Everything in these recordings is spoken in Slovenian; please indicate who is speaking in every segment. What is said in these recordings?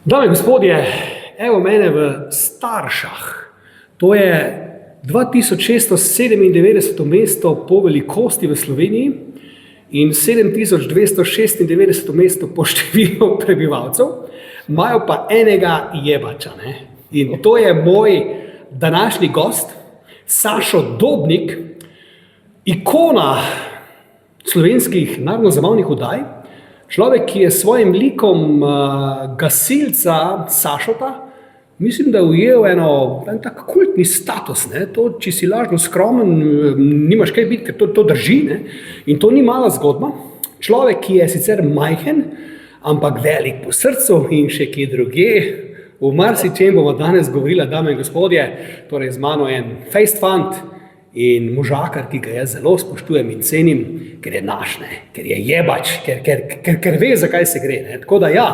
Speaker 1: Dame in gospodje, evo mene v Staršah. To je 2697. mesto po velikosti v Sloveniji in 7296. mesto po številu prebivalcev. Imajo pa enega jebača. Ne? In to je moj današnji gost, Sašo Dobnik, ikona slovenskih narodno-zabavnih oddaj. Človek, ki je s svojim likom gasilca Sašota, mislim, da je ujel en tak kultni status. Ne? To, če si lažno skromen, nimaš kaj biti, ker to drži. Ne? In to ni mala zgodba. Človek, ki je sicer majhen, ampak velik po srcu in še kje drugje. V marsičem bomo danes govorila, dame in gospodje, torej z mano en fejst fant in možakar, ki ga jaz zelo spoštujem in cenim, ker je naš, ne? Ker je jebač, ker ve, zakaj se gre. Ne? Tako da ja,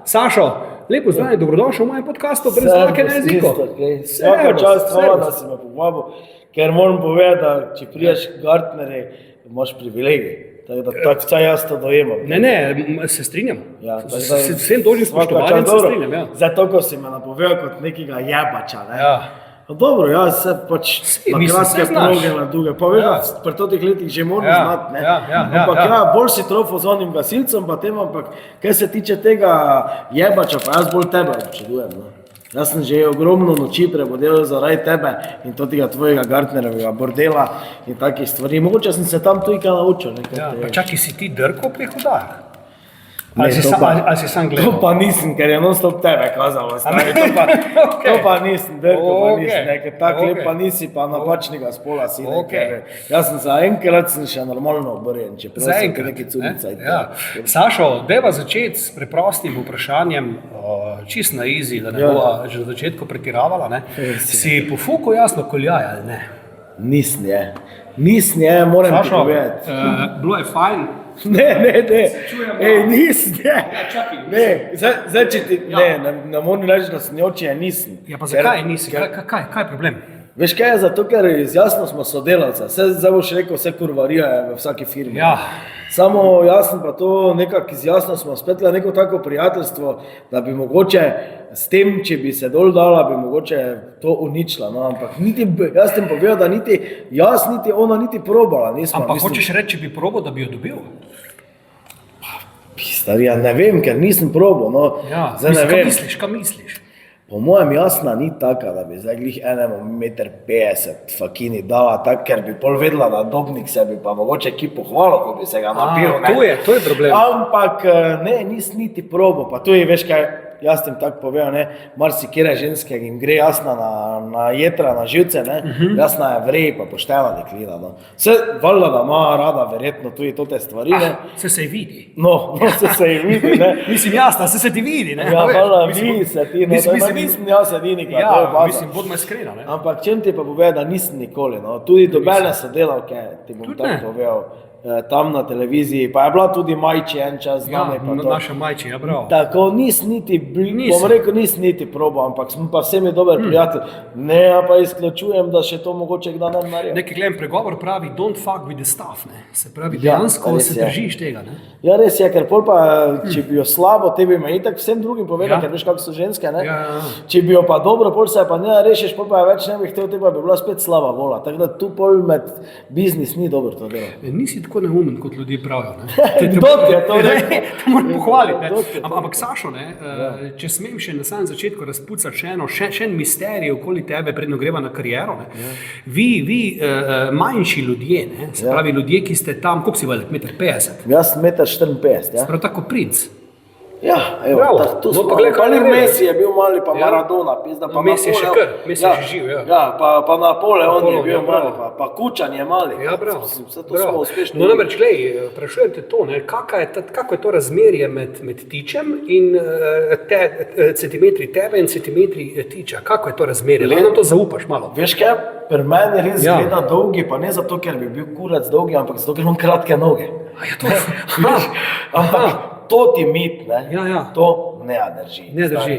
Speaker 1: Sašo, lepo zdravljen, dobrodošel v mojem podcastu brez znake na jeziku.
Speaker 2: Vsaka čast hvala, da si me povabil, ker moram povedati, da če priješ Gartnerje, imaš privilegij. Tako da vsaj jaz to dojemam.
Speaker 1: Ne, se strinjam.
Speaker 2: Ja,
Speaker 1: vsem dolžnim spoštovanjem se strinjam. Ja.
Speaker 2: Zato, ko si me napovedal kot nekega jebača. Ne?
Speaker 1: Ja.
Speaker 2: No, dobro, jaz se pač na kratke proge, na dolge. Pa veš, da pri totih letih že moram znati. Ne? Ampak bolj si trofo z onim gasilcem, pa tem, ampak kaj se tiče tega jebača, pa jaz bolj tebe občudujem. No? Jaz sem že ogromno noči prebudelal zaradi tebe in tega tvojega Gartnerjevega bordela in takih stvari. Mogoče sem se tam tujka naučil.
Speaker 1: Ja, pa čakaj, si ti drkal pri hudarjah?
Speaker 2: Ne,
Speaker 1: Ali si sam gledal?
Speaker 2: To pa nisem, ker je non-stop tebe kazalo. To pa nisem, pa nisem, ker tak lep pa nisi, pa napačnega spola si. Jaz sem zaenkrat še normalno oborjen, čeprav sem nekaj culica.
Speaker 1: Sašo, dajva začeti s preprostim vprašanjem, čist na easy, da ne bova že na začetku pretiravala. Ne? Si pofukal jasno koljaja ali ne?
Speaker 2: Nisem je, moram ti povedati.
Speaker 1: Bilo je fajn.
Speaker 2: Ne, nisem je. Zdaj, če ti, ne moram reči, da sem joče, nisem.
Speaker 1: Ja, pa zakaj nisi? Kaj je problem?
Speaker 2: Veš kaj je, zato ker izjasno smo sodelavca. Zdaj boš rekel, vse kurvarija je v vsaki firmi.
Speaker 1: Ja.
Speaker 2: Samo jasno pa to nekako izjasno smo spetli neko tako prijateljstvo, da bi mogoče s tem, če bi se dol dala, bi mogoče to uničila. No? Ampak niti, jaz tem povedal, da niti jaz, niti ona, niti probala.
Speaker 1: Ampak hočeš reči, če bi probal, da bi jo dobil?
Speaker 2: Starija, ne vem, ker nisem probal. No.
Speaker 1: Ja, kaj misliš?
Speaker 2: Po mojem jasna ni taka, da bi zdaj glih 1,50 m fakini dala tak, ker bi pol vedela, da Dobnik se bi pa mogoče ki pohvalil, ko bi se ga napil.
Speaker 1: To je problem.
Speaker 2: Ampak ne, nisem niti probal, pa tu je, veš kaj, jaz tem tako povedal, ne, marsikere ženske jim gre jasna na jetra, na živce, ne, jasna je vrej, pa poštena deklina, no. Vse, valjda, da ima rada verjetno tudi te stvari, ne.
Speaker 1: Se ji vidi.
Speaker 2: No, se ji vidi, ne.
Speaker 1: Mislim, jasna, se ti vidi, ne.
Speaker 2: Ja, valjda, vidi se ti, no, nisem jaz edinika, to je baza.
Speaker 1: Mislim, bodimo iskrena, ne.
Speaker 2: Ampak čem ti pa povedal, da nisem nikoli, no, tudi dobene sodelavke, ti bom tako povedal, tam na televiziji, pa je bila tudi Majči en čas z nami.
Speaker 1: Ja, naša Majči, ja, bravo.
Speaker 2: Tako, nisem niti probal, ampak sem pa vsemi dober prijatelj. Ne, pa izključujem, da še to mogoče kdaj ne naredim.
Speaker 1: Nekaj gledam, pregovor pravi, don't fuck with the stuff, ne. Se pravi, dejansko se držiš tega, ne.
Speaker 2: Ja, res je, ker pol pa, če bi jo slabo, tebi ima itak vsem drugim povedal, ker veš, kako so ženske, ne. Če bi jo pa dobro, pol se pa ne rešiš, pol pa je več ne bi htel, tebi bi bila spet slaba vola. Tako da tu pol med biznis ni dobro to delo.
Speaker 1: Nisi tako neumen, kot ljudje pravijo.
Speaker 2: Dot je to, ne?
Speaker 1: To moram pohvaliti. Ampak Sašo, če smem še na samem začetku razpucati še en misterij okoli tebe, predno greva na kariero. Vi manjši ljudje, se pravi ljudje, ki ste tam, koliko si velik, 1,50 m?
Speaker 2: Jaz 1,54 m, ja.
Speaker 1: Se pravi tako princ.
Speaker 2: Ja, evo, tu smo, pa Messi je bil mali, pa Maradona, pizda, pa
Speaker 1: Messi je še kar, Messi je živ, ja.
Speaker 2: Ja, pa Napoleon je bil mali, pa Kučan je mali.
Speaker 1: Ja, bravo.
Speaker 2: Vse to smo uspešni.
Speaker 1: No, namreč, glej, vprašujem te to, kako je to razmerje med tičem in centimetri tebe in centimetri tiča? Kako je to razmerje? Le nam to zaupaš malo.
Speaker 2: Veš kaj, pri meni res gleda dolgi, pa ne zato, ker bi bil kurac dolgi, ampak zato, ker imam kratke noge. Ampak to ti mit, ne? To ne drži.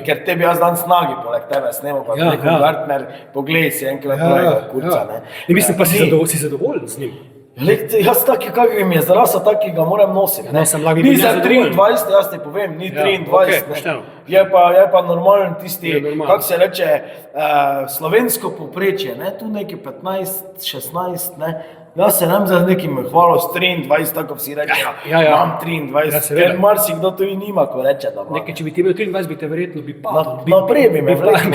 Speaker 2: Ker tebi jaz dan snagi poleg tebe snemo, pa rekel Gartner, poglej si enkrat tvojega kurca, ne?
Speaker 1: Mislim, pa si zadovoljen z njim?
Speaker 2: Jaz taki, kakvim je zrasel, taki ga moram nositi.
Speaker 1: No, sem lahko
Speaker 2: Ni
Speaker 1: bil
Speaker 2: za
Speaker 1: nezadovoljen.
Speaker 2: 23, jaz ti povem, ni 23.
Speaker 1: okej,
Speaker 2: ne.
Speaker 1: pošteno.
Speaker 2: Je pa normalen tisti,
Speaker 1: Je normalen.
Speaker 2: kako se reče, slovensko povprečje, ne, tu neki 15, 16, ne. Jaz se nam za nekim hvalo s 23, tako vsi rečejo, imam 23,
Speaker 1: Ja, seveda.
Speaker 2: ker marsikdo to in nima, ko reče, da ima.
Speaker 1: Nekaj, če bi ti bil 23, bi te verjetno padel.
Speaker 2: Naprej bi me vlekel,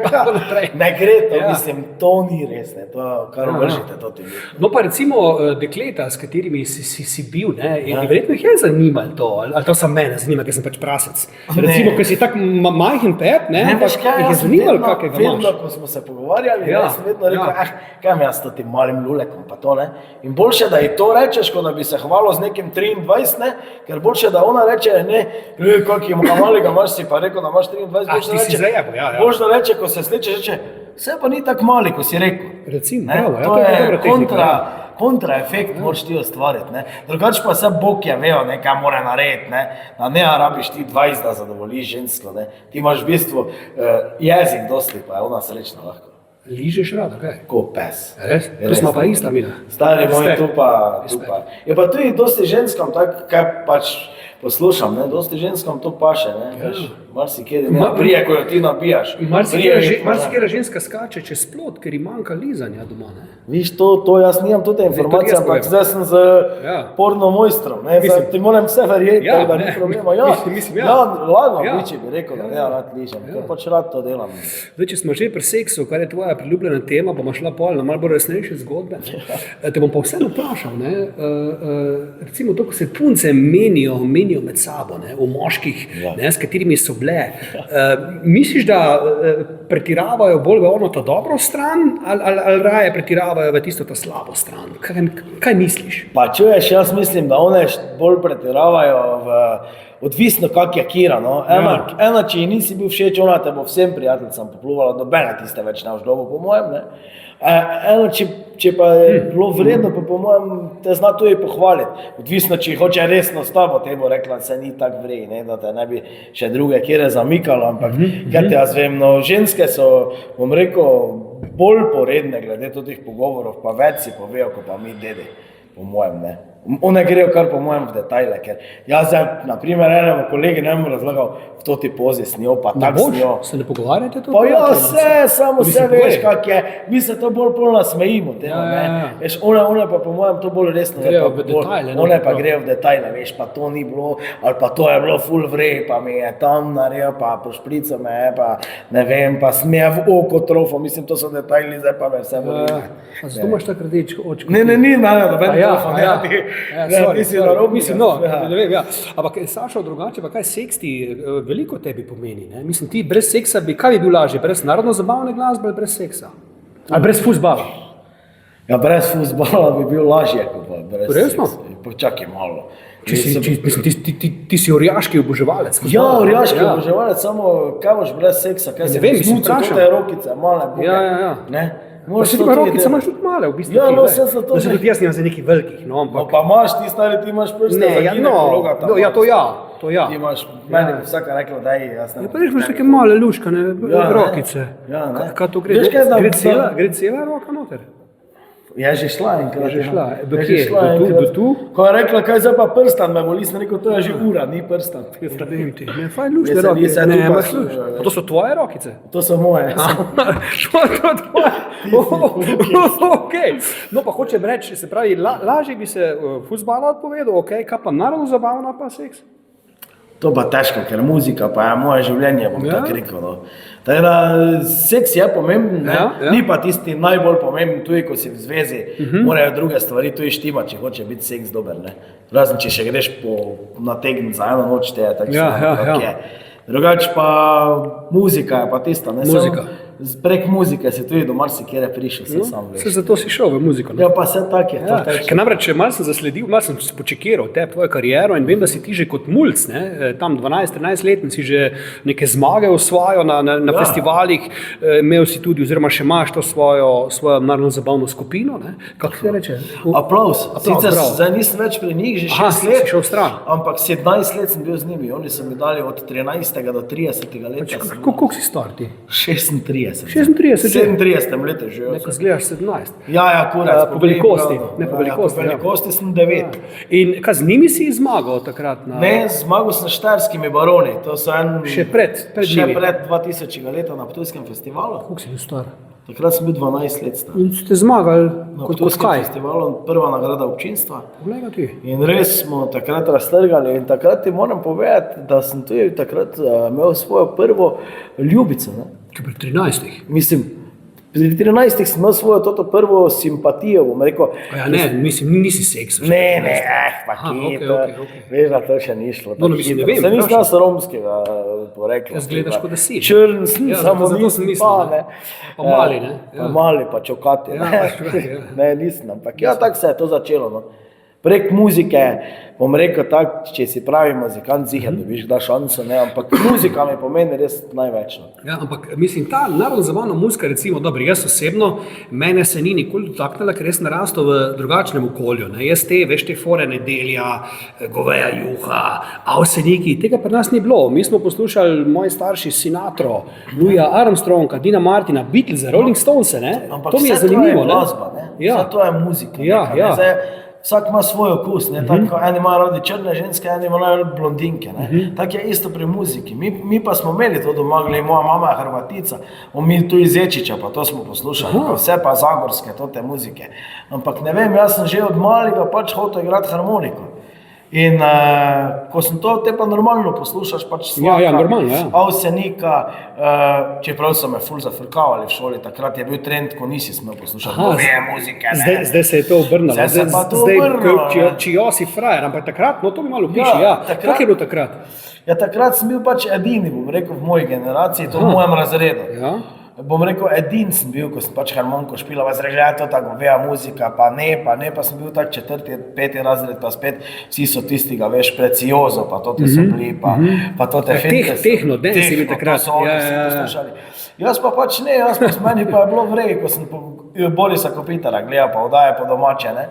Speaker 1: padel naprej.
Speaker 2: ne gre to,
Speaker 1: Ja.
Speaker 2: mislim, to ni res, ne, to, kar vržite, to ti ni.
Speaker 1: No, pa recimo dekleta, s katerimi si bil, ne, in verjetno jih je zanimalo to, ali to samo mene zanima, ker sem pač prasec. Recimo, ker si tak majhen pep, ne, ampak jih je zanimalo, kakega imaš.
Speaker 2: Vedno, ko smo se pogovarjali,
Speaker 1: Ja,
Speaker 2: sem vedno rekel,
Speaker 1: ja.
Speaker 2: kaj mi jaz s tem malim lulekom, pa to, ne. In boljše, da ji to rečeš, kot da bi se hvalil z nekim 23, ne, ker boljše, da ona reče, ne, kak malega imaš, si pa rekel, da imaš 23, boljše,
Speaker 1: ti
Speaker 2: da
Speaker 1: si
Speaker 2: reče,
Speaker 1: zajebo, ja.
Speaker 2: boljše, da reče, ko se sleče, reče, vse pa ni tako mali, ko si rekel.
Speaker 1: Recimo,
Speaker 2: Ne,
Speaker 1: bravo, ja,
Speaker 2: to
Speaker 1: to je
Speaker 2: je
Speaker 1: dobra tehnika,
Speaker 2: kontraefekt, moraš ti ustvariti. Ne. Drugače pa vse Bog je vejo, ne, kaj mora narediti, ne. Da ne rabiš ti 20, da zadovoljiš žensko. Ne. Ti imaš v bistvu jezik dosti, pa je ona srečna lahko.
Speaker 1: Ližeš rad, kaj?
Speaker 2: Ko pes.
Speaker 1: Res? To smo pa ista mina.
Speaker 2: Stari moj,
Speaker 1: Respekt.
Speaker 2: tu pa. Je pa tudi dosti ženskam, tako kaj pač poslušam, ne, dosti ženskam to paše, ne, veš, marsikje ne prije, ko jo ti nabijaš.
Speaker 1: Marsikera ženska skače čez plot, ker ji manjka lizanja doma, ne?
Speaker 2: Viš, to jaz nimam tudi informacije,
Speaker 1: jaz
Speaker 2: ampak
Speaker 1: povem.
Speaker 2: zdaj sem z
Speaker 1: Ja.
Speaker 2: porno mojstrom, ne, zdaj ti moram vse verjeti,
Speaker 1: Ja,
Speaker 2: da ni
Speaker 1: ne,
Speaker 2: problema. Ja,
Speaker 1: mislim, ja.
Speaker 2: ja, lago,
Speaker 1: Ja.
Speaker 2: biči bi rekel, da ne rad ližem, ker pač rad to delam.
Speaker 1: Zdaj, če smo že pri seksu, kar je tvoja priljubljena tema, bomo šla pol na malo bolj resnejše zgodbe. Te bom pa vseeno vprašal, ne, recimo to, ko se punce menijo med sabo, ne, o moških, ne, s katerimi so bile. Misliš, da pretiravajo bolj v ono ta dobro stran ali raje pretiravajo v tisto ta slabo stran? Kaj misliš?
Speaker 2: Pa čuješ, jaz mislim, da one bolj pretiravajo odvisno kak je kira, no. Ena, če ji nisi bil všeč, ona te bo vsem prijateljcem popluvala, nobene tiste več ne boš dobil, po mojem, ne. Eno, če pa je bilo vredno, pa po mojem te zna tudi pohvaliti. Odvisno, če hoče resno s tabo, te bo rekla, se ni tak vrej, ne, da te ne bi še druge kjere zamikalo, ampak kaj te jaz vem, no, ženske so, bom rekel, bolj poredne glede teh pogovorov, pa več si povejo, kot pa mi dede, po mojem, ne. One grejo kar po mojem v detajle, ker jaz zdaj, na primer, enemu kolegi ne bom razlagal, v to ti pozi s njo, pa tak s njo.
Speaker 1: Se ne pogovarjate to?
Speaker 2: Pa ja, samo vse
Speaker 1: Mislim,
Speaker 2: veš,
Speaker 1: povej.
Speaker 2: kak je, mi se to bolj nasmejimo temu, ne. Veš, one pa po mojem to bolj resno,
Speaker 1: Grejo v detajle, no,
Speaker 2: one pa
Speaker 1: prav.
Speaker 2: grejo v detajle, veš, pa to ni bilo, ali pa to je bilo ful vrej, pa mi je tam naredil, pa pošprico me je, pa ne vem, pa smeje v oko trofo, mislim, to so detajli, zdaj pa me vse boli.
Speaker 1: Zato imaš tak rdeč očko.
Speaker 2: Ne, noben trofo, ti si narobe.
Speaker 1: Mislim, no, ne vem, ja. Ampak Sašo, drugače, pa kaj seks ti veliko tebi pomeni, ne? Mislim, ti brez seksa kaj bi bil lažje, brez narodno-zabavne glasbe ali brez seksa? Ali brez fuzbala?
Speaker 2: Ja, brez fuzbala bi bil lažje, kot pa brez
Speaker 1: Resno?
Speaker 2: seksa. Počakaj malo.
Speaker 1: Ti si orjaški oboževalec.
Speaker 2: Ja, orjaški oboževalec, samo kaj boš brez seksa, kaj se
Speaker 1: mislim, vprašam.
Speaker 2: te rokice, male boge.
Speaker 1: Ja.
Speaker 2: Ne?
Speaker 1: Pa si ima rokice, imaš tudi male, v bistvu.
Speaker 2: Ja, no,
Speaker 1: glej.
Speaker 2: saj zato
Speaker 1: Da se
Speaker 2: ne.
Speaker 1: tudi jaz nimam za nekih velikih, no,
Speaker 2: No,
Speaker 1: ampak...
Speaker 2: pa imaš ti stari, ti imaš prste
Speaker 1: Ne,
Speaker 2: za
Speaker 1: ja,
Speaker 2: ginekologa tam.
Speaker 1: ja, to ja.
Speaker 2: Ti imaš, meni bi vsaka rekla, daj, jaz ne.
Speaker 1: Ja, pa imaš take male luškane
Speaker 2: Ja, ne.
Speaker 1: rokice.
Speaker 2: Ja, ne.
Speaker 1: Kaj to gre?
Speaker 2: Veš, kaj znam-
Speaker 1: Gre cela roka noter?
Speaker 2: Je že šla enkrat.
Speaker 1: Je že šla. Do
Speaker 2: Je
Speaker 1: kje?
Speaker 2: že šla
Speaker 1: Do tu?
Speaker 2: enkrat.
Speaker 1: Do tu?
Speaker 2: Ko je rekla, kaj zdaj pa prstan me boli, sem rekel, to je že ura, ni prstan.
Speaker 1: Vem ti, ne, fajn lušne
Speaker 2: Jaz se
Speaker 1: roke.
Speaker 2: nisem
Speaker 1: Ne,
Speaker 2: tu
Speaker 1: imaš
Speaker 2: pa-
Speaker 1: lušne. Pa to so tvoje rokice?
Speaker 2: To so moje.
Speaker 1: Okay. No pa hočem reči, se pravi, lažje bi se fuzbala odpovedal, okay, kaj pa naravno zabavno pa seks?
Speaker 2: To pa težko, ker muzika pa je moje življenje, bom
Speaker 1: Ja.
Speaker 2: tako rekel. No. Tako da seks je pomemben, ne?
Speaker 1: Ja.
Speaker 2: Ni pa tisti najbolj pomemben, tudi ko si v zvezi, morajo druge stvari tudi štimati, če hoče biti seks dober. Ne? Razen če še greš nategniti za eno noč, te je tako
Speaker 1: Ja.
Speaker 2: je. Drugače pa muzika je pa tista. Ne?
Speaker 1: Muzika.
Speaker 2: Prek muzike si tudi do marsikere prišel, se sam veš.
Speaker 1: Se zato si šel v muziko, ne?
Speaker 2: Ja, pa vse tak je.
Speaker 1: Ja,
Speaker 2: to teče.
Speaker 1: ker namreč malo sem zasledil, malo sem počekiral tvojo kariero in vem, da si ti že kot mulc, ne, tam 12-13 let in si že neke zmage osvajal na festivalih, imel si tudi, oziroma še imaš to svojo narodno zabavno skupino, ne? Kako se reče?
Speaker 2: Aplavz. Sicer
Speaker 1: bravo.
Speaker 2: zdaj nisem več pri njih, že
Speaker 1: Aha,
Speaker 2: 6
Speaker 1: si
Speaker 2: let.
Speaker 1: šel stran.
Speaker 2: Ampak 17 let sem bil z njimi. Oni so mi dali od 13. do 30. leta.
Speaker 1: Koliko si star ti?
Speaker 2: 36. 37.
Speaker 1: 36 že.
Speaker 2: 37 let je že.
Speaker 1: Nekaj zgledaš 17.
Speaker 2: Ja, kurac.
Speaker 1: Po velikosti. Ne, po velikosti.
Speaker 2: Po velikosti sem 9.
Speaker 1: In kaj z njimi si zmagal takrat?
Speaker 2: Ne, zmagal sem s Štajerskimi baroni. To so
Speaker 1: Še pred njimi?
Speaker 2: Še pred 2000 leta na Ptujskem festivalu.
Speaker 1: Koliko si bil star?
Speaker 2: Takrat sem bil 12 let star.
Speaker 1: In ste zmagali
Speaker 2: Na
Speaker 1: kot
Speaker 2: Ptujskem
Speaker 1: kaj?
Speaker 2: festivalu, prva nagrada občinstva.
Speaker 1: Poglej ga ti.
Speaker 2: In res smo takrat raztrgali in takrat ti moram povedati, da sem tudi takrat imel svojo prvo ljubico. Ne?
Speaker 1: Kaj pri 13?
Speaker 2: Mislim, pri 13 sem imel svojo toto prvo simpatijo, bom rekel.
Speaker 1: Ja, ne, mislim, nisi seks.
Speaker 2: Ne, pa
Speaker 1: Aha,
Speaker 2: kje,
Speaker 1: okej.
Speaker 2: veš, da to še ni šlo.
Speaker 1: No, mislim, ne vem,
Speaker 2: Se nisem
Speaker 1: vprašam.
Speaker 2: nas romskega porekla.
Speaker 1: Jaz gledaš, kot da si.
Speaker 2: Črn sem,
Speaker 1: Ja,
Speaker 2: samo
Speaker 1: zato sem
Speaker 2: nisem
Speaker 1: mislil,
Speaker 2: pa,
Speaker 1: ne. Pa mali, ne?
Speaker 2: Pa
Speaker 1: Ja.
Speaker 2: mali, pa čokati.
Speaker 1: Ja,
Speaker 2: ne.
Speaker 1: ja.
Speaker 2: Ne, nisem, ampak ja, tako se je to začelo. No. Prek muzike, bom rekel tako, če si pravi muzikant, ziher dobiš da šanso, ne, ampak muzika mi pomeni res največ. No.
Speaker 1: Ja, ampak mislim, ta narodno zabavna muzika, recimo, dobro, jaz osebno, mene se ni nikoli dotaknila, ker jaz narastel v drugačnem okolju. Ne. Jaz veš, te fore Nedelja, goveja juha, Avseniki, tega pri nas ni bilo. Mi smo poslušali moji starši Sinatro, Louisa Armstronga, Dina Martina, Beatles, Rolling Stones, ne.
Speaker 2: Ampak
Speaker 1: To mi je
Speaker 2: vse
Speaker 1: zanimivo,
Speaker 2: to je glasba, ne?
Speaker 1: Ja.
Speaker 2: Vse to je muzika.
Speaker 1: Ja,
Speaker 2: neka,
Speaker 1: ja.
Speaker 2: ne. Zdaj, vsak ima svoj okus, ne? Tako, eni imajo radi črne ženske, eni imajo radi blondinke. Tako je isto pri muziki. Mi pa smo imeli to doma, moja mama je Hrvatica, mi tu iz Ječiča, pa to smo poslušali, pa vse pa zagorske, te muzike. Ampak ne vem, jaz sem že od malega pač hotel igrati harmoniko. In ko sem to, te pa normalno poslušaš, pač Slaka,
Speaker 1: normalno, ja.
Speaker 2: Avsenika, čeprav so me ful zafrkavali v šoli, takrat je bil trend, ko nisi smel poslušati nove muzike. Ne.
Speaker 1: Zdaj se je to obrnilo.
Speaker 2: Zdaj se pa to obrnilo, ne.
Speaker 1: Če si frajer, ampak takrat, no to mi malo piše,
Speaker 2: Ja,
Speaker 1: ja.
Speaker 2: takrat-
Speaker 1: Kak je bilo takrat?
Speaker 2: Ja, takrat sem bil pač edini, bom rekel, v moji generaciji, to v mojem razredu.
Speaker 1: Ja.
Speaker 2: Bom rekel, edin sem bil, ko sem pač harmoniko špila, vas rekli, ja, to tako veja muzika, pa sem bil tak 4., 5. razred, pa spet vsi so tistega, veš, Precioso, pa to so bili, pa to te
Speaker 1: Tehno, dance je bil takrat.
Speaker 2: To so oni vsi poslušali. Jaz pa pač ne, meni pa je bilo v redu, ko sem Borisa Kopitara gledal, pa oddaje po domače, ne.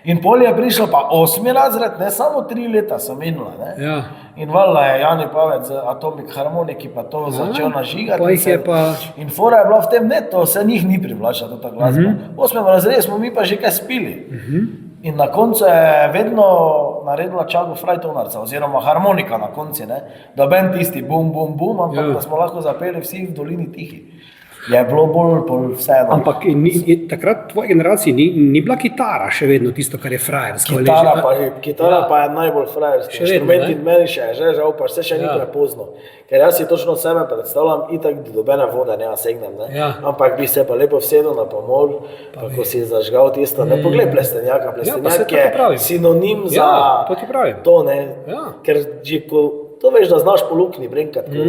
Speaker 2: In pol je prišel pa 8. razred, ne, samo 3 leta so minula, ne.
Speaker 1: Ja.
Speaker 2: In valjda je Jani Pavec z Atomic Harmoniki pa to začel nažigati.
Speaker 1: Pa jih je pa-
Speaker 2: In fora je bila v tem, ne, to se njih ni privlačila, ta glasba. V 8. razredu smo mi pa že kaj spili. In na koncu je vedno naredila Čago Frajtonarca, oziroma harmonika na konci, ne. Doben tisti bum, bum, bum, ampak
Speaker 1: Ja.
Speaker 2: da smo lahko zapeli vsi v Dolini Tihi. Je bilo bolj vseeno.
Speaker 1: Ampak takrat v tvoji generaciji ni bila kitara še vedno tisto, kar je frajersko.
Speaker 2: Kitara pa je najbolj frajerski
Speaker 1: Še vedno,
Speaker 2: inštrument
Speaker 1: ne?
Speaker 2: in meni še je že žal, pa vse še ni
Speaker 1: Ja.
Speaker 2: prepozno. Ker jaz si točno sebe predstavljam, itak do dobene vode ne segnem, ne?
Speaker 1: Ja.
Speaker 2: Ampak bi se pa lepo vsedel na pomol, pa ko si zažgal tisto, ne poglej plestenjaka,
Speaker 1: pa se
Speaker 2: plestenjak
Speaker 1: to ti pravim.
Speaker 2: je sinonim za
Speaker 1: Ja, to ti pravim.
Speaker 2: to, ne?
Speaker 1: Ja.
Speaker 2: Ker že ko to veš, da znaš po luknji brinkati, ko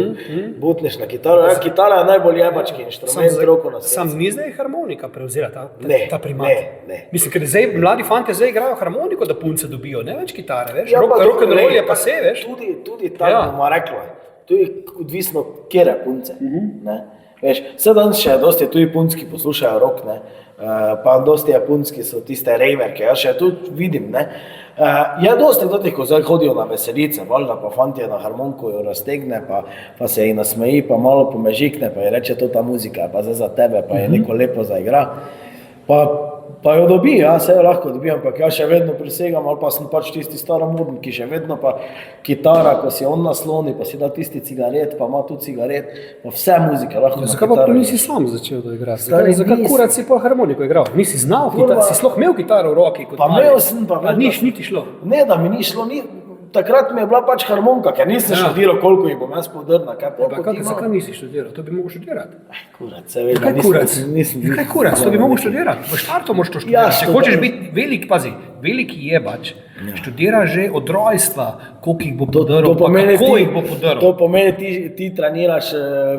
Speaker 2: butneš na kitaro. Ja, kitara je najbolj jebački inštrument roko na
Speaker 1: Sam
Speaker 2: srcu.
Speaker 1: ni zdaj harmonika prevzela
Speaker 2: Ne,
Speaker 1: ta primat.
Speaker 2: ne.
Speaker 1: Mislim, ker zdaj mladi fantje zdaj igrajo harmoniko, da punce dobijo, ne več kitare, veš?
Speaker 2: Ja, pa
Speaker 1: Rock and roll
Speaker 2: glej,
Speaker 1: je pa se, veš?
Speaker 2: Tudi tako
Speaker 1: Ja.
Speaker 2: bomo rekli, tudi odvisno, kjere punce. Ne? Veš, vse danes še dosti tuji punci poslušajo rock, ne? Pa dosti je punc, ki so tiste rejverke, jaz še tudi vidim. Ne? Je dosti totih, ko zdaj hodijo na veselice, valjda pa fantje na harmoniko jo raztegne, pa se ji nasmeji, pa malo pomežikne, pa ji reče, to ta muzika je pa zdaj za tebe, pa je neko lepo zaigra. Pa jo dobi, ja, se jo lahko dobi, ampak jaz še vedno prisegam, ali pa sem pač tisti staromodni, ki še vedno pa kitara, ko si on nasloni, pa si da tisti cigaret, pa ima tu cigaret, pa vse muzike lahko na
Speaker 1: Zakaj pa
Speaker 2: kitaro
Speaker 1: nisi
Speaker 2: igraš.
Speaker 1: sam začel to igrati?
Speaker 2: Stari,
Speaker 1: Zakaj
Speaker 2: nisem.
Speaker 1: kurat si pa harmoniko igral? Nisi znal
Speaker 2: Kurva.
Speaker 1: kitaro, si sploh imel kitaro v roki? Kot
Speaker 2: Pa
Speaker 1: mali?
Speaker 2: imel sem, pa vedno
Speaker 1: Niš,
Speaker 2: sem.
Speaker 1: niti šlo.
Speaker 2: Ne, da mi ni šlo, takrat mi je bila pač harmonika, ker nisem
Speaker 1: Ja.
Speaker 2: študiral, koliko jih bom jaz podrna, kaj pa
Speaker 1: Zakaj nisi študiral? To bi mogel študirati.
Speaker 2: Kurac, se veš,
Speaker 1: Kaj kurac?
Speaker 2: nisem.
Speaker 1: Kaj kurac? To bi mogel študirati. V štartu moraš to študirati. Če
Speaker 2: Ja,
Speaker 1: hočeš
Speaker 2: to-
Speaker 1: biti velik, pazi, veliki jebač, študira že od rojstva, koliko jih bo
Speaker 2: To
Speaker 1: podaril, pa
Speaker 2: pomeni,
Speaker 1: kako jih bo podaril.
Speaker 2: to pomeni, ti treniraš,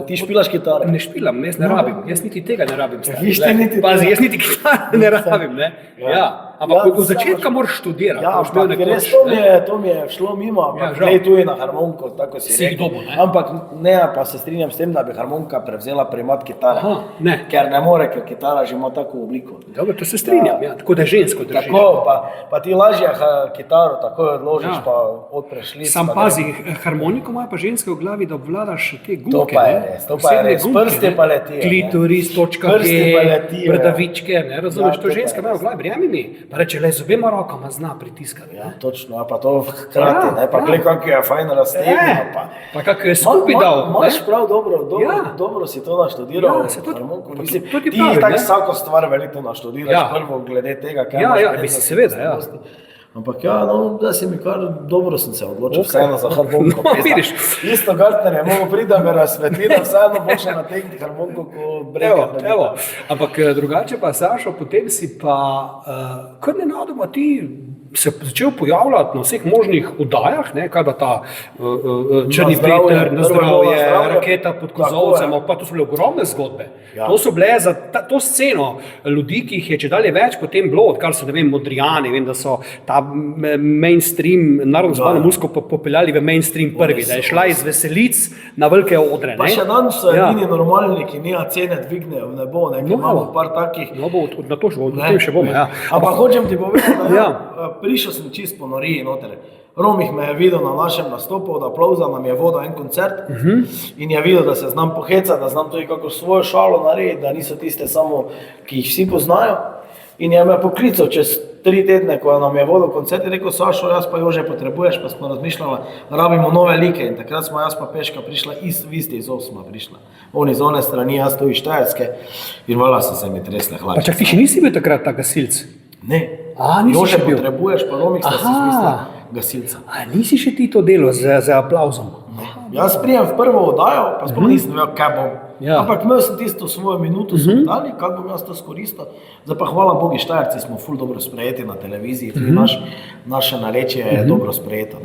Speaker 2: ti špilaš kitaro.
Speaker 1: Ne špilam, jaz ne rabim, jaz niti tega ne rabim. stari.
Speaker 2: Viš, ti
Speaker 1: Glej,
Speaker 2: niti
Speaker 1: pazi,
Speaker 2: tega.
Speaker 1: jaz niti kitare ne rabim, ne? Ja. ampak od začetka moraš študirati.
Speaker 2: Ja, ampak res to mi je šlo mimo, ampak glej tu je na harmoniko, tako si rekel. Ampak ne, pa se strinjam s tem, da bi harmonika prevzela primat kitare. Ker ne more, ker kitara že ima tako obliko.
Speaker 1: Dobro, to se strinjam, tako da žensko držiš.
Speaker 2: Tako, pa ti lažje kitaro tako odložiš, pa odpreš list.
Speaker 1: Sam pazi, harmoniko ima pa ženska v glavi, da obvladaš te gumke.
Speaker 2: To pa je res, prste pa letijo.
Speaker 1: Klitoris, točka G, bradavičke, ne, razumeš, to ženska ima v glavi, verjemi mi. Pa reče, le z obema rokama zna pritiskati.
Speaker 2: Ja, točno, pa to hkrati, ne, pa gled, kak je fajn raztegnil.
Speaker 1: Pa kak je skupaj dal.
Speaker 2: Imaš prav dobro si to naštudiral. Ti tako vsako stvar veliko naštudiraš, prvo glede tega, kaj imaš.
Speaker 1: Ja, mislim, seveda,
Speaker 2: Ampak da si mi kar dobro sem se odločil, vseeno za harmoniko.
Speaker 1: Vidiš.
Speaker 2: Isto Gartner je mogo priti, da me razsvetli, da vseeno boš nategniti harmoniko, ko brega.
Speaker 1: Evo, ampak drugače pa, Sašo, potem si pa kar nenadoma ti se začel pojavljati na vseh možnih oddajah, kaj pa ta Črni Peter, Na zdravje, Raketa pod kozolcem, pa to so bile ogromne zgodbe. To so bile za to sceno ljudi, ki jih je čedalje več potem bilo, odkar so, ne vem, Modrijani, vem, da so ta mainstream, narodno zabavno muziko popeljali v mainstream prvi, da je šla iz veselic na velike odre.
Speaker 2: Pa še dan so edini normalni, ki nija cene dvignejo v nebo, imamo par takih.
Speaker 1: No, na to še bomo,
Speaker 2: Ampak hočem ti povedati, da prišel sem čist po noriji noter. Romih me je videl na našem nastopu, od aplauza nam je vodil en koncert in je videl, da se znam pohecati, da znam tudi kako svojo šalo narediti, da niso tiste samo, ki jih vsi poznajo. In je me poklical čez 3 tedne, ko nam je vodil koncert in rekel, Sašo, jaz pa Jože potrebuješ, pa smo razmišljali, rabimo nove like. In takrat smo jaz pa Peška prišla, vi ste iz Osma prišla. On iz one strani, jaz tu iz Štajerske in vala so se mi tresle hlače.
Speaker 1: Pa čak ti še nisi bil takrat ta gasilc?
Speaker 2: Ne. Jože potrebuješ, pa Romik sta si smisla gasilca.
Speaker 1: Nisi še ti to delo z aplauzom?
Speaker 2: Jaz prijem v prvo oddajo, pa sploh nisem vedel, kaj bom. Ampak imel sem tisto svojo minuto, so mi dali, kako bom jaz to skoristil. Zdaj pa hvala Bogi, Štajerci smo ful dobro sprejeti na televiziji, tudi naše narečje je dobro sprejeto.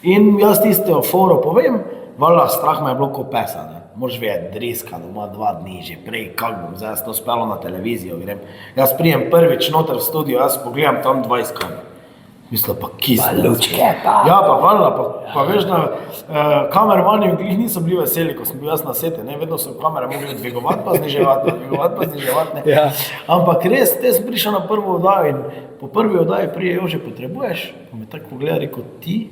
Speaker 2: In jaz tisto foro povem, valjda strah me je bilo ko pesa. Moraš vedeti, driska doma 2 dni že prej, kako bom zdaj jaz to spelo na televizijo. Jaz prijem prvič noter v studio, jaz pogledam tam 20 kamer. Mislim, pa kisno. Ja, pa valjda, pa veš, da kamermani v glih niso bili veseli, ko sem bil jaz na sete, vedno so kamere mogli dvigovati pa zniževati, Ampak res, te sem prišel na prvo oddajo in po prvi oddaji prije Jože potrebuješ, pa me tako pogleda, rekel, ti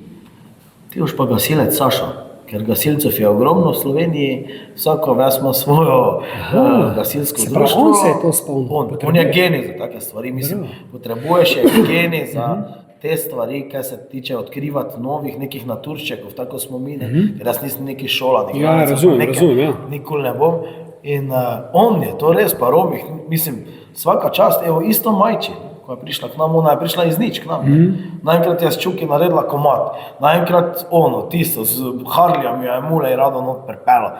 Speaker 2: boš pa gasilec, Sašo. Ker gasilcev je ogromno v Sloveniji, vsako vas ima svojo gasilsko društvo.
Speaker 1: On se je to spomnil.
Speaker 2: On je genij za take stvari, mislim, potrebuješ genij za te stvari, kaj se tiče odkrivati novih nekih naturščekov, tako smo mi, ker jaz nisem neki šolan,
Speaker 1: razumem,
Speaker 2: nikoli ne bom. In on je to res, pa Romih, mislim, svaka čast, evo isto Majči. Ko je prišla k nam, ona je prišla iz nič k nam. Naenkrat je s Čuki naredila komad, naenkrat tisto, z Harlijam jo je Mulej rado not prepelo.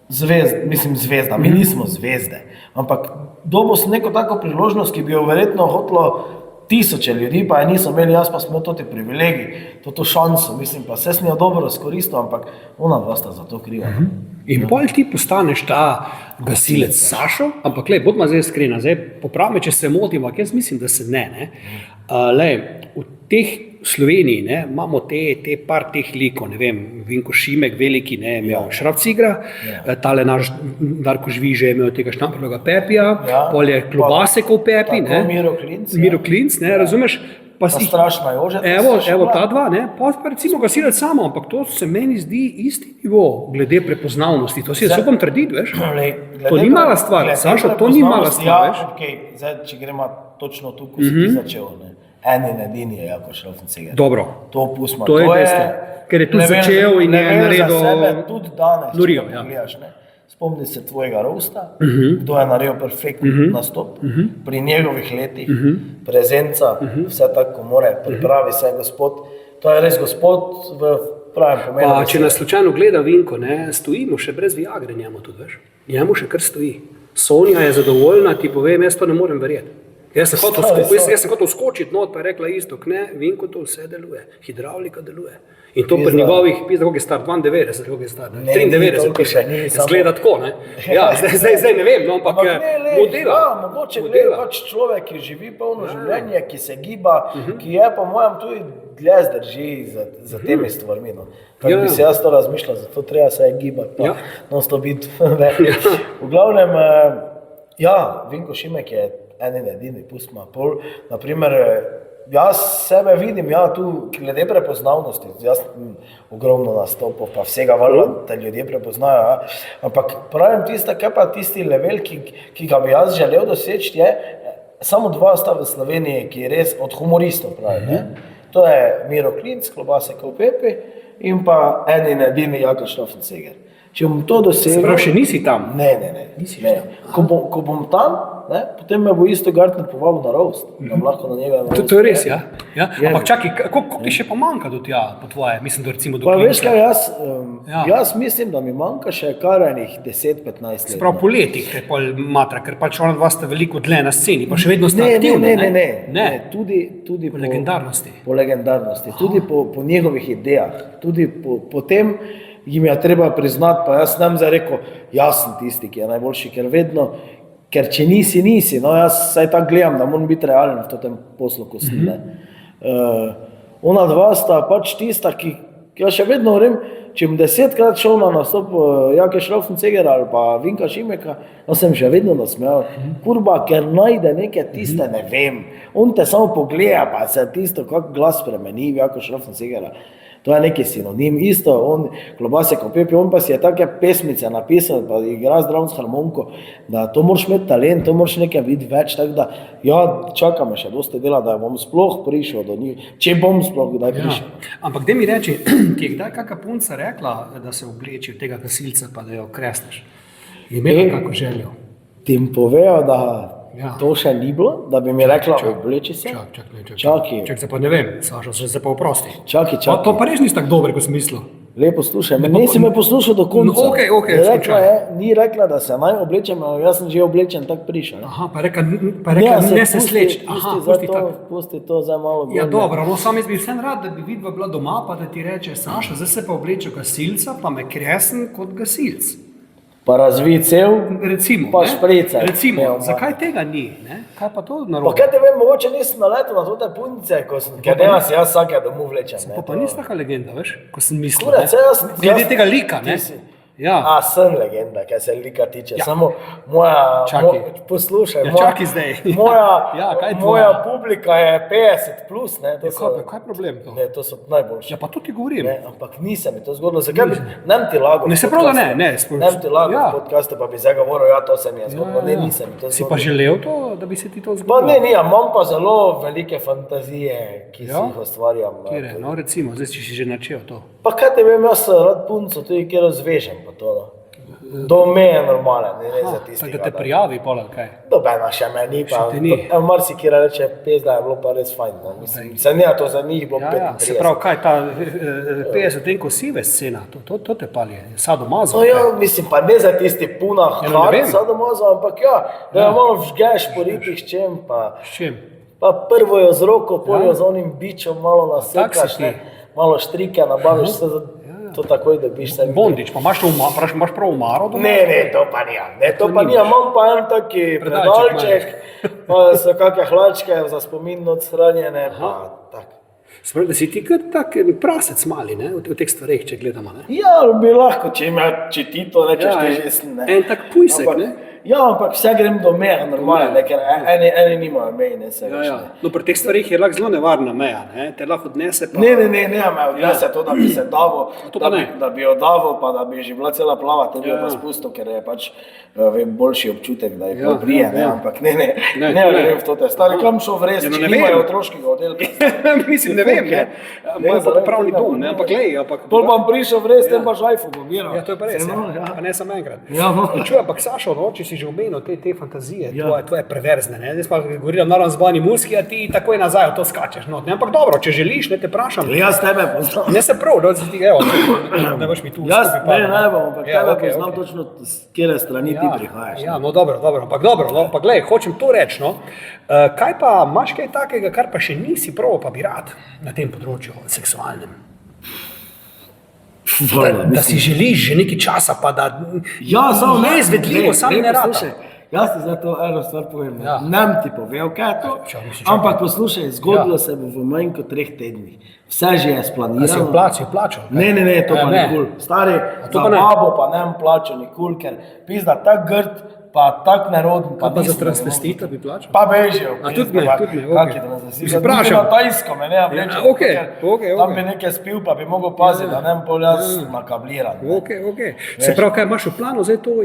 Speaker 2: Zvezda, mi nismo zvezde, ampak dobil sem neko tako priložnost, ki bi jo verjetno hotlo 1000 ljudi, pa je niso imeli, jaz pa smo to te privilegij, to šanso, mislim, pa se sem jo dobro skoristil, ampak ona dva sta za to kriva.
Speaker 1: In pol ti postaneš ta gasilec Sašo, ampak bodimo zdaj iskreni, zdaj popravi me, če se motim, ampak jaz mislim, da se ne. V teh Sloveniji imamo te par teh likov, ne vem, Vinko Šimek, veliki, imel Šrafcigra, tale naš Darko Žviže je imel tega Štamprlovega Pepija, pol je Klobasekov Pepi, Miro Klinc, razumeš?
Speaker 2: Pa strašna Jože.
Speaker 1: Evo ta dva, pa recimo gasilec samo, ampak to se meni zdi isti nivo glede prepoznavnosti. To si jaz upam trditi, veš? To ni mala stvar, Sašo, to ni mala stvar, veš?
Speaker 2: Zdaj, če gremo točno tu, ko si ti začel, eni in edini je Jako Šrafciger.
Speaker 1: Dobro,
Speaker 2: to pustimo.
Speaker 1: To je dejstvo, ker je tu začel in je naredil
Speaker 2: tudi danes,
Speaker 1: norijo,
Speaker 2: če pogledaš, Spomni se tvojega roasta, kdo je naredil perfektni nastop, pri njegovih letih, prezenca, vse tako more, pripravi se gospod. To je res gospod v pravem pomenu.
Speaker 1: Pa če nas slučajno gleda Vinko, stojimo še brez Viagre njemu tudi, veš? Njemu še kar stoji. Sonja je zadovoljna, ti povem, jaz to ne morem verjeti. Jaz sem hotel skočiti not, pa je rekla isto, ne, Vinko, to vse deluje, hidravlika deluje. In to pri njegovih, koliko je star, 92, koliko je star, 93, zgleda tako, ne. Ja, zdaj ne vem, no, ampak modela.
Speaker 2: Mogoče gleda pač človek, ki živi polno življenje, ki se giba, ki je po mojem tudi dlje zdrži za temi stvarmi, no. Kako bi se jaz to razmišljal, zato treba se gibati, pa non-stop biti. V glavnem, Vinko Šimek je edini, pustma pol, naprimer, jaz sebe vidim, tu glede prepoznavnosti, jaz ogromno nastopov, pa vsega valjda, da ljudje prepoznajo, ampak pravim kaj pa tisti level, ki ga bi jaz želel doseči, je samo 2 sta v Sloveniji, ki je res od humoristov pravi, ne? To je Miro Klinc, Klobasek v Pepi in pa edini Jaka Šrafenceger. Če bom to dosegel...
Speaker 1: Se pravi, še nisi tam?
Speaker 2: Ne. Ko bom tam, potem me bo isto Gartner povabil na roast. Lahko na njega na roast.
Speaker 1: To je res, ja. Ampak čakaj, koliko ti še pa manjka do tja, po tvoje? Mislim, da recimo do
Speaker 2: Klinca. Pa veš kaj, jaz mislim, da mi manjka še kar enih 10-15 let.
Speaker 1: Se pravi, po letih te pol matra, ker pač ona dva sta veliko dlje na sceni, pa še vedno sta aktivni.
Speaker 2: Ne. Tudi
Speaker 1: po legendarnosti.
Speaker 2: Po legendarnosti, tudi po njegovih idejah, tudi po tem, jim je treba priznati, pa jaz nam zdaj rekel, jaz sem tisti, ki je najboljši, ker če nisi, no jaz saj tako gledam, da moram biti realen v tem poslu, ko sem, Ona dva sta pač tista, ki jaz še vedno vrem, če bom 10-krat šel na nastop Jake Šrafencegera ali pa Vinka Šimeka, sem še vedno nasmejal. Kurba, ker najde neke tiste, ne vem, on te samo pogleda, pa se tisto, kak glas spremeni v Jake Šrafencegera. To je neki sinonim, isto, on Klobasek v Pepi, on pa si je take pesmice napisal, pa igra zdravo s harmoniko, da to moraš imeti talent, to moraš nekaj biti več, tako da, čaka me še dosti dela, da bom sploh prišel do njih, če bom sploh kdaj prišel.
Speaker 1: Ampak daj mi reči, ti je kdaj kakšna punca rekla, da se obleči v tega gasilca, pa da jo kresneš? Je imela kako željo?
Speaker 2: Ti jim povejo, da to še ni bilo, da bi mi rekla, obleči se?
Speaker 1: Čakaj, se pa ne vem, Sašo, se pa oprosti.
Speaker 2: Čakaj.
Speaker 1: To pa res nisi tako dober, kot sem mislil.
Speaker 2: Lepo slušaj, nisi me poslušal do konca. Ni rekla, da se naj oblečem, jaz sem že oblečen, tak prišel.
Speaker 1: Aha, pa rekla, ne se sleč.
Speaker 2: Pusti to zdaj malo.
Speaker 1: Ja, dobro, no sam jaz bi vsem rad, da bi vidva bila doma, pa da ti reče, Saša, zdaj se pa oblečem gasilca, pa me kresen kot gasilc.
Speaker 2: Pa razvij cev, pa šprica.
Speaker 1: Recimo, zakaj tega ni? Kaj pa to narobe?
Speaker 2: Pa kaj te vem, mogoče nisem naletel na to te punce, ker nema si jaz vsake domov vlečem.
Speaker 1: Pa nisi taka legenda, veš, ko sem mislil,
Speaker 2: glede
Speaker 1: tega lika, ne?
Speaker 2: Sem legenda, kaj se lika tiče, samo moja, poslušaj, moja publika je 50+, ne?
Speaker 1: Kaj je problem to?
Speaker 2: Ne, to so najboljši.
Speaker 1: Ja, pa to ti govorim.
Speaker 2: Ampak nisem mi to zgodilo, zakaj bi, nem ti lago.
Speaker 1: Ne se prav, da ne.
Speaker 2: Nem ti lago v podcastu, pa bi zdaj govoril, to se mi je zgodilo, ne, nisem mi to zgodilo.
Speaker 1: Si pa želel to, da bi se ti to zgodilo?
Speaker 2: Pa ne, imam pa zelo velike fantazije, ki si jih ustvarjam.
Speaker 1: Kjere, no recimo, zdaj si že načel to.
Speaker 2: Pa kaj te vem, jaz rad punco, tudi kjer razvežem pa to, do meje normalen, ne za tistega.
Speaker 1: Tako da te prijavi pola, kaj?
Speaker 2: Dobena še me ni, pa marsi kjera reče, pezda je bilo pa res fajn, mislim, se ne, to za njih bo 35.
Speaker 1: Se pravi, kaj ta 50 tenko sive scena, to te palje, sadomazo?
Speaker 2: No mislim, pa ne za tisti puna hard sadomazo, ampak da jo malo vžgeš po ripih s čem, pa...
Speaker 1: S čem?
Speaker 2: Pa prvo jo z roko, poljo z onim bičom malo nasekaš, malo štrike nabaviš se za... To takoj dobiš se...
Speaker 1: Bondič, pa imaš prav umaro doma?
Speaker 2: Ne, to pa nija. Imam pa en taki predalček, pa so kakve hlačke za spomin not shranjene, pa tak.
Speaker 1: Spravi, da si ti kot tak prasec mali, ne, v teh stvareh, če gledamo, ne?
Speaker 2: Ja, bi lahko, če ti to rečeš, ti že sem, ne.
Speaker 1: En tak pujsek, ne?
Speaker 2: Ja, ampak vse grem do meja normalno, ker eni nimajo mej, ne se veš.
Speaker 1: No, pri teh stvarih je lahko zelo nevarna meja, ne, te lahko odnese pa...
Speaker 2: Ne me odnese to, da bi se davo, da bi jo davo, pa da bi že bila cela plava, te bi jo pa spustil, ker je pač boljši občutek, da je pobrije, ne, ampak ne grem v to te stvari, kam šel v res, če nimajo otroškega oddelka.
Speaker 1: Mislim, ne vem, ne, moj pa pravni dom, ne, ampak glej, ampak...
Speaker 2: Bolj bom prišel v res, tem pa žajfu bom miral.
Speaker 1: Ja, to je pa res, pa ne samo enkrat.
Speaker 2: Ja, no.
Speaker 1: Čuj, ampak Sašo, no, če si že omenil te fantazije, tvoje perverzne, ne? Zdaj smo govorili o naravno zbani muski, a ti takoj nazaj v to skačeš, no, ne? Ampak dobro, če želiš, ne te vprašam.
Speaker 2: Jaz tebe poznam.
Speaker 1: Ne se prav, da si ti, evo, ne boš mi tu
Speaker 2: Jaz
Speaker 1: skupaj
Speaker 2: ne bom, ampak tebe poznam
Speaker 1: okay.
Speaker 2: točno, s kjere strani ti prihajaš.
Speaker 1: Ja, no dobro, ampak dobro, no, pa glej, hočem to reči, no, kaj pa, imaš kaj takega, kar pa še nisi proval, pa bi rad na tem področju seksualnem? Da si želiš že nekaj časa, pa da
Speaker 2: samo
Speaker 1: neizvedljivo, sam ne rada.
Speaker 2: Jaz ti zdaj to eno stvar povem, nem ti povedal, kaj je to, ampak poslušaj, zgodilo se bo v manj kot 3 tednih. Vse že je splanirano.
Speaker 1: A si jo plačal?
Speaker 2: Ne, to pa nikul. Stari, za babo pa nem plačal nikul, ker pizda tak grd, pa tak neroden.
Speaker 1: Pa za transvestita bi plačal?
Speaker 2: Pa bežijo.
Speaker 1: A tudi ne,
Speaker 2: Kak je transvestita? Tudi na Tajsko me ne vleče. Tam bi nekaj spil, pa bi mogel paziti, da nem pol jaz nakabliran.
Speaker 1: Se pravi, kaj imaš v planu zdaj to?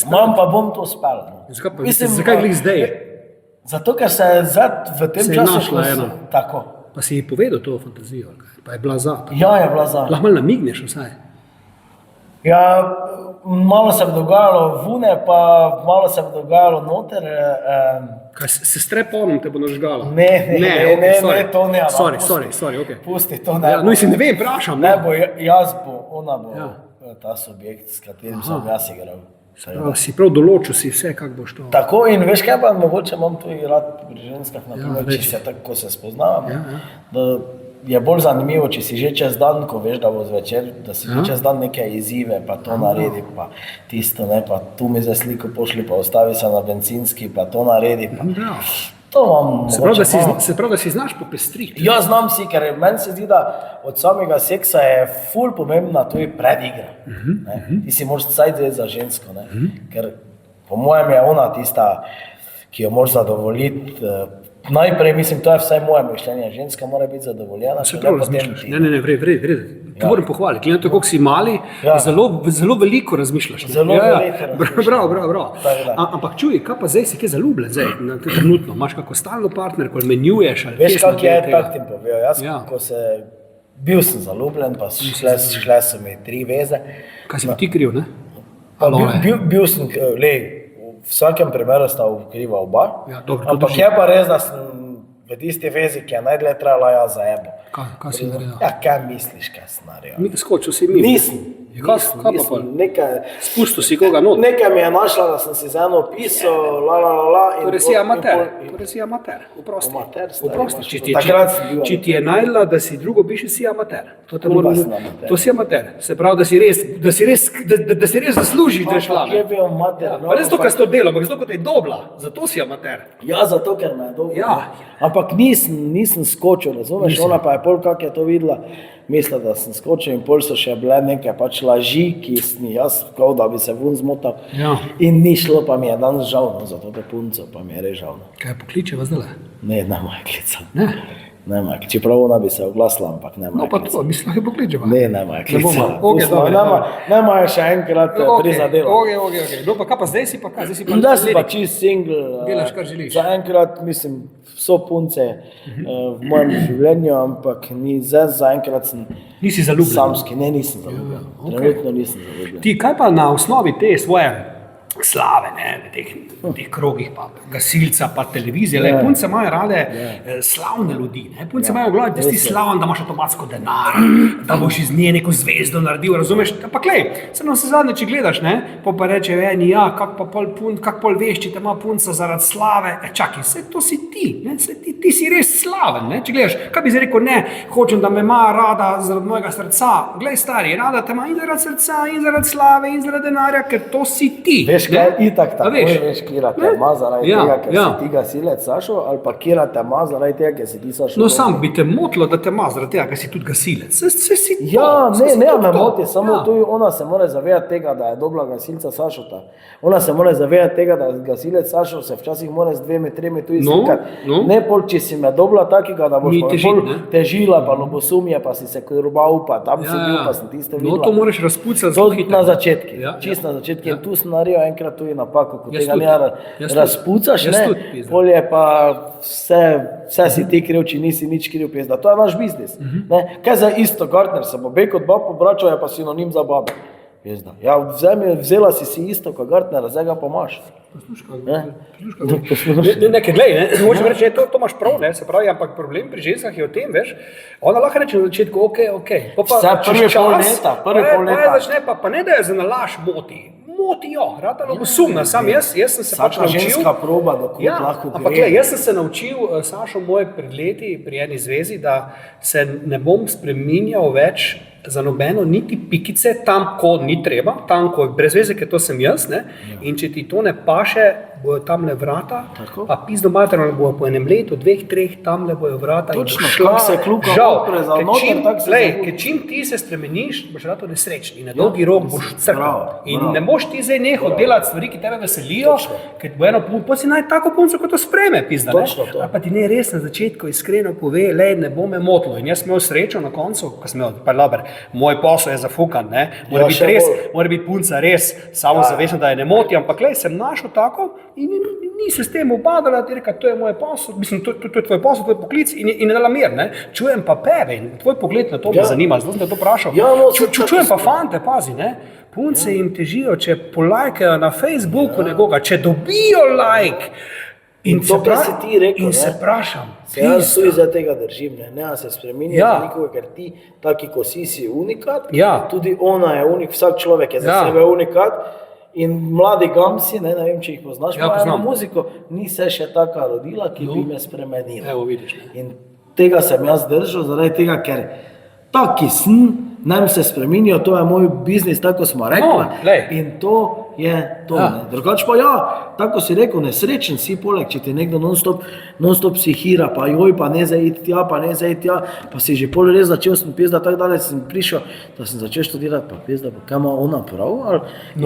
Speaker 2: Imam pa bom to spel.
Speaker 1: Zakaj glih zdaj?
Speaker 2: Zato, ker se v tem času...
Speaker 1: Se je našla ena.
Speaker 2: Tako.
Speaker 1: Pa si ji povedal to fantazijo, pa je bila za.
Speaker 2: Ja, je bila za.
Speaker 1: Lahko malo namigneš vsaj.
Speaker 2: Ja, malo se je dogajalo vune, pa malo se je dogajalo noter.
Speaker 1: Kaj, se streponom te bo nažgalo?
Speaker 2: Ne, to ne.
Speaker 1: Sorry, ok.
Speaker 2: Pusti, to ne.
Speaker 1: Ja, no, mislim, ne vem, vprašam.
Speaker 2: Ne bo, jaz bo, ona bo ta subjekt, s katerim sem jaz igral.
Speaker 1: Si prav določil si vse, kak boš to.
Speaker 2: Tako in veš kaj pa, mogoče imam tudi rad pri ženskah, naprimer, če se tako se spoznavam, da je bolj zanimivo, če si že čez dan, ko veš, da bo zvečer, da si že čez dan neke izzive, pa to naredi, pa tisto, ne, pa tu mi za sliko pošli, pa ostavi se na bencinski, pa to naredi, pa to imam
Speaker 1: Se pravi, da si znaš popestriti.
Speaker 2: Ja, znam si, ker meni se zdi, da od samega seksa je ful pomembna tudi predigra. Ti si moraš vsaj za žensko, ne? Ker po mojem je ona tista, ki jo moraš zadovoljiti. Najprej, mislim, to je vsaj moje mišljenje, ženska mora biti zadovoljena.
Speaker 1: Se prav razmišljaš, ne, vred. Ti moram pohvaliti, glede na to, koliko si mali, zelo veliko razmišljaš.
Speaker 2: Zelo veliko razmišljaš.
Speaker 1: Bravo. Ampak čuj, kaj pa zdaj si kaj zaljubljen zdaj, trenutno, imaš kako stalno partnerko, ali menjuješ, ali
Speaker 2: veš, kak je, tak ti povedal, jaz, ko bil sem zaljubljen, pa šle so mi 3 veze.
Speaker 1: Kaj si ti kriv, ne?
Speaker 2: Bil sem, v vsakem primeru sta kriva oba, ampak je pa res, da sem v tisti vezi, ki je najdlje trajala, jaz za ebo.
Speaker 1: Kaj si naredil?
Speaker 2: Ja, kaj misliš, kaj si naredil?
Speaker 1: Skočil si mimo.
Speaker 2: Nisem.
Speaker 1: Spustil si koga not?
Speaker 2: Nekaj mi je našla, da sem si za eno pisal,
Speaker 1: Torej si amater, oprosti. Če ti je najdla, da si drugo biš, si amater. To si amater. Se pravi, da si res zaslužiš, da je šla.
Speaker 2: Je bil amater.
Speaker 1: Pa ne zato, ker si to delal, ampak zato, ker te je dobla. Zato si amater.
Speaker 2: Ja, zato, ker me je dobla. Ampak nisem skočil, razumeš? Ona pa je pol, kak je to videla. Mislila, da sem skočil in pol so še bile neke pač laži, ki sem jaz kao, da bi se vun zmotal. In ni šlo, pa mi je danes žal, zato te punco, pa mi je res žal.
Speaker 1: Kaj pokličeva zdaj?
Speaker 2: Ne moja klica. Ne moja, čeprav ona bi se oglasila, ampak ne moja klica.
Speaker 1: No pa to, mislim, da je pokličeva.
Speaker 2: Ne moja klica. Ne moja še enkrat prizadela.
Speaker 1: Ok. No pa kaj pa zdaj si pa kaj?
Speaker 2: Zdaj si pa čist single.
Speaker 1: Delaš, kar želiš.
Speaker 2: Za enkrat, mislim, so punce v mojem življenju, ampak zaenkrat sem
Speaker 1: nisi zaljubljen.
Speaker 2: Samski, nisem zaljubljen. Trenutno nisem zaljubljen.
Speaker 1: Ti, kaj pa na osnovi te svoje slave, v teh krogih, pa gasilca, pa televizije, punce imajo rade slavne ljudi, punce imajo v glavi, da si slaven, da imaš avtomatsko denar, da boš iz nje neko zvezdo naredil, razumeš? Pa klej, samo se zadnje, če gledaš, pa reče eni, kak pol veš, če te ima punca zaradi slave, čakaj, vse to si ti, ti si res slaven, če gledaš, kaj bi zdaj rekel, ne, hočem, da me ima rada zaradi mojega srca, glej stari, rada te ima in zaradi srca, in zaradi slave, in zaradi denarja, ker to si ti.
Speaker 2: Veš kaj, itak tako, veš, kira te ima zaradi tega, ker si ti gasilec Sašo, ali pa kira te ima zaradi tega, ker si ti Sašo.
Speaker 1: No sam bi te motilo, da te ima zaradi tega, ker si tudi gasilec. Si to.
Speaker 2: Ja, ne me moti, samo tu ona se mora zavedati tega, da je dobila gasilca Sašota. Ona se mora zavedati tega, da gasilec Sašo se včasih mora z 2-3 tu izlikati. Ne pol, če si me dobila takega, da boš pol težila, pa lobosumje, pa si se krubal, pa tam si bil, pa sem tisto videla.
Speaker 1: No to moraš razpucati
Speaker 2: zelo hitro. Na začetki, čist na začetki. In tu sem naredil enkrat tudi napako, ko tega ne razpucaš, pol je pa vse si ti kriv, če nisi nič kriv, pizda. To je naš biznis. Kaj za isto, Gartner se bo bek od bab obračal, je pa sinonim za babe. Ja, vzela si isto, kot Gartner, zdaj ga pa imaš.
Speaker 1: Nekaj, glej, hočem reči, to imaš prav, ne, se pravi, ampak problem pri ženskah je v tem, veš, ona lahko reče na začetku, ok,
Speaker 2: vse prvi pol leta,
Speaker 1: začne pa ne da je za nalaž motijo, ratalo bo sumna, sam jaz sem se pač naučil.
Speaker 2: Ženska proba, dokud lahko gre.
Speaker 1: Ampak glej, jaz sem se naučil, Sašo, moj pred leti pri eni zvezi, da se ne bom spreminjal več za nobeno niti pikice, tam, ko ni treba, tam, ko je brez veze, ker to sem jaz, ne? In če ti to ne paše, bojo tamle vrata, pa pizdo materialno bojo po enem letu, 2, 3, tamle bojo vrata.
Speaker 2: Točno, kako se kluka odpreza noter, tako se zahuka.
Speaker 1: Ker čim ti se spremeniš, boš rato nesrečen in na dolgi rok boš crkal. In ne boš ti zdaj nehal delati stvari, ki tebe veselijo, ker bo eno punco, si naj tako punco, kot to spreme, pizda. Ali pa ti ne res na začetku iskreno pove, ne bo me motilo. In jaz sem imel srečo na koncu, ko sem imel, pa dober, moj posel je zafukan, ne, mora biti punca res samozavestna, da je ne moti, ampak sem našel tako in ni se s tem obadala, ti reka, to je moj posel, mislim, to je tvoj posel, tvoj poklic in dala mir, ne. Čujem pa tebe in tvoj pogled na to me zanima, zato sem te to vprašal. Čujem pa fante, pazi, ne, punce jim težijo, če polajkajo na Facebooku nekoga, če dobijo like. In
Speaker 2: to, kar si ti rekel,
Speaker 1: in se vprašam.
Speaker 2: Jaz tudi za tega držim, ne se spreminja za nikoga, ker ti, taki ko si unikat, tudi ona je unik, vsak človek je za sebe unikat. In mladi gamsi, ne vem, če jih poznaš, pa eno muziko, ni se še taka rodila, ki bi me spremenila.
Speaker 1: Evo, vidiš.
Speaker 2: In tega sem jaz držal, zaradi tega, ker taki sem, nam se spremenijo, to je moj biznis, tako smo rekli, in to je to. Drugač pa tako si rekel, nesrečen si poleg, če ti nekdo non-stop psihira, pa joj, pa ne zdaj iti tja, pa si že pol res začel sem pizda, tako dalje sem prišel, da sem začel študirati, pa pizda, pa kaj ima ona prav, ali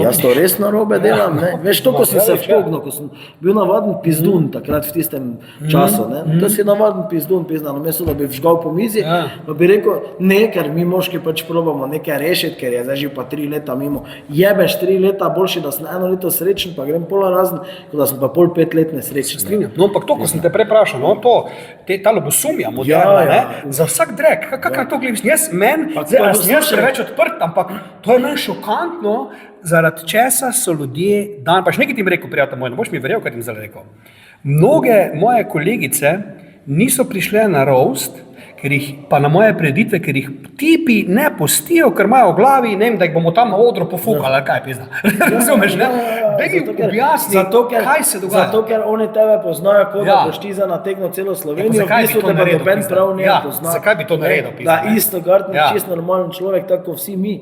Speaker 2: jaz to res narobe delam, ne? Veš, to, ko sem se vpognil, ko sem bil navaden pizdun takrat v tistem času, ne? To si navaden pizdun, pizda, namesto da bi vžgal po mizi, pa bi rekel, ne, ker mi moški pač probamo nekaj rešiti, ker je zdaj že pa 3 leta mimo, jebeš 3 leta, boljše, da sem 1 leto srečen, pa grem pola razen, kot da sem pa pol 5 let nesrečen.
Speaker 1: No, ampak to, ko sem te preprašal, no, ta lobosumja moderna, za vsak drek, kako to gledaš? Jaz preveč odprt, ampak to je meni šokantno, zaradi česa so ljudje dan, pa še nekaj ti bi rekel, prijatelj moj, ne boš mi verjel, kaj ti mi zdaj rekel. Mnoge moje kolegice niso prišle na roast, pa na moje preditve, ker jih tipi ne pustijo, ker imajo v glavi, ne vem, da jih bomo tam na odru pofukali, ali kaj pizda. Razumeš, ne? Begi objasni, kaj se dogaja.
Speaker 2: Zato, ker oni tebe poznajo, kot da boš ti nategno celo Slovenijo, v bistvu te pa noben prav ne pozna.
Speaker 1: Zakaj bi to naredil, pizda?
Speaker 2: Da isto Gartner, čist normalen človek, tako vsi mi.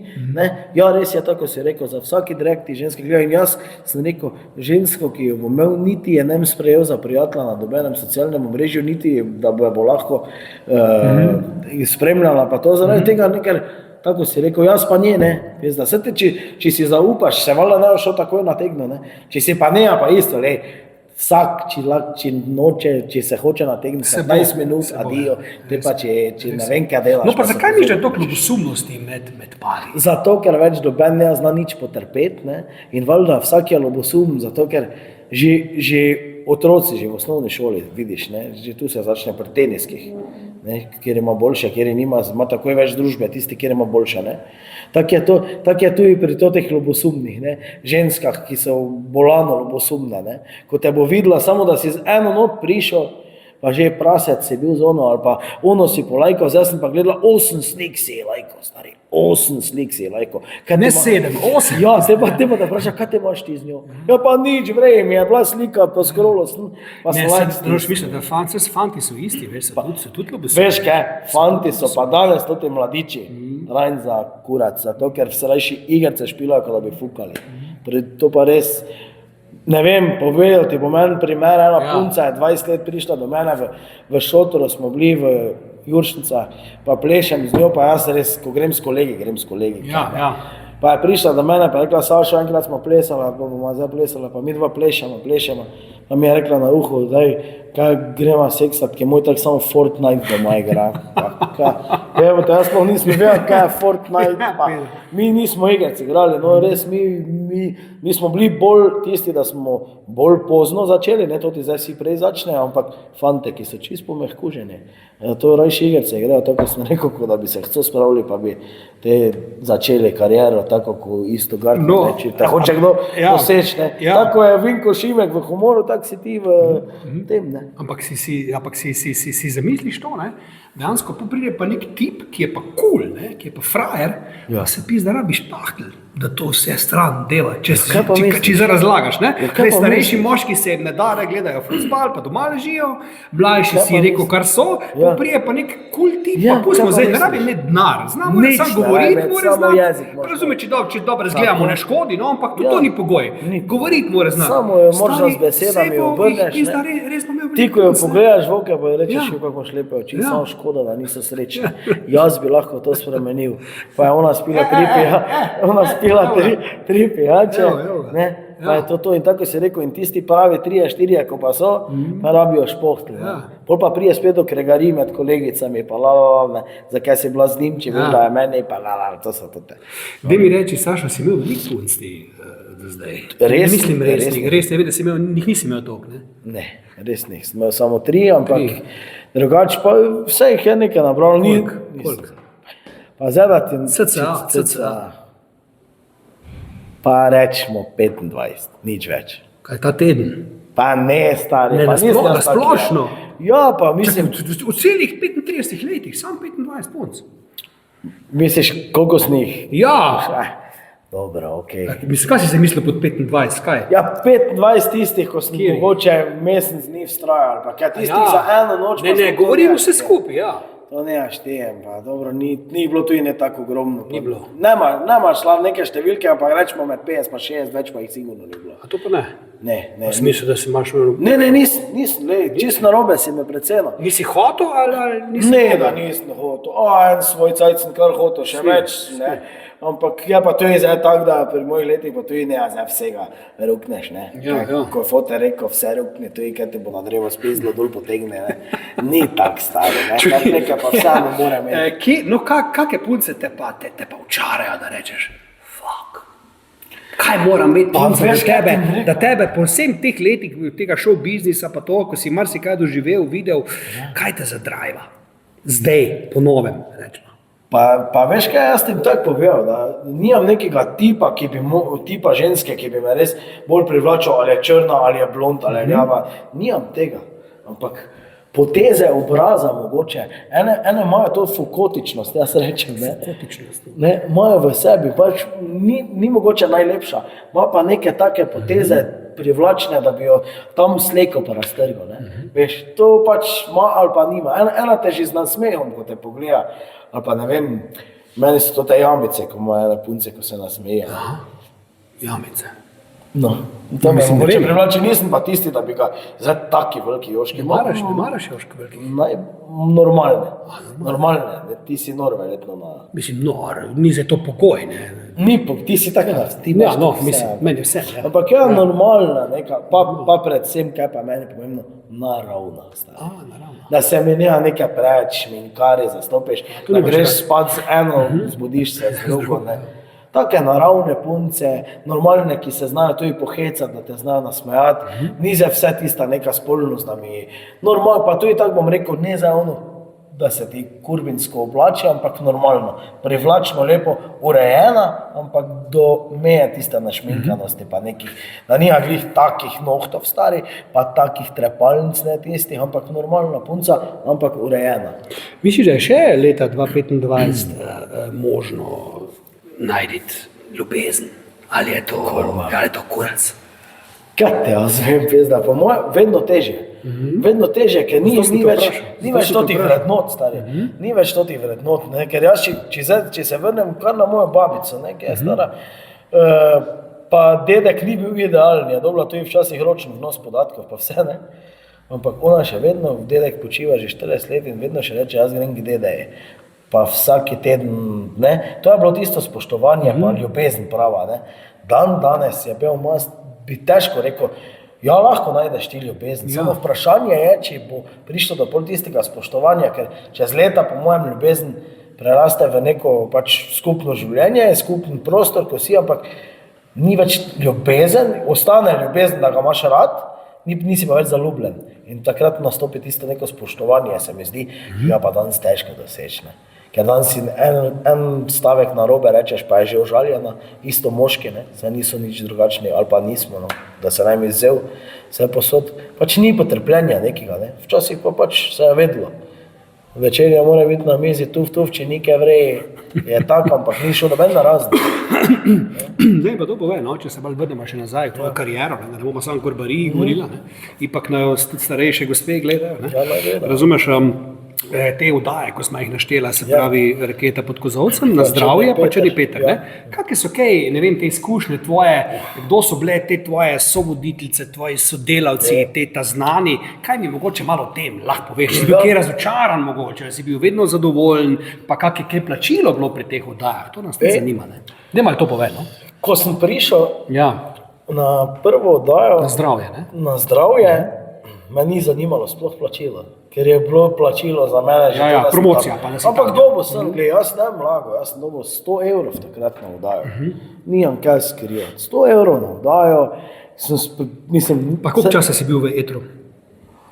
Speaker 2: Ja, res je, tako si rekel, za vsaki drek ti ženski gledajo. In jaz sem rekel, žensko, ki jo bom imel, niti je nem sprejel za prijatelja na dobenem socialnem omrežju, niti da bo lahko spremljala pa to zaradi tega, ker tako si rekel, jaz pa ne, pizda. Saj če si zaupaš, se valjda ne bo šel takoj nategno, ne. Če si pa ne, pa isto, vsak, če se hoče nategniti, 15 minut, adijo, te pa če ne vem, kaj delaš.
Speaker 1: No pa zakaj misliš, da je toliko ljubosumnosti med pari?
Speaker 2: Zato, ker več doben ne zna nič potrpeti, ne, in valjda vsak je ljubosum, zato, ker že otroci, že v osnovni šoli, vidiš, ne, že tu se začne pri teniskih, ne, kjer ima boljše, kjer ima takoj več družbe, tisti, kjer ima boljše, ne. Tak je tudi pri totih ljubosumnih, ne, ženskah, ki so bolano ljubosumne, ne. Ko te bo videla, samo da si z eno not prišel, pa že prasec si bil z ono, ali pa ono si polajkal, zdaj sem pa gledala 8 slik si je lajkal, stari, 8 slik si je lajkal.
Speaker 1: Ne 7, 8.
Speaker 2: Ja, te pa te vpraša, kaj te imaš ti z njo? Ja, pa nič, mi je bila slika, pa scrollo sem, pa sem lajk stik.
Speaker 1: Ne, mislim, da fanti so isti, veš, so tudi ljubosumni.
Speaker 2: Veš kaj, fanti so pa danes toti mladiči, rajn za kurac, zato ker se rajši igrce špilajo, kot da bi fukali. To pa res, ne vem, povedal ti bom en primer, ena punca je 20 let prišla do mene v šotoru, smo bili v Juršnicah, pa plešem z njo, pa jaz res, ko grem s kolegi. Pa je prišla do mene, pa je rekla, Sašo, enkrat smo plesala, pa bomo zdaj plesala, pa mi dva plešemo. Pa mi je rekla na uho, daj, kaj gremo seksat, ki moj tako samo Fortnite doma igra. Evo, jaz sploh nisem vedel, kaj je Fortnite. Mi nismo igrci igrali, no res, mi smo bili bolj tisti, da smo bolj pozno začeli, ne toti zdaj vsi prej začnejo, ampak fante, ki so čisto pomehkuženi, to rajši igrci igrajo, tako sem rekel, da bi se chcel spravili, pa bi te začeli kariero, tako kot isto Gartner reči, te hoče kdo doseč, ne. Tako je Vinko Šimek v humoru, tako si ti v tem, ne.
Speaker 1: Ampak si zamisliš to, ne? Dejansko pa pride pa nek tip, ki je pa cool, ne? Ki je pa frajer, pa se pizda rabiš pahtl, da to vse stran dela, če se razlagaš, ne? Res starejši moški se ne da, gledajo futbal, pa doma ležijo, mlajši si rekel, kar so, pa prije pa nek cool tip, pa pustimo zdaj, ne rabi ne denar, znamo ne sam govoriti, mora znati, razume, če dobro zgledamo, ne škodi, no, ampak to ni pogoj, govoriti mora znati.
Speaker 2: Samo jo moraš z besedami obrneš, ne? Ti, ko jo pogledaš v oke, pa rečeš, kako šlepe oči, samo škoda, da niso srečni. Jaz bi lahko to spremenil. Pa je ona spila tri pijače, ne? Pa je to in tako si rekel, in tisti pravi 3-4, ko pa so, pa rabijo špohtli. Pol pa prije spet do kregari med kolegicami, pa ne, zakaj si bila z njim, če vem, da je meni, pa to so to te.
Speaker 1: Daj mi reči, Sašo, si imel veliko punc ti zdaj? Mislim resnih, da si imel, njih nisi imel toliko, ne?
Speaker 2: Ne, resnih, sem imel samo 3, ampak drugače pa vse jih je nekaj nabral.
Speaker 1: Koliko?
Speaker 2: Pa zdaj da ti...
Speaker 1: CCA.
Speaker 2: Pa rečemo 25, nič več.
Speaker 1: Kaj ta teden?
Speaker 2: Pa ne, stari.
Speaker 1: Ne, splošno.
Speaker 2: Ja, pa mislim...
Speaker 1: V celih 35 letih, sam 25 punc.
Speaker 2: Misliš, koliko s njih?
Speaker 1: Ja.
Speaker 2: Dobro, okej.
Speaker 1: Kaj si se mislil pod 25, kaj?
Speaker 2: Ja, 25 tistih, ko sem mogoče mesec dni vztrajal, pa kaj tistih za eno noč...
Speaker 1: Ne, govorimo vse skupaj, ja.
Speaker 2: To ne štejem, pa dobro, ni bilo tudi ne tako ogromno.
Speaker 1: Ni bilo.
Speaker 2: Nema šla neke številke, ampak rečemo med 50 pa 60, več pa jih sigurno ni bilo.
Speaker 1: A to pa ne?
Speaker 2: Ne.
Speaker 1: V smislu, da si imaš...
Speaker 2: Ne, nisem, čisto narobe si me precenil.
Speaker 1: Nisi hotel ali nisi...
Speaker 2: Ne, da nisem hotel. En svoj cajt sem kar hotel, še več, ne. Ampak ja, pa to je zdaj tako, da pri mojih letih pa tudi ne, zdaj vsega rukneš, ne. Ko je fote rekel, vse rukne, to je, kaj te bo na drevo spizlo, dol potegne, ne. Ni tak stari, ne. Tak nekaj pa vseeno mora imeti.
Speaker 1: No, kakve punce te pa učarajo, da rečeš, fuck. Kaj mora imeti punce da tebe po vsem teh letih tega show biznisa pa to, ko si marsikaj doživel, videl, kaj te zadrajva? Zdaj, po novem, rečemo.
Speaker 2: Pa veš kaj, jaz ti tako povedal, da nimam nekega tipa ženske, ki bi me res bolj privlačal, ali je črna, ali je blond, ali je rjava. Nimam tega, ampak poteze obraza mogoče. Ene imajo to fokotičnost, jaz rečem, ne. Ne, imajo v sebi, pač ni mogoče najlepša, ima pa neke take poteze privlačne, da bi jo tam sleko pa raztrgal, ne. Veš, to pač ima ali pa nima. Ena te že z nasmehom, ko te pogleda, ali pa ne vem, meni so to te jamice, ko imajo punce, ko se nasmeje.
Speaker 1: Jamice.
Speaker 2: No, to me mogoče privlači, nisem pa tisti, da bi ga zdaj taki veliki joški.
Speaker 1: Ne maraš joški veliki?
Speaker 2: Normalne, ti si nor verjetno na...
Speaker 1: Mislim, nor, ni za to pokoj, ne?
Speaker 2: Ti si tako, ti
Speaker 1: imaš vse. Meni vse, ja.
Speaker 2: Ampak ja, normalna neka, pa predvsem, kaj pa meni pomembno, naravna.
Speaker 1: Naravna.
Speaker 2: Da se mi nema nekaj preveč šminkari zastopiš, da greš spat z eno, zbudiš se z drugo, ne. Take naravne punce, normalne, ki se znajo tudi pohecati, da te znajo nasmejati, ni za vse tista neka spolnost, da mi normalno, pa tudi tako bom rekel, ne za ono, da se ti kurbinsko oblači, ampak normalno, privlačno, lepo, urejena, ampak do meje tiste našminkanosti, pa nekih, da nima glih takih nohtov stari, pa takih trepalnic, ne tistih, ampak normalna punca, ampak urejena.
Speaker 1: Misliš, da je še leta 2025 možno najditi ljubezen, ali je to kurac?
Speaker 2: Kaj te jaz vem, pizda, po moje, vedno težje, ker ni več totih vrednot, stari, ni več totih vrednot, ne, ker jaz, če se vrnem kar na mojo babico, ne, ki je stara, pa dedek ni bil idealen, je dobila tudi včasih ročni vnos podatkov, pa vse, ne, ampak ona še vedno, dedek počiva že 40 let in vedno še reče, jaz grem k dedeji. Pa vsaki teden, ne, to je bilo tisto spoštovanje, pa ljubezen prava, ne. Danes je bil bi težko rekel, Ja, lahko najdeš ti ljubezen, samo vprašanje je, če bo prišlo do pol tistega spoštovanja, ker čez leta, po mojem, ljubezen preraste v neko pač skupno življenje, skupen prostor, ko si, ampak ni več ljubezen, ostane ljubezen, da ga imaš rad, nisi pa več zaljubljen. In takrat nastopi tisto neko spoštovanje, se mi zdi, ki ga pa danes težko doseči. Ker danes si en stavek narobe rečeš, pa je že užaljena, isto moški, saj niso nič drugačni, ali pa nismo, da se naj mi vzel vse posod. Pač ni potrpljenja nekega, včasih pa pač se je vedlo. Večerja mora biti na mizi če nekaj vreji, je tako, ampak ni šel noben na razne.
Speaker 1: Zdaj pa to pove, če se bolj vrnemo še nazaj, tvojo kariero, ne bomo samo korbariji govorila, ipak na starejše gospe gledajo. Razumeš, te vdaje, ko smo jih naštela, se pravi Raketa pod kozolcem, Na zdravje, pa Črni Peter. Kakve so te izkušnje tvoje, kdo so bile te tvoje sovoditeljice, tvoji sodelavci, te ta znani, kaj mi mogoče malo o tem lahko poveš, si bil kaj razočaran mogoče, si bil vedno zadovoljen, pa kak je plačilo bilo pri teh vdajah, to nas te zanima. Daj malo to povej,
Speaker 2: Ko sem prišel na prvo vdajo, na zdravje, me ni zanimalo sploh plačilo. Ker je bilo plačilo za mene že
Speaker 1: promocija.
Speaker 2: Ampak dobo sem, jaz ne mlago, jaz sem dobil 100 evrov takrat na vdajo. Nijam kaj skrivati. 100 evrov na vdajo.
Speaker 1: Pa koliko časa si bil v etru?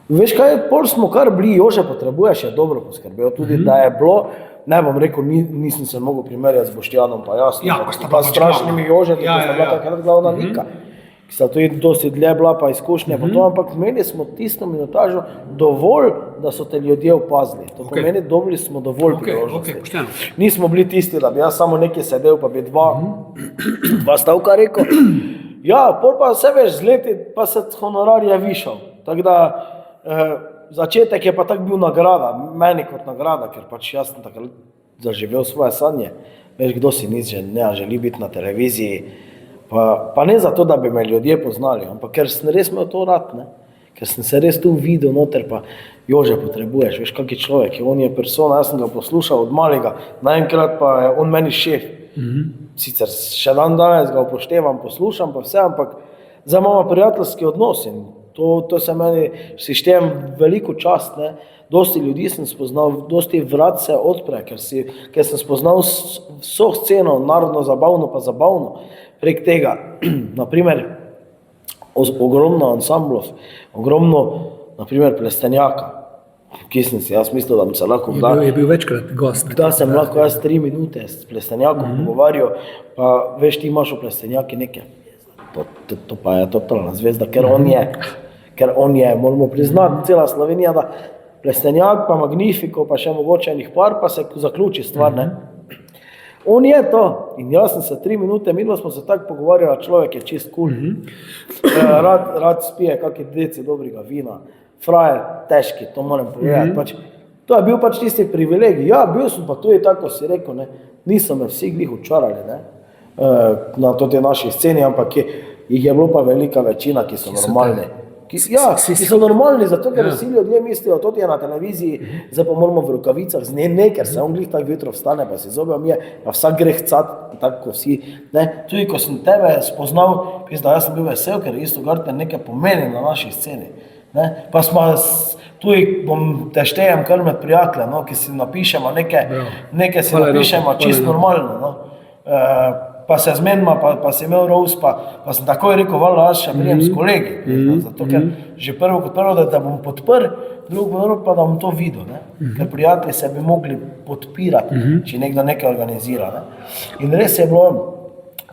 Speaker 2: Veš kaj, pol smo kar bili, Jože potrebuješ, je dobro poskrbel. Tudi da je bilo, ne bom rekel, nisem se mogel primerjati z Boštjanom, pa jasno. Pa strašnimi Jože, tako sta bila takrat glavna lika. Ki sta tudi dosti dlje bila pa izkušnja, ampak imeli smo tisto minutažo dovolj, da so te ljudje opazili. To pomeni, dobili smo dovolj priložnosti. Nismo bili tisti, da bi jaz samo nekaj sedel, pa bi dva stavka rekel. Ja, pol pa se veš z leti, pa se honorar je višal. Tako da začetek je pa tak bil nagrada, meni kot nagrada, ker pač jaz sem takrat zaživel svoje sanje. Veš, kdo si ne želi biti na televiziji, pa ne zato, da bi me ljudje poznali, ampak ker sem res imel to rad, ker sem se res tu videl noter, pa Jože potrebuješ, veš, kak je človek, on je persona, jaz sem ga poslušal od malega, naenkrat pa je on meni šef. Sicer še danes ga upoštevam, poslušam pa vse, ampak zdaj imamo prijateljski odnos in to se meni štejem veliko čast, Dosti ljudi sem spoznal, dosti vrat se odpre, ker sem spoznal vso sceno, narodno zabavno pa zabavno, prek tega, naprimer, ogromno ansamblov, ogromno, naprimer, plestenjaka, ki sem si jaz mislil, da bi se lahko
Speaker 1: Je bil večkrat gost.
Speaker 2: Da sem lahko jaz 3 minute s plestenjakom pogovarjal, pa veš, ti imaš v plestenjaki nekaj. To pa je totalna zvezda, ker on je, moramo priznati, cela Slovenija, da plestenjak, pa Magnifico, pa še mogoče enih par, pa se zaključi stvar, On je to. In jaz sem se 3 minute, mi smo se tako pogovarjali, človek je čist cool. Rad spije kakšne deci dobrega vina. Frajer, težki, to moram povedati. To je bil pač tisti privilegij. Ja, bil sem pa tudi tako, si rekel, niso me vsi glih učarali, na toti naši sceni, ampak jih je bilo pa velika večina, ki so normalni. Ki so normalni, zato ker vsi ljudje mislijo, to je na televiziji, zdaj pa moramo v rokavicah z ker se on glih tako jutro vstane, pa si zobe omije, pa vsak gre hcat, tako ko vsi. Tudi ko sem tebe spoznal, jaz sem bil vesel, ker isto Gartner nekaj pomeni na naši sceni. Pa smo, tudi te štejem kar med prijatelje, ki si napišemo nekaj si napišemo čisto normalno. Pa se zmenimo, pa si imel roast, pa sem takoj rekel, valjda, jaz še prijem s kolegi. Zato, ker že prvo kot prvo, da bom podprl, drugo pa da bom to videl. Ker prijatelji se bi mogli podpirati, če nekdo nekaj organizira. In res je bilo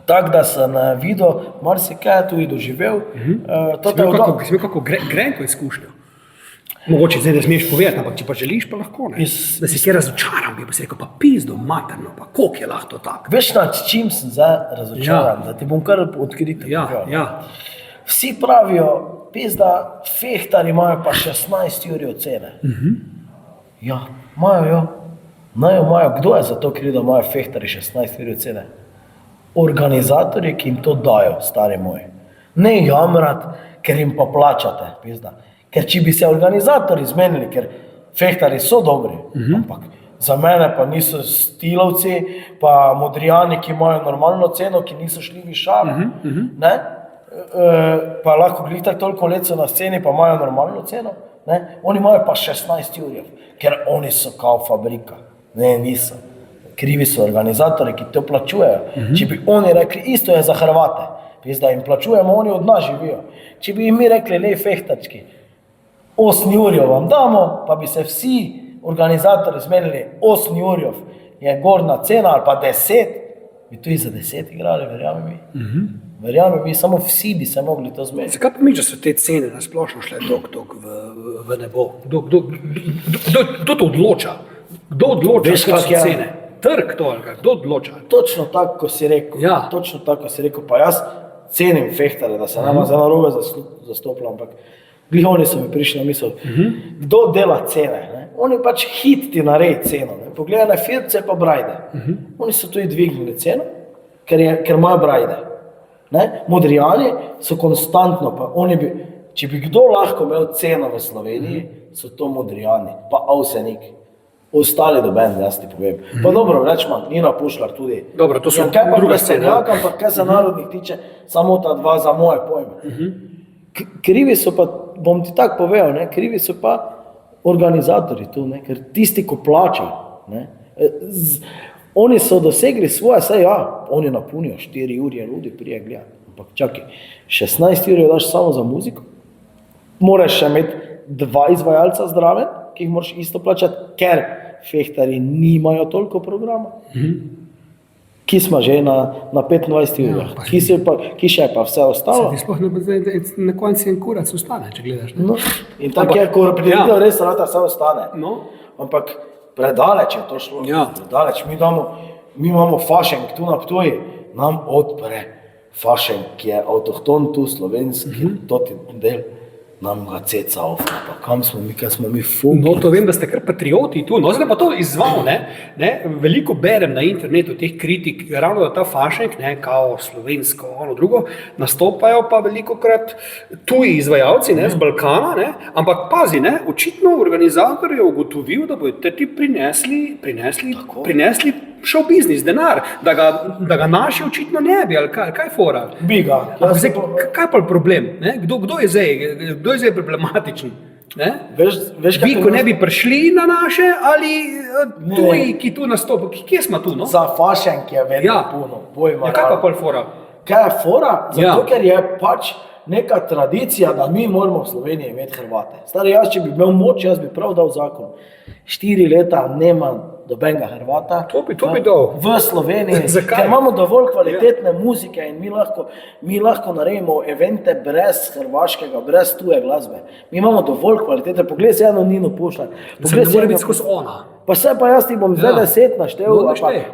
Speaker 2: tako, da sem videl, marsikaj tudi doživel.
Speaker 1: Si imel kako grenko izkušnjo? Mogoče zdaj ne smeš povedati, ampak če pa želiš, pa lahko. Da si kaj razočaran, bi pa si rekel, pa pizdo, materno, pa koliko je lahko tako.
Speaker 2: Veš, nad čim sem zdaj razočaran, da ti bom kar odkrito povedal. Vsi pravijo, pizda, fehtari imajo pa 16 uri ocene. Ja, imajo. Kdo je za to kriv, da imajo fehtari 16 uri ocene? Organizatorji, ki jim to dajo, stari moji. Ne jamrat, ker jim pa plačate, pizda. Ker če bi se organizatorji zmenili, ker fehtari so dobri, ampak za mene pa niso stilovci, pa modrijani, ki imajo normalno ceno, ki niso šli višave. pa lahko glih tako toliko let so na sceni, pa imajo normalno ceno, ne? Oni imajo pa 16 jurjev, ker oni so kao fabrika. Ne, niso. Krivi so organizatori, ki to plačujejo. Če bi oni rekli, isto je za Hrvate, da jim plačujemo, oni od nas živijo. Če bi jim mi rekli, lej fehtački, 8 jurjev vam damo, pa bi se vsi organizatori zmenili 8 jurjev, je gorna cena ali pa 10, bi tudi za 10 igrali, verjamem mi. Verjamem mi, samo vsi bi se mogli to zmeniti.
Speaker 1: Zakaj pa mi, da so te cene na splošno šle tok v nebo? Kdo to odloča? Kdo odloča, kako so cene? Trg to ali kaj? Kdo odloča?
Speaker 2: Točno tako, ko si rekel.
Speaker 1: Ja.
Speaker 2: Točno tako, ko si rekel. Pa jaz cenim fehtare, da se nama za narobe zastopila, ampak glih oni so mi prišli na misel. Kdo dela cene? Ne? Oni pač hit ti nareji ceno. Ne? Pogledaj na Firce pa Brajde. Oni so tudi dvignili ceno, ker imajo Brajde. Ne? Modrijani so konstantno, pa oni bi, če bi kdo lahko imel ceno v Sloveniji, so to Modrijani, pa Avsenik. Ostali doben, jaz ti povem. Pa dobro, rečemo, Nina Pušlar tudi.
Speaker 1: Dobro, to so druga scena.
Speaker 2: Ampak kaj se narodnih tiče, samo ta dva za moje pojme. Krivi so pa, bom ti tako povedal, ne, krivi so pa organizatori tu, ne, ker tisti, ko plačajo, ne, oni so dosegli svoje, saj ja, oni napunijo 4 urje ljudi prije gledati. Ampak čakaj, 16 urje daš samo za muziko, moraš še imeti 2 izvajalca zdraven, ki jih moraš isto plačati, ker fehtari nimajo toliko programa, ki smo že na 25 urah, ki še je pa vse ostalo.
Speaker 1: Na koncu en kurac ostane, če gledaš. Ne?
Speaker 2: No, in tako je, ko prijedel res rata vse ostane. No. Ampak predaleč je to šlo, predaleč. Mi imamo fašenk tu na Ptuji, nam odpre fašenk, ki je avtohton tu, slovenski, toti del. Nam ga ceca ofna, pa kam smo mi, kaj smo mi fuki.
Speaker 1: No, to vem, da ste kar patrioti tu, no, zdaj pa to izzval, ne, veliko berem na internetu teh kritik, ravno da ta fašenk, ne, kao slovensko, ono drugo, nastopajo pa velikokrat tuji izvajalci, ne, z Balkana, ne, ampak pazi, ne, očitno organizator je ugotovil, da bodo ti prinesli show biznis, denar, da ga naši očitno ne bi, ali kaj fora?
Speaker 2: Bi ga.
Speaker 1: Kaj pa je problem, ne, kdo je zdaj problematičen? Ne?
Speaker 2: Veš,
Speaker 1: vi, ko ne bi prišli na naše, ali tuji, ki tu nastopajo, kje smo tu? No?
Speaker 2: Za fašenk je vedno puno. Pojma,
Speaker 1: kaj pa je fora?
Speaker 2: Kaj je fora? Zato, ker je pač neka tradicija, da mi moramo v Sloveniji imeti Hrvate. Stari, jaz, če bi imel moč, jaz bi prav dal zakon. 4 leta nema dobenega Hrvata
Speaker 1: to bi dal
Speaker 2: v Sloveniji, ker imamo dovolj kvalitetne muzike in mi lahko naredimo evente brez hrvaškega, brez tuje glasbe. Mi imamo dovolj kvalitete. Poglej se eno Nino Pušlar.
Speaker 1: Se ne more biti skozi ona.
Speaker 2: Pa se pa jaz ti bom zdaj 10 naštel,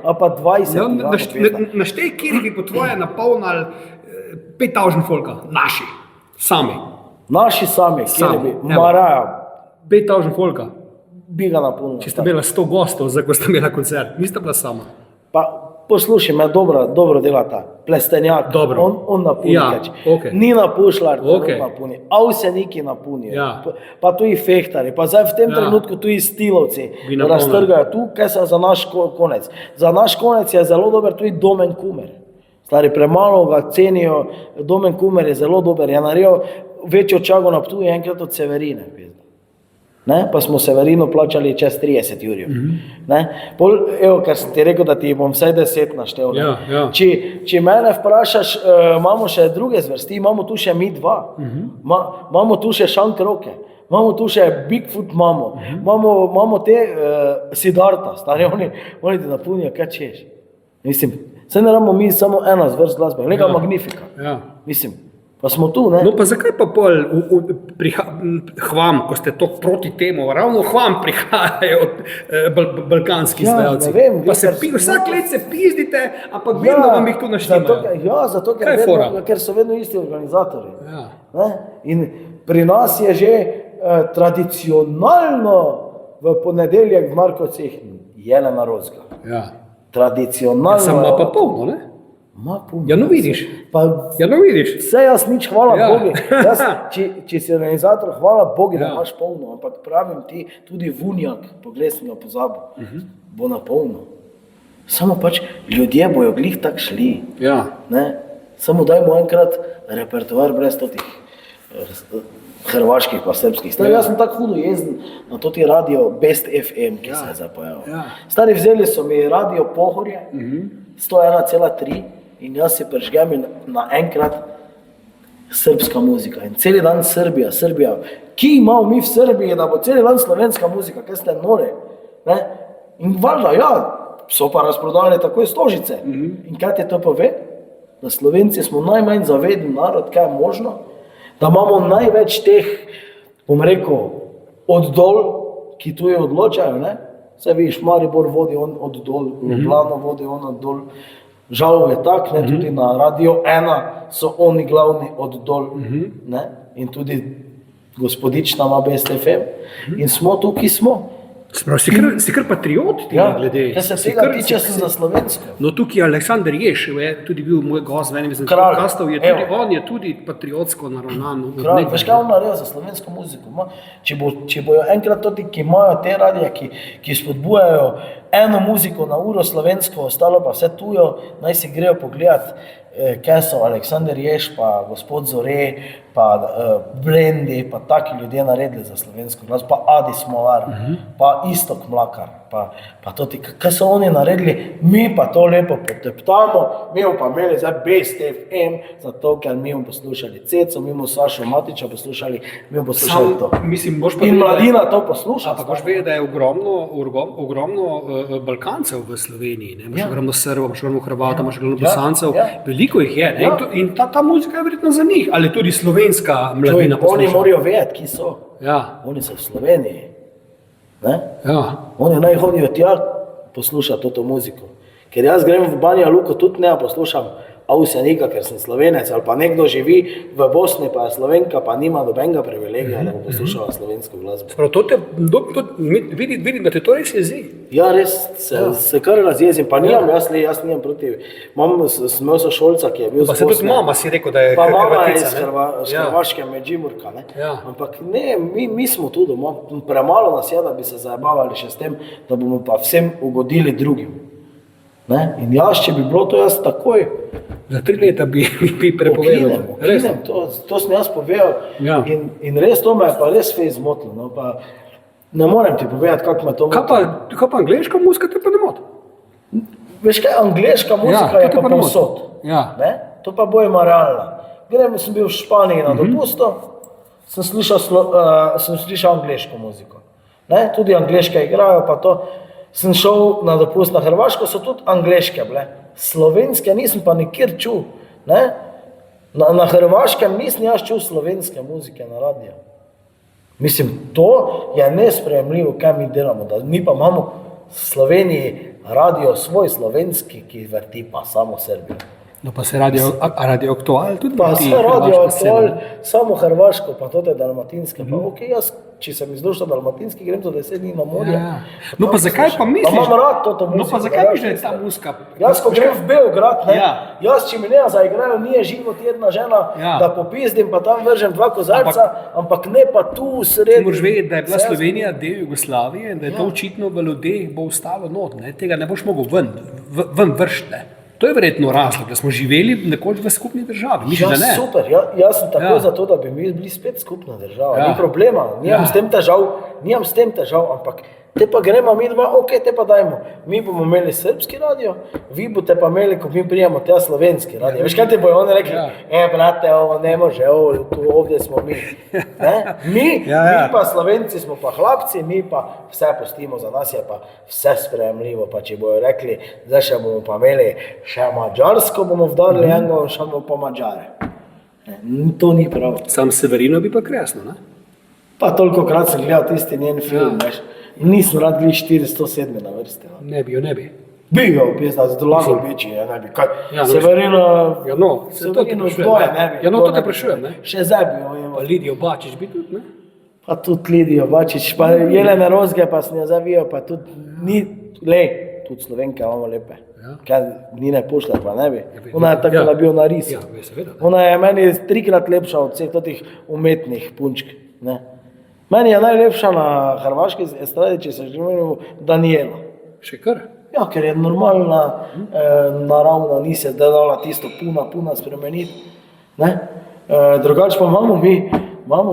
Speaker 2: a pa 20.
Speaker 1: Naštej, kjer bi po tvoje napolnili 5000 folka. Naši. Sami.
Speaker 2: Naši sami, kjer bi Maraja.
Speaker 1: 5000 folka.
Speaker 2: Bi ga napolnil.
Speaker 1: Če ste imela 100 gostov, ko ste imela koncert, niste bila sama.
Speaker 2: Pa poslušaj, me dobro dela ta Plestenjak, on napuni.
Speaker 1: Okay.
Speaker 2: Nina Pušlar, napuni. Avseniki napunijo. Pa tu i fehtari, pa zdaj v tem trenutku tu i stilovci raztrgajo tu, kaj se za naš konec. Za naš konec je zelo dober tu i Domen Kumer. Stari, premalo ga cenijo, Domen Kumer je zelo dober, je naredil večjo čago na Ptuju enkrat od Severine. Ne? Pa smo Severino plačali čez 30 jurjev. Evo, ker sem ti rekel, da ti bom vsaj 10 naštel. Če mene vprašaš, imamo še druge zvrsti, imamo tu še mi dva, imamo tu še Šankroke, imamo tu še Bigfoot, imamo te Siddharta, stari, oni ti napunijo, kaj češ. Mislim, se ne ramo mi samo ena zvrst glasbe, lega Magnifica. Mislim, pa smo tu, ne?
Speaker 1: No pa zakaj pa pol hvam, ko ste to proti temu, ravno hvam prihajajo balkanski izvajalci?
Speaker 2: Ne vem.
Speaker 1: Pa vsak let se pizdite, ampak vedno vam jih tu naštimajo.
Speaker 2: Zato ker so vedno isti organizatori. In pri nas je že tradicionalno v ponedeljek v Markovcih Jelena Rozga. Tradicionalno.
Speaker 1: Sam ima pa polno, ne? Ja, no vidiš.
Speaker 2: Vse jaz nič, hvala Bogu. Če si organizator, hvala Bogu, da imaš polno, ampak pravim ti, tudi Vunjak, pogled sem ga pozabil, bo na polno. Samo pač ljudje bojo glih tak šli. Ne? Samo dajmo enkrat repertoar brez totih hrvaških pa srpskih. Stari, jaz sem tako hudo jezen na toti radio Best FM, ki se je zapojal. Stari, vzeli so mi radio Pohorje, 101,3 in jaz si prižgem in naenkrat srpska muzika. In celi dan Srbija. Ki imamo mi v Srbiji, da bo celi dan slovenska muzika, kaj ste nore? Ne? In valjda, so pa razprodali takoj Stožice. In kaj ti to pove? Da Slovenci smo najmanj zaveden narod, kaj je možno, da imamo največ teh, bom rekel, oddol, ki tu odločajo, ne? Se vidiš, Maribor vodi on oddol, Ljubljano vodi on oddol, žal je tak, ne? Tudi na Radio 1 so oni glavni oddol, ne? In tudi Gospodična ima Best FM in smo tu, ki smo.
Speaker 1: Si kar patriot ti glede.
Speaker 2: Kaj se tega tiče, sem za slovensko.
Speaker 1: No, tukaj je Aleksander Jež, je tudi bil moj gost v enem izmed podcastov, on je tudi patriotsko naravnan.
Speaker 2: Kralj, veš kaj on naredil za slovensko muziko? Če bojo enkrat toti, ki imajo te radije, ki spodbujajo eno muziko na uro slovensko, ostalo pa vse tujo, naj si grejo pogledat, kaj so Aleksander Jež, pa Gospod Zore, pa Blendi, pa taki ljudje naredili za slovensko glas, pa Adi Smolar, pa Istok Mlakar, pa toti, kaj so oni naredili, mi pa to lepo poteptamo, mi bomo pa imeli zdaj Best FM, zato ker mi bomo poslušali Ceco, mi bomo Sašo Matiča poslušali, mi bomo poslušali to. In mladina to posluša.
Speaker 1: Pa boš vedel, da je ogromno Balkancev v Sloveniji, imaš ogromno Srbov, imaš ogromno Hrvatov, imaš ogromno Bosancev, veliko jih je, ne? In ta muzika je verjetno za njih, ali tudi slovenska mladina posluša.
Speaker 2: Oni morajo vedeti, ki so. Oni so v Sloveniji. Oni naj hodijo tja poslušati to muziko. Ker jaz grem v Banja Luko, tudi ne poslušam Avsenika, ker sem Slovenec, ali pa nekdo živi v Bosni, pa je Slovenka, pa nima nobenega privilegija, da bo poslušala slovensko glasbo.
Speaker 1: Vidim, da te to res jezi.
Speaker 2: Ja, res, se kar razjezim, pa jaz nimam proti, imel sošolca, ki je bil z Bosne.
Speaker 1: Pa se tudi mama si rekel, da je
Speaker 2: Hrvatica. Pa mama je
Speaker 1: iz
Speaker 2: Hrvaške Međimurka, ne? Ampak ne, mi smo tu doma, premalo nas je, da bi se zajebavali še s tem, da bomo pa vsem ugodili drugim. In jaz, če bi bilo to jaz takoj,
Speaker 1: za 3 leta bi prepovedal.
Speaker 2: Okinem, to sem jaz povedal in res to me je pa res fez zmotilo. No, pa ne morem ti povedati, kako me to motilo.
Speaker 1: Kaj pa angleška muzika te pa ne moti?
Speaker 2: Veš kaj, angleška muzika je pa povsod. To pa bo ima realna. Sem bil v Španiji na dopustu, sem slišal angleško muziko. Tudi angleške igrajo pa to. Sem šel na dopust na Hrvaško, so tudi angleške bile. Slovenske nisem pa nikjer čul. Na Hrvaškem nisem jaz čul slovenske muzike na radiju. Mislim, to je nesprejemljivo, kaj mi delamo. Da mi pa imamo v Sloveniji radio svoj slovenski, ki vrti pa samo Srbijo.
Speaker 1: No pa se Radio Aktual tudi
Speaker 2: pa se Radio Aktual, samo Hrvaško, pa tote dalmatinske. Pa ok, jaz, če se mi zdušta dalmatinski, grem to 10 dni na morje.
Speaker 1: No pa zakaj pa misliš?
Speaker 2: Pa imam rad toto muziko.
Speaker 1: No pa zakaj misliš, da je ta muzika?
Speaker 2: Jaz, ko grem v Beograd, jaz, če mi ne zaigrajo, nije život jedna žena, da popizdim, pa tam vržem 2 kozarca, ampak ne pa tu sredi.
Speaker 1: Ti moraš vedeti, da je bila Slovenija del Jugoslavije in da je to očitno v ljudeh bo ostalo not. Tega ne boš mogel ven vršiti. To je verjetno razlog, da smo živeli nekoč v skupni državi. Misliš, da ne?
Speaker 2: Super, jaz sem tako za to, da bi mi bili spet skupna država. Ni problema, nimam s tem težav, ampak te pa gremo mi dva, ok, te pa dajmo. Mi bomo imeli srpski radio, vi boste pa imeli, ko mi prijemo te slovenski radio. Veš kaj te bojo oni rekli? Brate, ovo ne može, ovdje smo mi. Mi pa Slovenci smo pa hlapci, mi pa vse pustimo, za nas je pa vse sprejemljivo. Pa če bojo rekli, zdaj še bomo pa imeli še mađarsko, bomo vdarili enega, še bomo pa Mađare. To ni prav.
Speaker 1: Sam Severino bi pa kresno, ne?
Speaker 2: Pa toliko krat sem gledal tisti njen film, veš. Nisem rad gledal 407 na vrste.
Speaker 1: Ne bi.
Speaker 2: Bi ga opisal, z dolago biči, ne bi. Severino, zdoje, ne bi.
Speaker 1: To te prešujem, ne?
Speaker 2: Še zdaj bi jo.
Speaker 1: Pa Lidijo Bačič bi tudi, ne?
Speaker 2: Pa tudi Lidijo Bačič, pa Jelena Rozge, pa sem jo zavijo, pa tudi ni, tudi Slovenke imamo lepe. Kaj ni ne pošle, pa ne bi. Ona je tako, da bi jo narisal. Ona je meni 3-krat lepša od vseh totih umetnih punčk, ne. Meni je najlepša na hrvaški estradi, če se želim, Daniela.
Speaker 1: Še kar?
Speaker 2: Ja, ker je normalna, naravna, ni se dala tisto puna spremeniti. Drugače pa imamo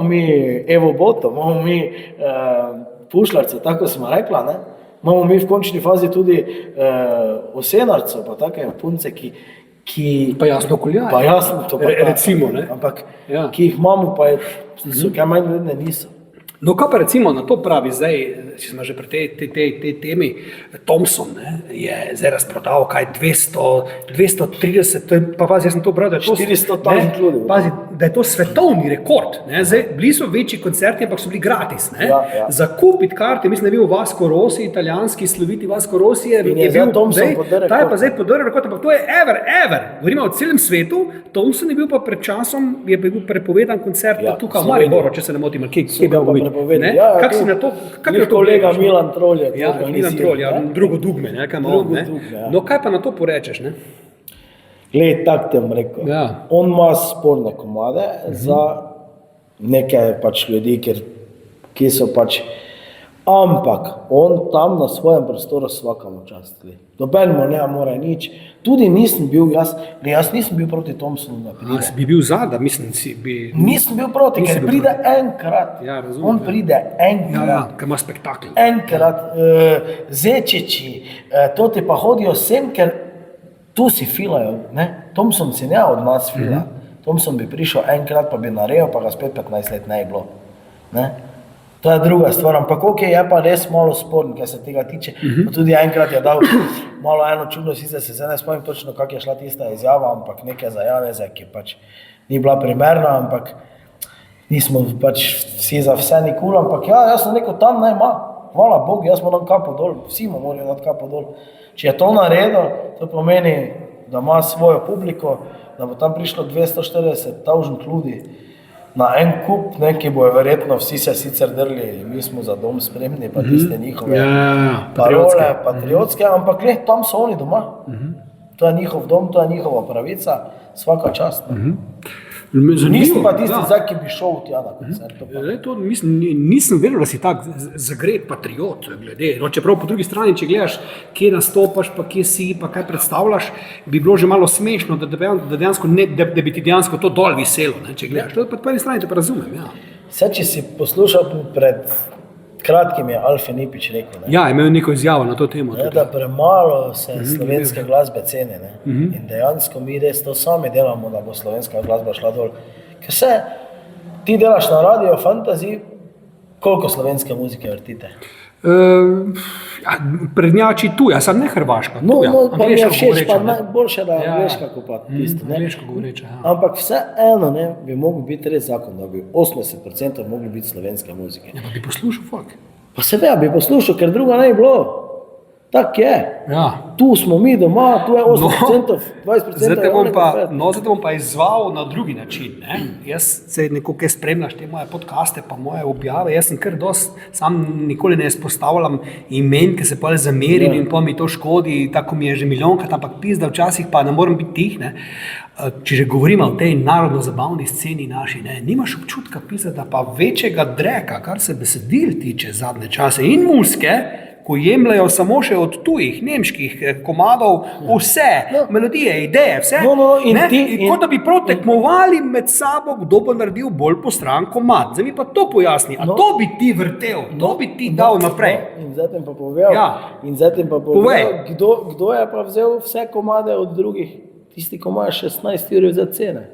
Speaker 2: mi Evo Boto, imamo mi Pušlarce, tako smo rekla, ne? Imamo mi v končni fazi tudi Osenarco, pa take punce, ki
Speaker 1: Pa jasno Kuljaj.
Speaker 2: pa jasno, to pa
Speaker 1: Recimo, ne.
Speaker 2: ampak
Speaker 1: Ja.
Speaker 2: ki jih imamo, pa so kaj manj vredne niso.
Speaker 1: No, kaj pa recimo na to pravi zdaj, če smo že pri tej temi, Thompson, ne, je zdaj razprodal kaj 230, to je, pa pazi, jaz sem to bral, da je to
Speaker 2: 400,000 ljudi.
Speaker 1: Pazi, da je to svetovni rekord, ne, zdaj bili so večji koncerti, ampak so bili gratis, ne.
Speaker 2: Ja.
Speaker 1: Za kupiti karte, mislim, da je bil Vasco Rossi, italijanski sloviti Vasco Rossi,
Speaker 2: In je zdaj Thompson podrl
Speaker 1: ta je pa
Speaker 2: rekord.
Speaker 1: zdaj podrl rekord, ampak to je ever, govorimo o celem svetu, Thompson je bil pa pred časom, je bil prepovedan koncert
Speaker 2: Ja,
Speaker 1: tukaj v
Speaker 2: Sloveniji.
Speaker 1: Mariboru, če se ne motim, kje je bil
Speaker 2: prepovedal.
Speaker 1: ne?
Speaker 2: Ja,
Speaker 1: Kako
Speaker 2: tu
Speaker 1: si na to, kako
Speaker 2: njih
Speaker 1: na to
Speaker 2: kolega
Speaker 1: gledaš, no?
Speaker 2: Milan Trolj je to
Speaker 1: Ja,
Speaker 2: organiziral,
Speaker 1: Milan Trolj, ja,
Speaker 2: ne?
Speaker 1: drugo dugme, ne, kaj ima
Speaker 2: Drugo
Speaker 1: on, ne?
Speaker 2: dugme, ja.
Speaker 1: No, kaj pa na to porečeš, ne?
Speaker 2: Glej, tak te bom rekel.
Speaker 1: Ja.
Speaker 2: On ima sporne komade za neke pač ljudi, ki so pač, ampak on tam na svojem prostoru svakamo čast. Noben mu ne more nič. Tudi nisem bil, jaz nisem bil proti Thompsonu, da pride.
Speaker 1: Bi bil zadnja, mislim, si bi...
Speaker 2: Nisem bil proti,
Speaker 1: Nisi
Speaker 2: ker
Speaker 1: bil
Speaker 2: pride enkrat.
Speaker 1: Ja, razumem,
Speaker 2: On
Speaker 1: ja.
Speaker 2: pride enkrat.
Speaker 1: Ker ima spektakl.
Speaker 2: Enkrat, Zečiči, to ti pa hodijo sem, ker tu si filajo, ne? Thompson si ne od nas fila. Thompson bi prišel enkrat, pa bi naredil, pa ga spet 15 let ne je bilo. Ne? To je druga stvar, ampak ok, je pa res malo sporen, kar se tega tiče. Pa tudi enkrat je dal malo eno čudno, sicer se zdaj ne spomnim točno, kako je šla tista izjava, ampak nekaj za Janeza, ki pač ni bila primerna, ampak nismo pač vsi za vse nikoli, ampak ja, jaz sem rekel, tam naj ima. Hvala Bogu, jaz mu dam kapo dol, vsi mu morajo dati kapo dol. Če je to naredil, to pomeni, da ima svojo publiko, da bo tam prišlo 240,000 ljudi na en kup, ne, ki bojo verjetno vsi se sicer drli, mi smo za dom spremni, pa tiste njihove parole, patriotske, ampak gled, tam so oni doma. To je njihov dom, to je njihova pravica, svaka čast. Nisem pa tisti, zdaj, ki bi šel tja na koncert.
Speaker 1: Nisem vedel, da si tak zagret patriot, glede. No, čeprav po drugi strani, če gledaš, kje nastopaš, pa kje si, pa kaj predstavljaš, bi bilo že malo smešno, da bi ti dejansko to dol viselo, ne, če gledaš. To pa po eni strani to pa razumem, ja.
Speaker 2: Vse, če si poslušal pred kratkim je Alfe Nipič rekel, ne?
Speaker 1: Ja, imel neko izjavo na to temo.
Speaker 2: Ne, da premalo se slovenske glasbe ceni, ne? In dejansko mi res to sami delamo, da bo slovenska glasba šla dol. Ker se, ti delaš na Radio Fantasy, koliko slovenske muzike vrtite?
Speaker 1: Prednjači tuja, sam ne hrvaška,
Speaker 2: No,
Speaker 1: tuja,
Speaker 2: pa mi je všeč, pa
Speaker 1: ne.
Speaker 2: najboljše, da je angleška kot pa tisto, ne?
Speaker 1: Angleško govoreča, ja.
Speaker 2: Ampak vseeno, ne, bi mogel biti res zakon, da bi 80% mogli biti slovenske muzike.
Speaker 1: Ja, pa bi poslušal folk.
Speaker 2: Pa seveda bi poslušal, ker druga ne bi bilo. Tak je.
Speaker 1: Ja.
Speaker 2: Tu smo mi doma, tu je 8%, 20%
Speaker 1: Zdaj te
Speaker 2: je
Speaker 1: bom
Speaker 2: onega svet.
Speaker 1: zdaj te bom pa izzval na drugi način. Ne? Jaz se neko, ki spremljaš te moje podcaste, pa moje objave, jaz sem kar dost, sam nikoli ne izpostavljam imen, ki se pa zamerim in pa mi to škodi, tako mi je že milijonkrat, ampak pizda včasih pa ne morem biti tih. Ne? Če že govorimo o tej narodno-zabavni sceni naši, ne? Nimaš občutka pizda, da pa večjega dreka, kar se besedil tiče zadnje čase in muske, ko jemljajo samo še od tujih, nemških komadov, vse, melodije, ideje, vse, kot da bi prav tekmovali med sabo, kdo bo naredil bolj postran komad. Zdaj mi pa to pojasni, a to bi ti vrtel, to bi ti dal naprej.
Speaker 2: In zdaj tem pa povedal, kdo je pa vzel vse komade od drugih, tisti, ko imajo 16 ur za cene.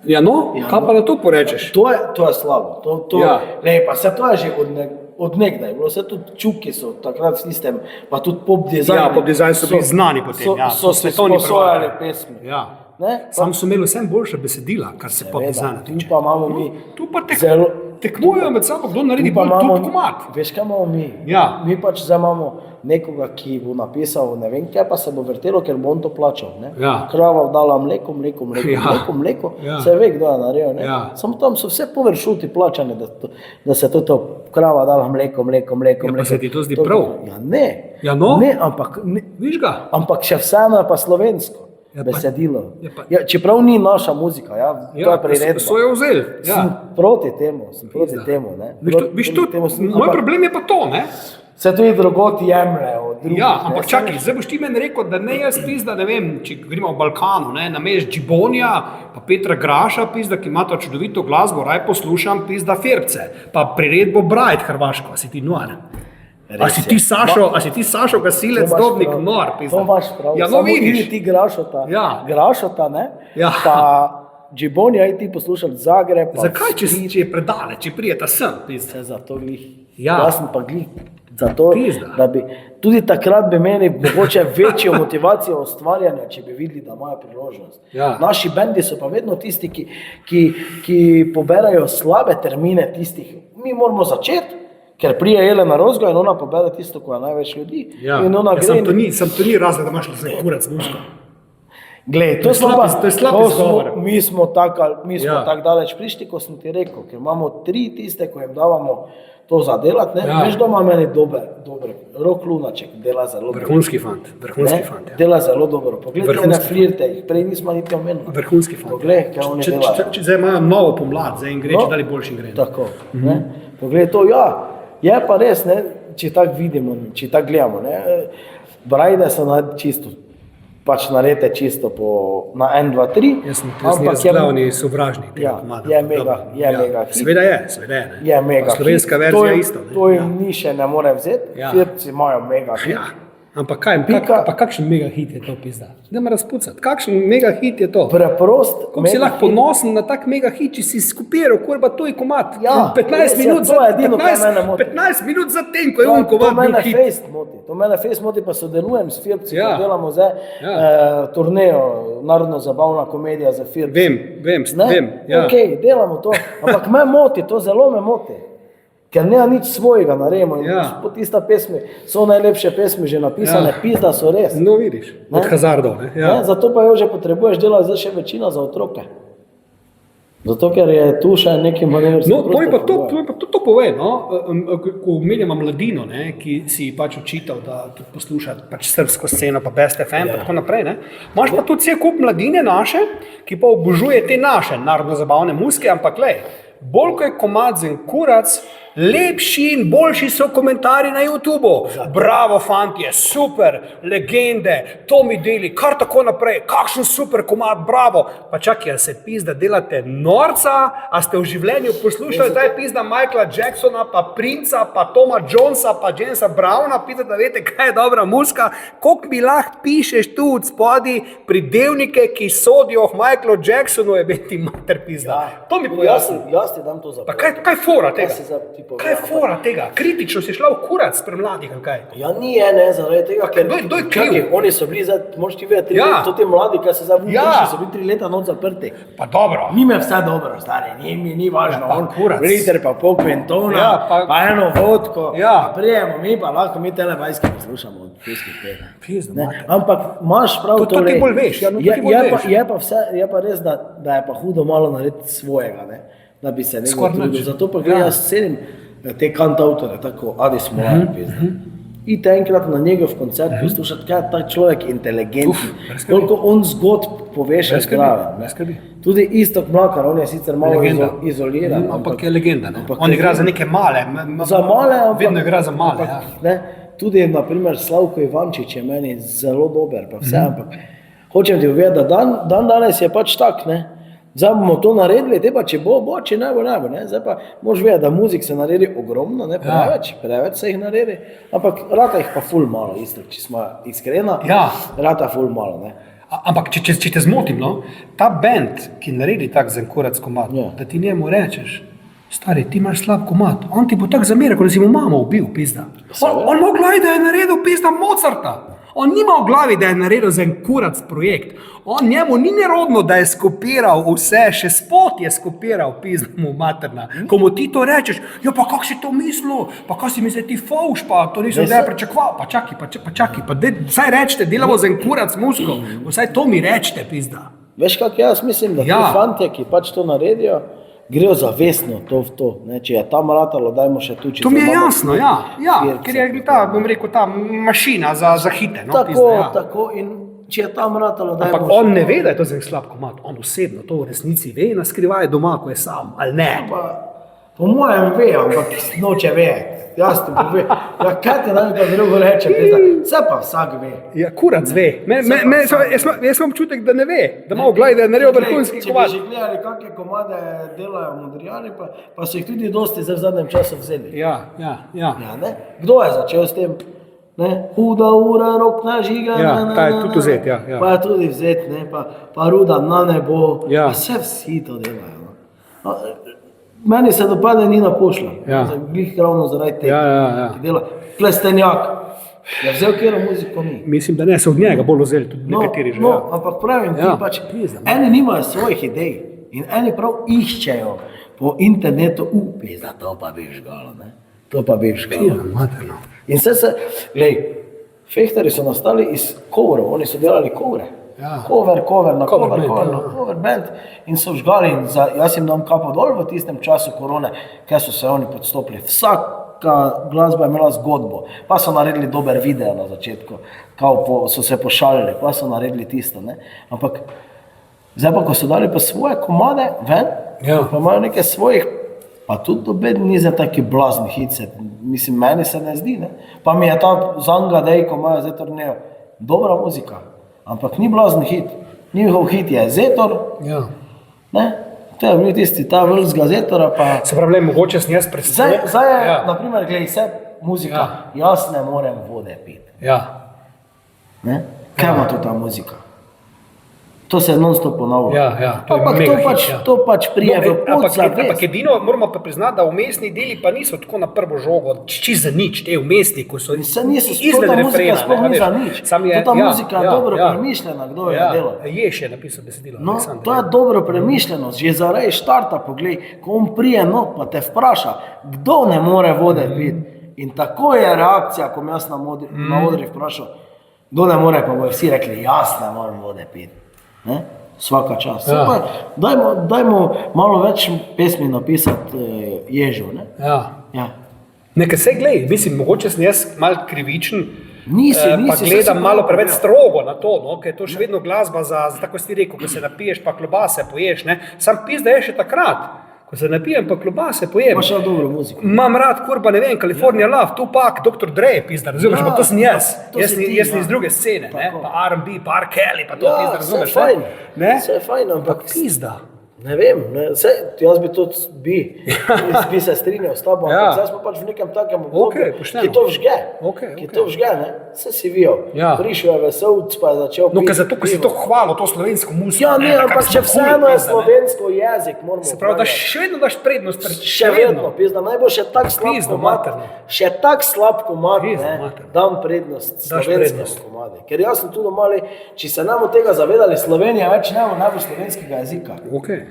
Speaker 1: Ja, no, kaj pa na to porečeš?
Speaker 2: To je slabo. Pa se to je že od nekdaj. Vse tudi Čuki so takrat v tistem, pa tudi pop dizajn.
Speaker 1: Ja, pop dizajn so bili znani potem.
Speaker 2: So se sposojali pesmi.
Speaker 1: Ja. Sam so imeli vsem boljša besedila, kar se pop dizajna tiče.
Speaker 2: Tu pa imamo mi.
Speaker 1: Tu pa tekmujejo med sabo, kdo naredi bolj top komad.
Speaker 2: Veš, kaj imamo mi?
Speaker 1: Ja.
Speaker 2: Mi pač zdaj imamo nekoga, ki bo napisal, ne vem kaj, pa se bo vrtelo, ker bo on to plačal.
Speaker 1: Ja.
Speaker 2: Krava dala mleko,
Speaker 1: Ja.
Speaker 2: Se ve, kdo je naredil.
Speaker 1: Ja.
Speaker 2: Samo tam so vse površuti plačane, da se to krava dala mleko.
Speaker 1: Ja, pa se ti to zdi prav?
Speaker 2: Ja, ne.
Speaker 1: Ja, no?
Speaker 2: Ne, ampak
Speaker 1: Viš ga?
Speaker 2: ampak še vseeno je pa slovensko. Besedilo. Čeprav ni naša muzika, to je priredba.
Speaker 1: So jo vzeli.
Speaker 2: Sem proti temu, ne.
Speaker 1: Viš to, moj problem je pa to, ne?
Speaker 2: Se tudi drugot jemljejo, drugih.
Speaker 1: Ja, ampak čakaj, zdaj boš ti meni rekel, da ne jaz pizda, ne vem, če gremo v Balkanu, ne, namest Džibonija, pa Petra Graša, pizda, ki ima to čudovito glasbo, raj poslušam pizda Ferbce, pa priredbo Bright Hrvaško, a si ti nor? A si ti Sašo Gasilec, Dobnik, nor, pizda?
Speaker 2: To imaš prav,
Speaker 1: ja, no,
Speaker 2: samo idi ti Grašota, ne, pa Džibonija idi ti poslušati Zagreb.
Speaker 1: Zakaj, če je predale, če prijeta sem, pizda?
Speaker 2: Zato glih,
Speaker 1: ja.
Speaker 2: Jaz sem pa glih. Zato, da bi tudi takrat bi imeli mogoče večjo motivacijo ustvarjanja, če bi videli, da imajo priložnost.
Speaker 1: Ja.
Speaker 2: Naši bendi so pa vedno tisti, ki poberajo slabe termine tistih. Mi moramo začeti, ker prije Jelena Rozga in ona pobere tisto, ko je največ ljudi.
Speaker 1: Ja.
Speaker 2: In ona gre...
Speaker 1: Sam to ni razlog, da imaš zdaj kurac musko.
Speaker 2: Glej,
Speaker 1: to je slab izgovor.
Speaker 2: Mi smo tako daleč prišli, ko sem ti rekel, ker imamo 3 tiste, ko jim davamo to za delati, ne? Ja. Veš, doma meni dober. Rok Lunaček dela zelo dobro.
Speaker 1: Vrhunski fant, ja.
Speaker 2: Dela zelo dobro. Poglejte na flirte, jih prej nismo niti omenili.
Speaker 1: Vrhunski fant.
Speaker 2: Poglej, kaj oni delajo.
Speaker 1: Če zdaj imajo novo pomlad, zdaj jim gre, če dali boljši gre.
Speaker 2: Tako, ne? Poglej to, ja, je pa res, ne? Če tako vidimo, če tako gledamo, ne? Brajde so čisto, pač narete čisto na 1, 2, 3.
Speaker 1: Jaz sem glavni sovražnik tega pomada.
Speaker 2: Je mega hit.
Speaker 1: Seveda je.
Speaker 2: Je mega
Speaker 1: slovenska verzija isto.
Speaker 2: To jim ni še ne more vzeti, Firci imajo mega hit.
Speaker 1: Ja. Ampak kakšen mega hit je to, pizda? Dajmo razpucati, kakšen mega hit je to?
Speaker 2: Preprost.
Speaker 1: Kako si lahko ponosen na tak mega hit, če si skupiral, kurba to je komad.
Speaker 2: Ja,
Speaker 1: 15 minut za tem, ko je on komad bil hit.
Speaker 2: To mene fejst moti, pa sodelujem s Firci, ko delamo zdaj turnejo, narodno zabavna komedija za Firci.
Speaker 1: Vem.
Speaker 2: Ok, delamo to, ampak me moti, to zelo me moti. Ker nema nič svojega naredimo in tista pesmi, so najlepše pesmi že napisane, pizda so res.
Speaker 1: No vidiš, od hazardov.
Speaker 2: Zato pa jo že potrebuješ delati zdaj še večina za otroke. Zato, ker je tu še neki manevrski prostor.
Speaker 1: No, to pove, no? Ko omenjamo mladino, ne? Ki si pač očital, da tudi posluša pač srbsko sceno, pa Best FM, pa tako naprej. Ne? Imaš pa tudi cel kup mladine naše, ki pa obožuje te naše narodno-zabavne muzike, ampak lej, bolj ko je komad zen kurac, lepši in boljši so komentarji na YouTubu. Bravo, fantje, super, legende, to mi deli, kar tako naprej, kakšen super komad, bravo. Pa čakaj, a se pizda delate norca, a ste v življenju poslušali taj pizda Michaela Jacksona, pa Princa, pa Toma Jonesa, pa Jamesa Browna, pizda, da veste, kaj je dobra muzika, koliko mi lahko pišeš tu od spodi pridevnike, ki sodijo v Michaelu Jacksonu, je biti mater pizda. To mi pojasni.
Speaker 2: Jaz ti dam to za
Speaker 1: pa kaj fora tega? Kaj je fora tega? Kritično si šla v kurac pre mladih, ali kaj?
Speaker 2: Ja, ni zaradi tega, ker oni so bili zdaj, možeš ti vedeti, to ti mladi, kaj se zdaj so bili 3 leta not zaprti.
Speaker 1: Pa dobro.
Speaker 2: Ni me vse dobro, stari, ni važno,
Speaker 1: on
Speaker 2: liter pa pol kvintona, pa eno vodko, pa prijemo mi, pa lahko mi televajske poslušamo od pijskih pega. Ampak imaš prav
Speaker 1: to ti bolj veš.
Speaker 2: Je pa res, da je pa hudo malo narediti svojega, ne? Da bi se nekaj trudil. Zato pa gre jaz celim te kantautore, tako Adis Molar, pizda. Ite enkrat na njegov koncert poslušati, kaj je ta človek inteligentni, koliko on zgodb poveše zdrave. Tudi Istok Mlakar, on je sicer malo izoliran.
Speaker 1: Ampak je legenda, ne? On igra za neke male.
Speaker 2: Za male,
Speaker 1: vedno igra za male,
Speaker 2: ja. Tudi, naprimer, Slavko Ivančič je meni zelo dober, pa vse, ampak hočem ti povedati, da dan danes je pač tak, ne? Zdaj bomo to naredili, te pa če bo, če ne bo, ne. Zdaj pa moraš vedeti, da muzik se naredi ogromno, ne, preveč se jih naredi, ampak rata jih pa ful malo, isto, če smo iskrena, rata ful malo, ne.
Speaker 1: Ampak, če te zmotim, no, ta band, ki naredi tak zen kurac komad, da ti njemu rečeš, stari, ti imaš slab komad, on ti bo tak zameril, ko da si mu mamo ubil, pizda. On mog glavi, da je naredil pizda Mozarta. On nima v glavi, da je naredil za en kurac projekt. Njemu ni nerodno, da je skopiral vse, še spot je skopiral, pizdemu materna. Ko mu ti to rečeš, pa kak si to mislil, pa kak si misli ti fauš, pa to nisem zdaj pričakoval, pa čakaj, vsaj rečete, delamo za en kurac musko, vsaj to mi rečete, pizda.
Speaker 2: Veš kak jaz mislim, da ti fante, ki pač to naredijo, grejo zavestno to v to, ne? Če je tam ratalo, dajmo še tu.
Speaker 1: To mi je jasno, ker je ta, bom rekel, ta mašina za hite. No,
Speaker 2: tako in če je tam ratalo, dajmo še.
Speaker 1: Ampak on ne ve, da je to zelo slab komad, on osebno to v resnici ve, naskrivaj doma, ko je sam, ali ne.
Speaker 2: Po mojem ve, ampak noče ve. Jaz ti povem, ja, kaj ti naj pa drugo reče, vse pa vsak ve.
Speaker 1: Ja, kurac ve. Jaz imam občutek, da ne ve, da malo gleda, da je naredil vrhunski komad.
Speaker 2: Če bi že gledali, kakve komade delajo Modrijani, pa so jih tudi dosti zdaj v zadnjem času vzeli.
Speaker 1: Ja,
Speaker 2: ne? Kdo je začel s tem? Ne? Huda ura, rok na žiga,
Speaker 1: ja, ta je tudi vzet, ja.
Speaker 2: Pa je tudi vzet, ne? Pa ruda na nebo,
Speaker 1: ja.
Speaker 2: Pa vsi to delajo. No? Meni se dopade Nina Pušlja, glih ravno zaradi tega, ki dela. Plestenjak, je vzel kjero muziko ni.
Speaker 1: Mislim, da ne, so od njega bolj vzeli tudi nekateri že.
Speaker 2: No, ampak pravim ti pač, eni nimajo svojih idej in eni prav iščejo po internetu, pizda, to pa bi žgalo, ne? To pa bi žgalo. In glej, Fehtari so nastali iz coverov, oni so delali covere. Cover na cover band in so vžgali in jaz jim dam kapo dol v tistem času korone, ker so se oni podstopili. Vsaka glasba je imela zgodbo, pa so naredili dober video na začetku, so se pošalili, pa so naredili tisto, ne. Ampak zdaj pa, ko so dali pa svoje komade ven, pa imajo nekaj svojih, pa tudi dobed ni za taki blazni hit, mislim, meni se ne zdi, ne. Pa mi je ta Zanga Dej, ko imajo zdaj turnejo, dobra muzika. Ampak ni blazni hit. Njihov hit je Zetor. Ne? To je bil tisti ta vrstga Zetora.
Speaker 1: Se pravi, mogoče sem jaz predstavljal.
Speaker 2: Zdaj je, naprimer, gledaj, vse muzika. Jaz ne morem vode piti. Ne? Kaj ima to ta muzika? To se non-stop ponavlja. To pač prije v podzavest.
Speaker 1: Ampak edino moramo pa priznati, da umestni deli pa niso tako na prvo žogo, čisto za nič, te umestni, ko so
Speaker 2: izmed refrena. Sploh ni za nič. Ta muzika je dobro premišljena, kdo je delal.
Speaker 1: Je še napisal besedilo.
Speaker 2: No, to je dobro premišljeno, že zaradi štarta, poglej, ko on prije not, pa te vpraša, kdo ne more vode piti. In tako je reakcija, ko me jaz na odri vprašal, kdo ne more, pa bojo vsi rekli, jaz ne morem vode piti. Ne? Svaka čast. Dajmo malo več pesmi napisati Ježu. Ne?
Speaker 1: Nekaj se glej, mislim, mogoče sem jaz malo krivičen,
Speaker 2: nisi,
Speaker 1: pa gledam malo preveč strogo na to, no? Ker je to še vedno glasba za tako si ti rekel, ko se napiješ pa klobase poješ, ne? Sam pizda je še takrat. Ko se napijem, pa klobase pojem.
Speaker 2: Pa še dobro muziko.
Speaker 1: Imam rad, kurba, ne vem, California Love, Tupac, Dr. Dre, pizda, razumeš, pa to sem jaz. Jaz sem iz druge scene, ne? Pa R&B, pa R. Kelly, pa to pizda, razumeš, ne?
Speaker 2: Vse je fajn, ampak
Speaker 1: pizda.
Speaker 2: Ne vem, jaz bi tudi bi se strinjal s tabo, ampak zdaj smo pač v nekem takem obdobju, ki to vžge, ne? Vse si vijo, prišel je Veselc, pa je začel piti.
Speaker 1: No, ker zato, ko si to hvalo, to slovensko muziko.
Speaker 2: Ja, ne, ampak če vseeno je slovensko jezik, moramo
Speaker 1: se pravi, da še vedno daš prednost.
Speaker 2: Še vedno, pizda, najbolj še tak slab komad, dam prednost slovenskemu komadu. Ker jaz sem tudi mali, če se nam od tega zavedali, Slovenija več nema najbolj slovenskega jezika.
Speaker 1: Okay.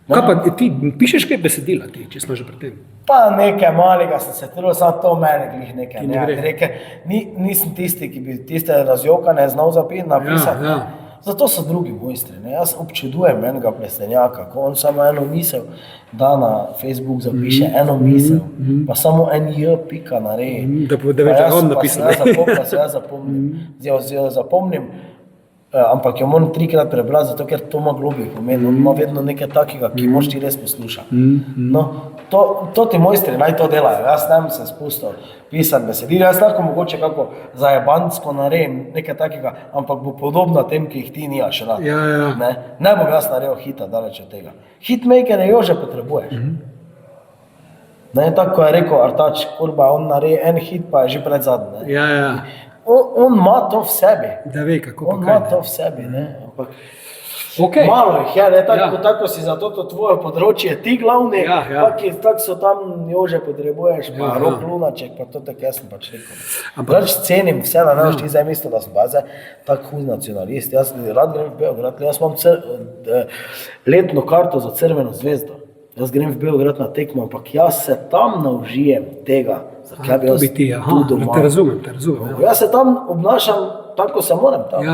Speaker 1: Kaj pa ti pišeš kaj besedila ti, če smo že pri tem?
Speaker 2: Pa nekaj malega sem se trudil, samo to mene glih nekaj. Nisem tisti, ki bi tiste razjokane znal napisati. Zato so drugi mojstri. Jaz občudujem enega Plestenjaka, ko on samo eno misel da na Facebook zapiše, eno misel, pa samo en J pika nareji.
Speaker 1: Da več on napisal.
Speaker 2: Pa se jaz zapomnim. Ampak jo moram 3-krat prebrati, zato ker to ima globih pomen. On ima vedno nekaj takega, ki moraš ti res poslušati. No, to ti mojstri naj to delajo. Jaz ne bi se spustil pisati besedila. Jaz lahko mogoče kako zajebansko naredim, nekaj takega, ampak bo podobno tem, ki jih ti nijaš rad. Ne bom jaz naredil hita daleč od tega. Hitmakere Jože potrebuješ. Tako je rekel Artač, kurba, on naredi en hit, pa je že pred zadnji. On ima to v sebi.
Speaker 1: Da ve, kako pa kaj.
Speaker 2: On ima to v sebi, ne. Ampak malo jih je, tako si za to tvoje področje, ti glavni, tako so tam Jože potrebuješ, pa Rok Lunaček, pa to tako jaz sem pač rekel. Rač cenim vse na naš, ti zdaj misli, da sem baze tak hud nacionalist. Jaz rad grem v Beograd, jaz imam letno karto za Crveno zvezdo. Jaz grem v Beograd na tekmo, ampak jaz se tam naužijem tega, zakaj bi jaz tu doma.
Speaker 1: Te razumem.
Speaker 2: Jaz se tam obnašam tako, se moram tam.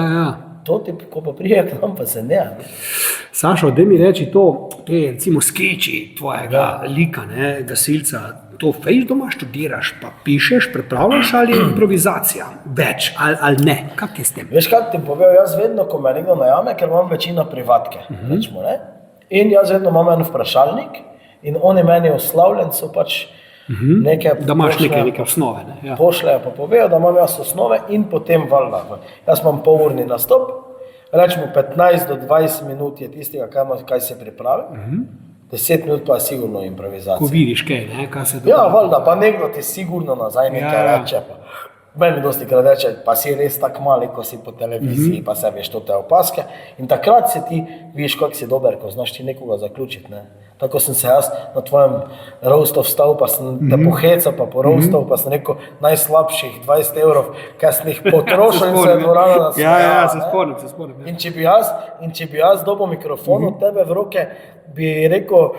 Speaker 2: To ti, ko pa prije k nam, pa se ne.
Speaker 1: Sašo, da mi reči to, te recimo skeči tvojega lika, gasilca, to fejš doma študiraš, pa pišeš, pripravljaš ali improvizacija? Več ali ne? Kak je s tem?
Speaker 2: Veš, kak ti povem, jaz vedno, ko me nekdo najame, ker imam večino privatke, rečemo, ne? In jaz vedno imam en vprašalnik in oni meni oslavljencu pač nekaj
Speaker 1: Da imaš neke osnove. Ne? Ja.
Speaker 2: Pošljajo pa povejo, da imam jaz osnove in potem valjda. Jaz imam polurni nastop, rečemo 15 do 20 minut je tistega, kaj se pripravi, 10 minut pa je sigurno improvizacija.
Speaker 1: Ko vidiš kaj, ne? Kaj se dogaja.
Speaker 2: Ja, valjda, pa nekdo ti sigurno nazaj nekaj reče. Meni dosti krat reče, pa si res tako mali, ko si po televiziji, pa se veš to te opaske. In takrat se ti vidiš, kako si dober, ko znaš ti nekoga zaključiti. Ne? Tako sem se jaz na tvojem roastu vstal, pa sem te pohecal, pa po roastu, pa sem rekel najslabših 20 €, kaj sem jih potrošil in se je dvorana nasmejala.
Speaker 1: Ja, se spomnim.
Speaker 2: In če bi jaz dobil mikrofon od tebe v roke, bi rekel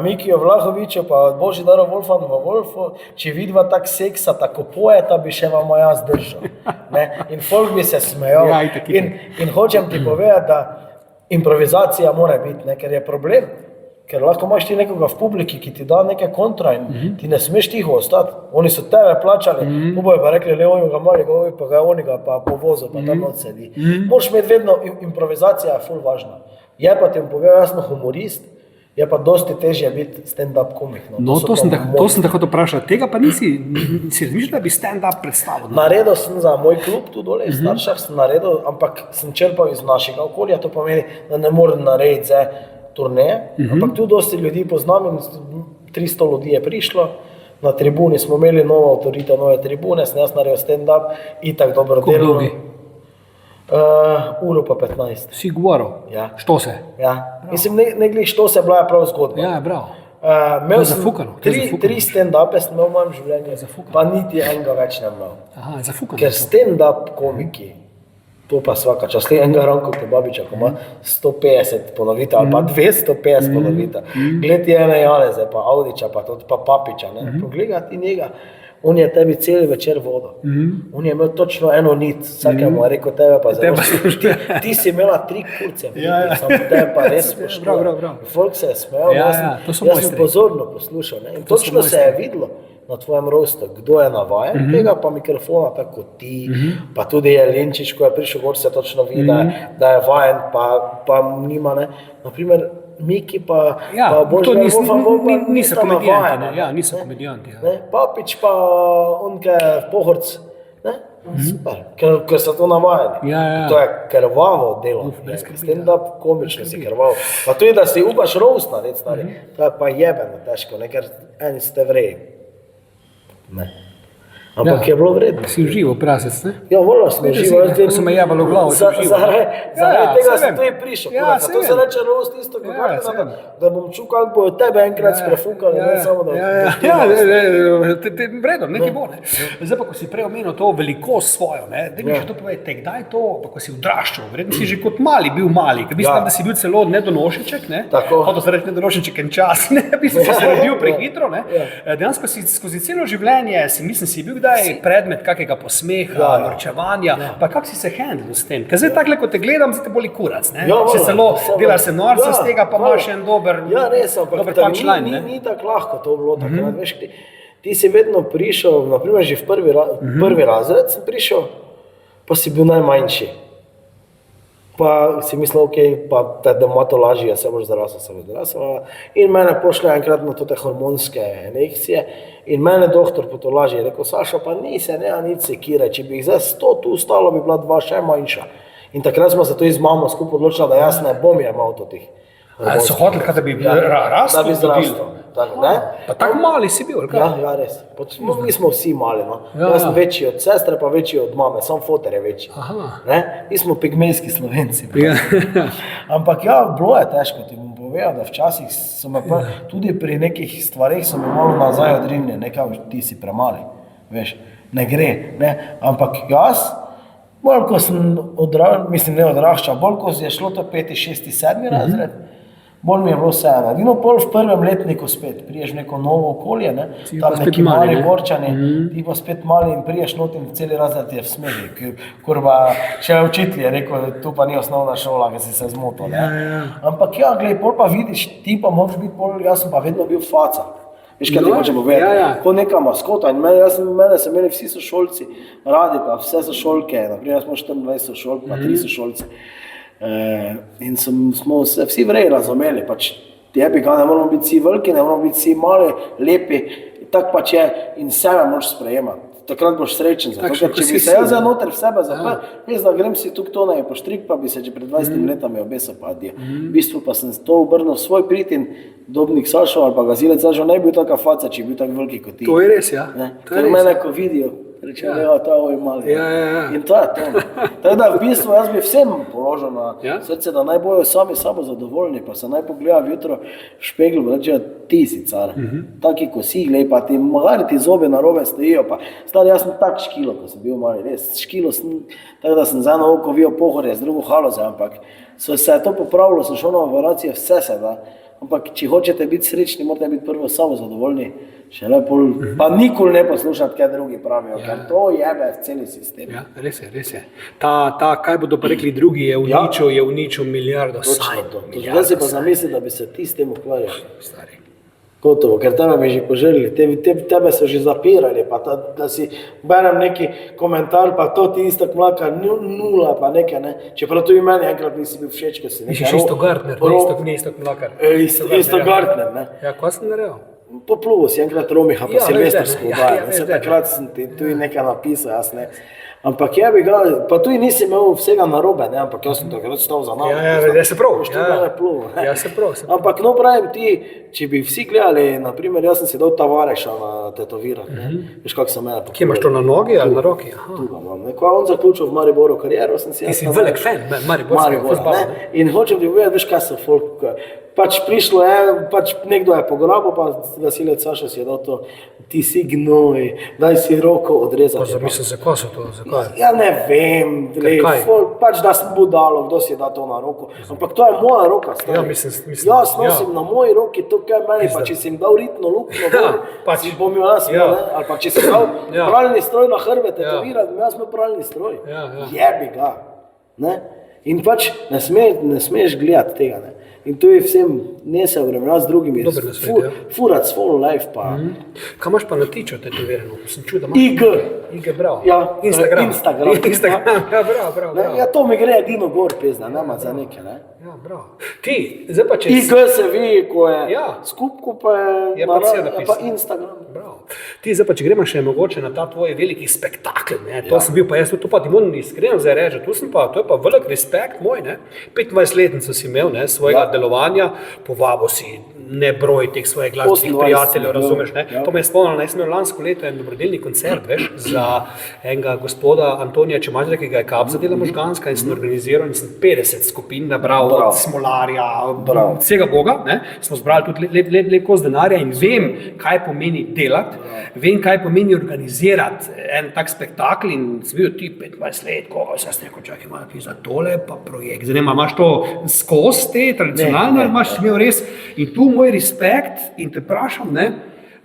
Speaker 2: Mikiju Vlahoviću pa Božidaru Wolfu, če vidva tak seksa, tako pojeta, bi še vam jaz držal. Ne? In folk bi se smejal.
Speaker 1: Ja,
Speaker 2: in hočem ti povedati, da improvizacija mora biti, ne? Ker je problem. Ker lahko imaš ti nekoga v publiki, ki ti da neke kontra in ti ne smeš tiho ostati. Oni so tebe plačali, bojo pa rekli, oni ga mali, pa ga oni ga pa povozil, pa tam not sedi. Moraš imeti vedno, improvizacija je ful važna. Je pa ti povedal, jaz sem humorist, je pa dosti težje biti stand-up komik.
Speaker 1: No, to sem tako vprašal. Tega pa nisi razmišljal, da bi stand-up predstavil?
Speaker 2: Naredil sem za moj klub tu dole, Staršar sem naredil, ampak sem črpal iz našega okolja, to pomeni, da ne morem narediti zdaj turneje, ampak tu dosti ljudi poznam in 300 ljudi je prišlo. Na tribuni smo imeli novo avtoritev, nove tribune, sem jaz naredil stand-up, itak dobro delo. Uro pa 15.
Speaker 1: Si govoril?
Speaker 2: Ja.
Speaker 1: Što se?
Speaker 2: Ja. Mislim, ne glede što se, bila je prav zgodba.
Speaker 1: Ja, bravo.
Speaker 2: Imel sem 3 stand-upe v mojem življenju, pa niti enega več ne imel.
Speaker 1: Aha, zafukano.
Speaker 2: Ker stand-up komiki, to pa svaka čas, enega Ranko Tebabiča, ko ima 150 ponovitev ali pa 250 ponovitev. Gled je ene Janeze, pa Audiča, pa tudi pa Papiča, ne? Pogledati njega. On je tebi cel večer vodil. On je imel točno eno nit, vsakemu je rekel tebe pa zelo. Ti si imela 3 kurce, samo tebe pa res pošlo. Folk se je smejal, jaz sem pozorno poslušal. Ne? In točno se je videlo na tvojem roastu, kdo je navajen tega, pa mikrofona tako kot ti, pa tudi Jelenčič, ko je prišel gor, se točno vidi, da je vajen, pa nima, ne. Naprimer, Miki pa Božidar Wolf
Speaker 1: niso komedijanti. Ja, niso komedijanti.
Speaker 2: Papič pa on, ki je Pohorc, ne? Super, ker so to navajeni. To je krvavo delo, stand-up komično si krvavo. Pa tudi, da si upaš roast narediti, stari, to je pa jebeno težko, ne, ker eni ste vreji. Ne. Ampak je bilo vredno.
Speaker 1: Si užival prasec, ne?
Speaker 2: Ja, volil sem užival.
Speaker 1: Ko sem me jebalo v glavo, si užival.
Speaker 2: Zaradi tega sem tudi prišel. To se reče roast isto, da bom čul, kako bojo tebe enkrat sprefukali, ne samo da...
Speaker 1: Vredno, nekaj bo, ne? Zdaj pa, ko si prej omenil to velikost svojo, ne? Da mi še to povedete, kdaj to, pa ko si odraščal, vredno si že kot mali bil mali, ker mislim, da si bil celo nedonošenček, ne? Hotel se reči nedonošenček en čas, ne? Mislim, da se rodil prehitro, ne? Dejansko si skozi celo življenje, si bil kdaj predmet kakega posmeha, norčevanja, pa kako si se handlil s tem? Ker zdaj takle, ko te gledam, zdaj te boli kurac, ne? Če celo delaš se norca z tega, pa imaš en dober punchline, ne?
Speaker 2: Ni tako lahko to bilo takrat, veš, ti si vedno prišel, naprimer že v prvi razred sem prišel, pa si bil najmanjši. Pa si mislil, pa te doma to lažje, se boš zrasel. In mene pošle enkrat na te hormonske injekcije in mene doktor po to lažje je rekel, Saša, pa nisi, ne, nič sekire, če bi jih zdaj 100 tu stalo, bi bila 2 še manjša. In takrat smo se to z mamo skupaj odločila, da jaz ne bom jemal to tih.
Speaker 1: Ali so hoteli, da bi rastel?
Speaker 2: Da bi zrastel.
Speaker 1: Pa tako mali si bil, ali kaj?
Speaker 2: Ja, res. Mi smo vsi mali, no. Jaz sem večji od sestre, pa večji od mame, sam foter je večji. Mi smo pigmejski Slovenci. Ampak ja, bilo je težko, ti bom povedal, da včasih so me tudi pri nekih stvarih so me malo nazaj odrinili, nekaj ti si premali, veš, ne gre, ne. Ampak jaz, bolj ko sem odraščal, bolj ko je šlo to 5., 6., 7. razred, bolj mi je bilo vseeno. Edino pol v prvem letniku spet, priješ v neko novo okolje, ne? Tam neki mali Borčani, ti pa spet mali in priješ not in celi razred je v smeri. Kurba, še učitelj je rekel, tu pa ni osnovna šola, ki si se zmotil, ne? Ampak ja, glej, pol pa vidiš, ti pa moraš biti pol, jaz sem pa vedno bil faca. Veš, kaj ti hoče povedati? Ko neka maskota in mene so imeli vsi sošolci radi, pa vse sošolke, naprimer jaz smo 24 sošolk, pa 3 sošolci. In smo se vsi vrej razumeli, pač ne moramo biti vsi veliki, ne moramo biti vsi mali, lepi, tako pač je in sebe moraš sprejemati. Takrat boš srečen. Zato, če bi se jaz noter v sebe zaprl, jaz da grem si tukaj tone poštrik, pa bi se že pred 20 letami obesil pa adijo. V bistvu pa sem to obrnil svoj prit in Dobnik Sašo ali pa Gazilec Sašo ne bi bil taka faca, če bi bil tako veliki kot ti.
Speaker 1: To je res, ja.
Speaker 2: Ker mene, ko vidijo, rečejo, ta je mali. In to je to. Tako da v bistvu jaz bi vsem položil na srce, da naj bojo sami sabo zadovoljni, pa se naj pogledajo jutro v špeglu, pa rečejo, ti si car. Taki, ko si glej, pa ti magari ti zobe narobe stojijo, pa stari, jaz sem tak škilo, ko sem bil mali, res, škilo sem, tako da sem za eno oko vijo pohorje, z drugo haloze, ampak se je to popravilo, sem šel na operacije, vse se da. Ampak, če hočete biti srečni, morate biti prvo samo zadovoljni, pa nikoli ne poslušati, kaj drugi pravijo, ker to jebe v celi sistem.
Speaker 1: Ja, res je. Kaj bodo pa rekli drugi, je uničil milijardo sajtov.
Speaker 2: Zdaj si pa zamisli, da bi se ti s tem ukvarjal. Gotovo, ker tebe bi že poželili, tebe so že zapirali, pa da si berem neki komentar, pa to ti Iztok Mlakar, nula pa nekaj, ne. Čeprav tu i meni enkrat nisi bil všeč, ker si nekaj...
Speaker 1: Misliš Iztok Gartner, ne Iztok Mlakar.
Speaker 2: Iztok Gartner, ne.
Speaker 1: Ja, kaj sem naredil?
Speaker 2: Popluvo si enkrat Romiha pa Silvestrsko obaja, se takrat sem ti tu i nekaj napisal, jaz ne. Ampak pa tu i nisi imel vsega narobe, ne, ampak jaz sem takrat stal za nami.
Speaker 1: Ja, se prav.
Speaker 2: Ja, se prav. Ampak no pravim ti, če bi vsi gledali, naprimer, jaz sem si dal Tavareša na tetovirat, ne, veš kak sem mene.
Speaker 1: Kje imaš to na nogi ali na roki?
Speaker 2: Tu ga imam, ne, ko je on zaključil v Mariboru kariero, sem si jaz...
Speaker 1: Ti si velik fan Maribora,
Speaker 2: ne, in hočem ti povedati, veš kaj so folk, pač prišlo je, pač nekdo je pograbil, pa Gasilec Sašo si je dal to, ti si gnoj, daj si roko odrezati.
Speaker 1: Pa mislim, zakaj so to, zakaj?
Speaker 2: Ja ne vem, pač da sem budalo, kdo si da to na roko, ampak to je moja roka, stari.
Speaker 1: Ja, mislim.
Speaker 2: Jaz nosim na moji roki to, kaj meni, pa če si jim dal ritno lukno dol, si bom jaz imel, ne, ali pa če si dal pralni stroj na hrbe tetovirat, jaz imel pralni stroj, jebi ga, ne, in pač ne smeš gledati tega, ne. In to je vsem, ne se vremljati z drugimi, furat svoj life pa.
Speaker 1: Kaj imaš pa na tičo tetovirano? Sem čuda, IG, bravo.
Speaker 2: Ja,
Speaker 1: Instagram, ja, bravo.
Speaker 2: Ja, to mi gre edino gor, pezna, nema za nekaj, ne.
Speaker 1: Ja, bravo. Ti, zdaj pa če...
Speaker 2: IG se vidi, ko je skupko, pa je pa Instagram.
Speaker 1: Bravo. Ti, zdaj pa če gremo še mogoče na ta tvoj veliki spektakl, ne, to sem bil pa jaz, to pa ti moram iskreno zdaj reči, to je pa velik respekt moj, ne, 25-letnico si imel, ne, svojega delovanja, povabo si nebroj teh svojih glasbenih prijateljev, razumeš, ne? To me je spomnilo, jaz sem imel lansko leto en dobrodelni koncert, veš, za enega gospoda Antonija Čemažra, ki ga je kap zadela možganska in sem organiziral in sem 50 skupin nabral od Smolarja, vsega Boga, ne? Smo zbrali tudi lep kos denarja in vem, kaj pomeni delati, vem, kaj pomeni organizirati en tak spektakl in sem bil ti 25 let, koga se jaz neko čakaj, ima ti za tole pa projekt. Zdaj nema, imaš to skozi te tradicionalne, imaš imel res in tu moj respekt in te vprašam, ne,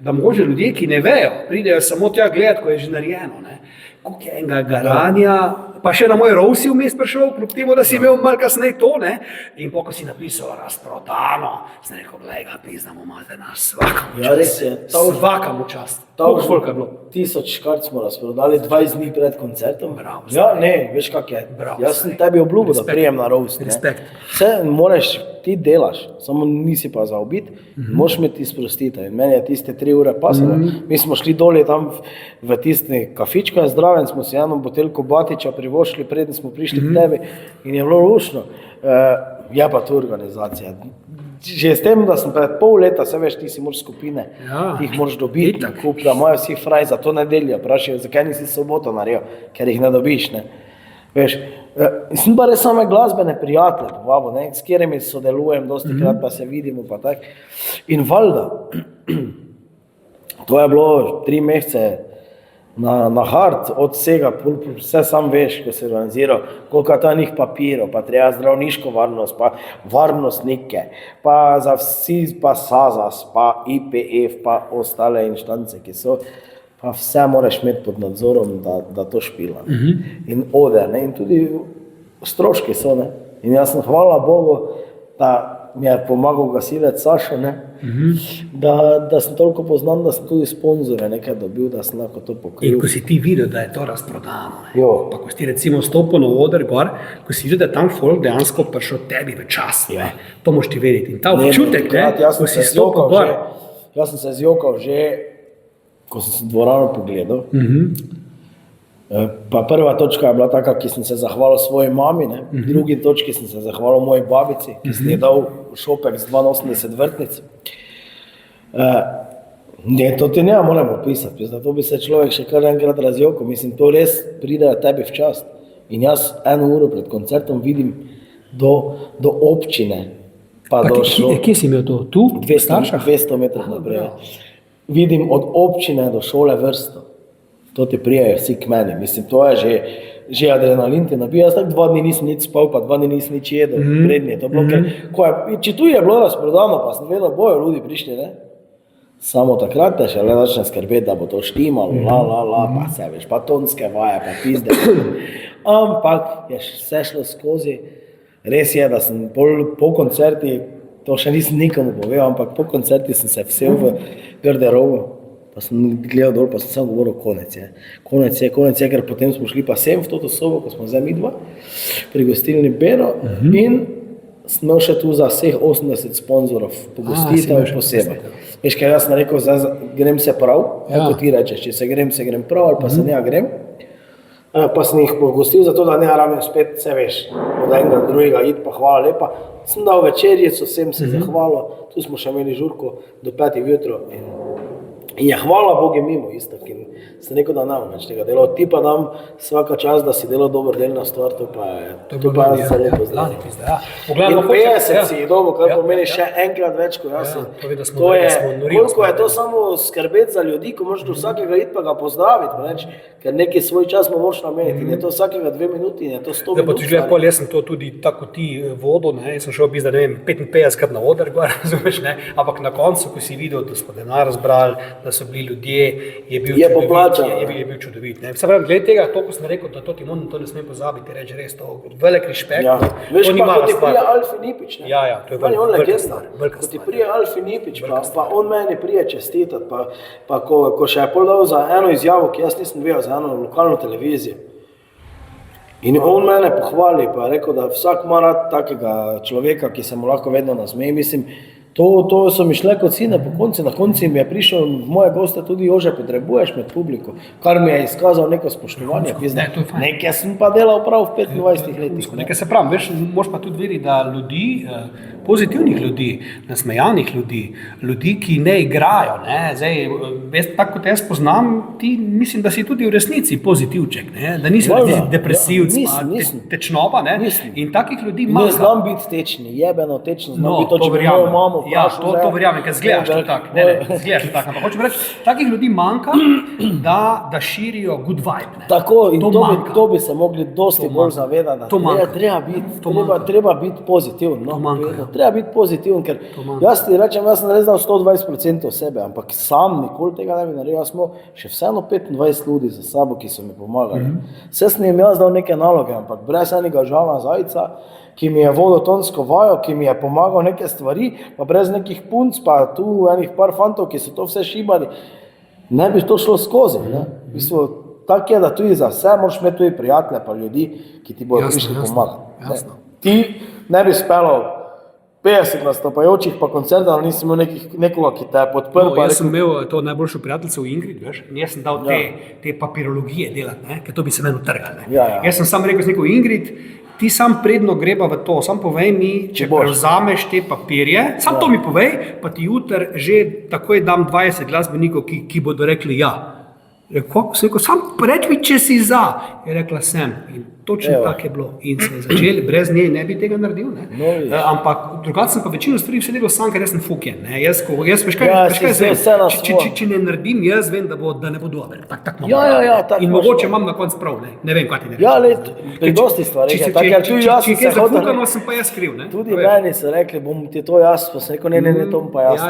Speaker 1: da mogoče ljudje, ki ne vejo, pridejo samo tja gledati, ko je že narejeno, ne, koliko je enega garanja, pa še na moj rov si vmes prišel, kljub temu, da si imel malo kasneje to, ne, in ko si napisal razprodano, sem rekel, glej ga, pizdamo imate nas svakam čast. Svakam čast. Koliko folka je bilo?
Speaker 2: 1000 kart smo razprodali 20 dni pred koncertom.
Speaker 1: Bravo.
Speaker 2: Ja, ne, veš kak je.
Speaker 1: Bravo,
Speaker 2: jaz sem tebi obljubil, da prijem na roast.
Speaker 1: Respekt.
Speaker 2: Vse moraš, ti delaš, samo nisi pa zaobit, moraš me ti sprostiti. In meni je tiste 3 ure pasalo. Mi smo šli dolje tam v tiste kafička zdraven, smo si eno botelko Batiča privošli, preden smo prišli k tebi in je bilo lušno. Je pa tu organizacija. Že s tem, da sem pred pol leta, se veš, ti si moraš skupine, ti jih moraš dobiti, da imajo vsi fraj za to nedeljo, vprašajo, zakaj nisi soboto naredil, ker jih ne dobiš, ne. Veš, sem pa res same glasbene prijatelje, vabo, ne, s katerimi sodelujem, dosti krat pa se vidimo, pa tak. In valjda, to je bilo 3 mesece na hard od vsega, vse sam veš, ko se organiziral, koliko je to njih papirov, pa treba zdravniško varnost, pa varnostnike, pa za vsi, pa SAZAS, pa IPF, pa ostale inštance, ki so, pa vse moraš imeti pod nadzorom, da to špila. In ode, ne, in tudi stroški so, ne. In jaz sem, hvala Bogu, da mi je pomagal gasilec Sašo, da sem toliko poznan, da sem tudi sponzore nekaj dobil, da sem lahko to pokril.
Speaker 1: In ko si ti videl, da je to razprodano,
Speaker 2: Jo.
Speaker 1: pa ko si ti recimo stopil na oder gor, ko si videl, da je tam folk dejansko prišel tebi v čas, to moš ti vedeti. In ta občutek, ko si stopil gor.
Speaker 2: Jaz sem se zjokal že, ko sem se dvorano pogledal. Pa prva točka je bila taka, ki sem se zahvalil svoji mami, drugi točki sem se zahvalil moji babici, ki sem je dal šopek z 82 vrtnic. To ti ne moremo opisati, zato bi se človek še kar enkrat razjokal, mislim, to res pride tebi v čast. In jaz 1 uro pred koncertom vidim do občine, pa do šole.
Speaker 1: Kje si imel to? Tu?
Speaker 2: 200 metrov naprej. Vidim od občine do šole vrsto. To ti prijajo vsi k meni. Mislim, to je že adrenalin ti nabija. Jaz tako 2 dni nisem nič spal, pa 2 dni nisem nič jedel. Prednje. To bilo, če tu je bilo razprodano, pa sem vedel, bojo ljudi prišli, ne? Samo takrat te še le začne skrbeti, da bo to štimalo, pa se veš, pa tonske vaje, pa pizde. Ampak je vse šlo skozi. Res je, da sem po koncerti, to še nisem nikomu povedal, ampak po koncerti sem se vsel v garderobo, pa sem gledal dol, pa sem samo govoril, konec je, ker potem smo šli pa sem v to sobo, ko smo zdaj midva, pri gostilni Beno in sem imel še tu za vseh 80 sponzorov pogostitev posebej. Veš, ker jaz sem rekel, zdaj grem se prav, kako ti rečeš, če se grem prav ali pa se ne grem. Pa sem jih pogostil, zato da ne rabim spet, se veš, od enega drugega iti, pa hvala lepa. Sem dal večerjico, vsem se zahvalil, tu smo še imeli žurko do 5 jutro in je hvala Bogu mimo isto, in sem rekel, da nam več tega delal. Ti pa nam vsaka čas, da si delal dober del na stvar, to pa je se lepo zdaj. In 50 si dobo, kar pomeni še enkrat več, kot jaz sem. To je, koliko je to samo skrbeti za ljudi, ko moraš do vsakega iti pa ga pozdraviti, ker neki svoj čas mu moraš nameniti. In je to vsakega 2 minuti in je to 100 minut.
Speaker 1: Jaz sem to tudi tako ti vodo, jaz sem šel da ne vem, 55 krat na oder gor, razumeš, ampak na koncu, ko si videl, da smo denar zbrali, da so bili ljudje, je bil čudovit. Se pravi, glede tega, to, ko sem rekel, da to ti moram, to ne smem pozabiti, reči res to, velik respekt.
Speaker 2: Veš pa, ko ti prije Alfi Nipič,
Speaker 1: to je velika stvar.
Speaker 2: Ko ti prije Alfi Nipič, pa on meni prije čestitati, pa ko še je pol dal za eno izjavo, ki jaz nisem vedel, za eno lokalno televizijo. In on mene pohvali, pa je rekel, da vsak ima rad takega človeka, ki se mu lahko vedno nasmeji, mislim, to so mi šle kot sine po konci, na konci mi je prišel v moje goste tudi Jože, potrebuješ med publiko, kar mi je izkazal neko spoštovanje, nekaj sem pa delal prav v 25 letih.
Speaker 1: Nekaj se pravi, veš, moraš pa tudi vedeti, da ljudi, pozitivnih ljudi, nasmejanih ljudi, ki ne igrajo, zdaj, tako kot jaz poznam, ti mislim, da si tudi v resnici pozitivček, da nisi depresivc, tečnoba, in takih ljudi
Speaker 2: manjka. Ne znam biti tečni, jebeno tečni, znam biti to, če bi mojo mamo.
Speaker 1: Ja, to verjamem, ker zgledaš to tako. Zgledaš to tako. Ampak hočem reči, takih ljudi manjka, da širijo good vibe.
Speaker 2: Tako, in to bi se mogli dosti bolj zavedati. Treba biti pozitiven. Treba biti pozitiven, ker jaz ti rečem, jaz sem res dal 120% sebe, ampak sam nikoli tega ne bi naredil. Jaz smo še vseeno 25 ljudi za sabo, ki so mi pomagali. Vse sem jim jaz dal neke naloge, ampak brez enega Žana Zajca, ki mi je vodotonsko vajo, ki mi je pomagal neke stvari, pa brez nekih punc, pa tu enih par fantov, ki so to vse šibali, ne bi to šlo skozi. V bistvu, tako je, da tudi za vse moraš imeti tudi prijatelje, pa ljudi, ki ti bodo prišli pomagati. Ti ne bi spelal 50 nastopajočih pa koncerta, ali nisi imel nekoga, ki te je podprl.
Speaker 1: Jaz sem imel to najboljšo prijateljstvo Ingrid, veš, in jaz sem dal te papirologije delati, ker to bi se meni utrgali. Jaz sem sam rekel z neko Ingrid, ti sam predno greba v to, sam povej mi, če prevzameš te papirje, sam to mi povej, pa ti jutr že takoj dam 20 glasbenikov, ki bodo rekli ja. Rekel, sam reč mi, če si za. Je rekla sem. In točno tako je bilo. In se je začeli, brez nje ne bi tega naredil. Ampak drugače sem pa večino stvari vse delal sam, ker jaz sem fukjen. Jaz veš kaj, če ne naredim, jaz vem, da ne bo dober. In mogoče imam na koncu prav, ne vem, kaj ti ne rečem.
Speaker 2: Pri dosti stvari.
Speaker 1: Če kje zafukano, sem pa jaz kriv.
Speaker 2: Tudi meni so rekli, bom ti to jaz, pa sem rekel, ne, to pa jaz.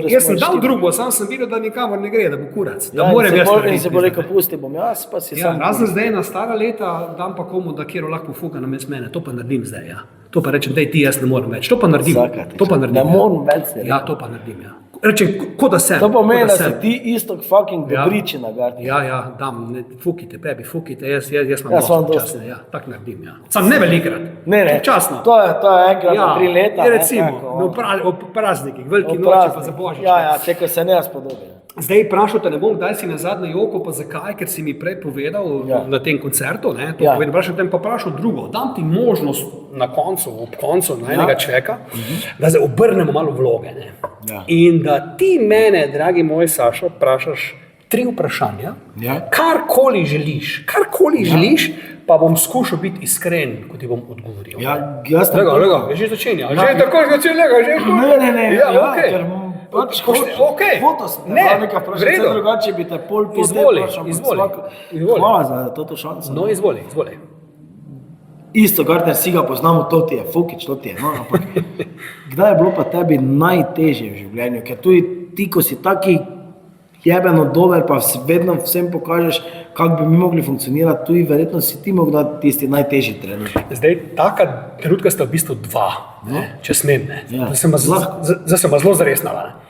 Speaker 1: Jaz sem dal drugo, sam sem videl, da nikamor ne gre, da bo kurac.
Speaker 2: In se bo rekel, pusti bom jaz, pa si sam.
Speaker 1: Razen zdaj na stara leta, dam pa komu, da kjero lahko fuka namesto mene, to pa naredim zdaj, To pa rečem, daj ti, jaz ne morem več. To pa naredim.
Speaker 2: Ne morem več.
Speaker 1: Ja, to pa naredim, ja. Rečem, kot da sem.
Speaker 2: To pomeni, da si ti isto fucking dobriči na gardi.
Speaker 1: Ja, dam, fukite, jaz imam dosti časa. Ja, tak naredim, ja. Sam ne velikrat.
Speaker 2: Ne.
Speaker 1: Časno.
Speaker 2: To je enkrat na 3 leta.
Speaker 1: Recimo, ob praznikih, veliki noči pa za Božič.
Speaker 2: Ja, če ko se ne spodobi.
Speaker 1: Zdaj vprašal te ne bom, kdaj si nazadnje joko, pa zakaj, ker si mi prej povedal na tem koncertu, ne, to povedal, pa vprašal drugo, dam ti možnost ob koncu na enega človeka, da zdaj obrnemo malo vloge, ne. In da ti mene, dragi moj Sašo, vprašaš 3 vprašanja, karkoli želiš, pa bom skušal biti iskren, ko ti bom odgovoril. Lega, že začenja, že tako začenja, že tako.
Speaker 2: Drugače bi te pol
Speaker 1: izvoli.
Speaker 2: Hvala za to šanso.
Speaker 1: No, izvoli.
Speaker 2: Isto, Gartner, si ga poznamo, to ti je, Fukič, to ti je. No, ampak, kdaj je bilo pa tebi najtežje v življenju? Ker ti, ko si taki jebeno dober, pa vedno vsem pokažeš, kako bi mi mogli funkcionirati, tu verjetno si ti mogla tisti najtežji trenutek.
Speaker 1: Zdaj, taka trenutka sta v bistvu 2, če smem. Zdaj sem zelo zaresnala.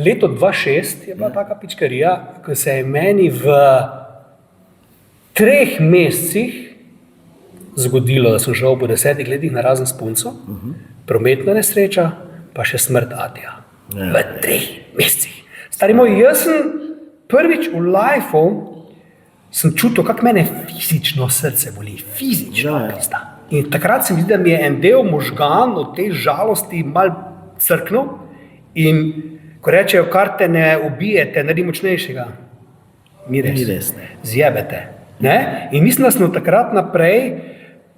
Speaker 1: Leto 2006 je bila taka pičkarija, ko se je meni v 3 mesecih zgodilo, da sem žal po 10 letih na razen s punco, prometna nesreča, pa še smrt Adija. V 3 mesecih. Stari moj, jaz sem prvič v lifeu sem čutil, kako mene fizično srce boli, fizično. In takrat se mi zdi, da mi je en del možgan od te žalosti mal crknil in ko rečejo, kar te ne ubije, te naredi močnejšega. Ni res. Zjebete. Ne? In mislim, da sem od takrat naprej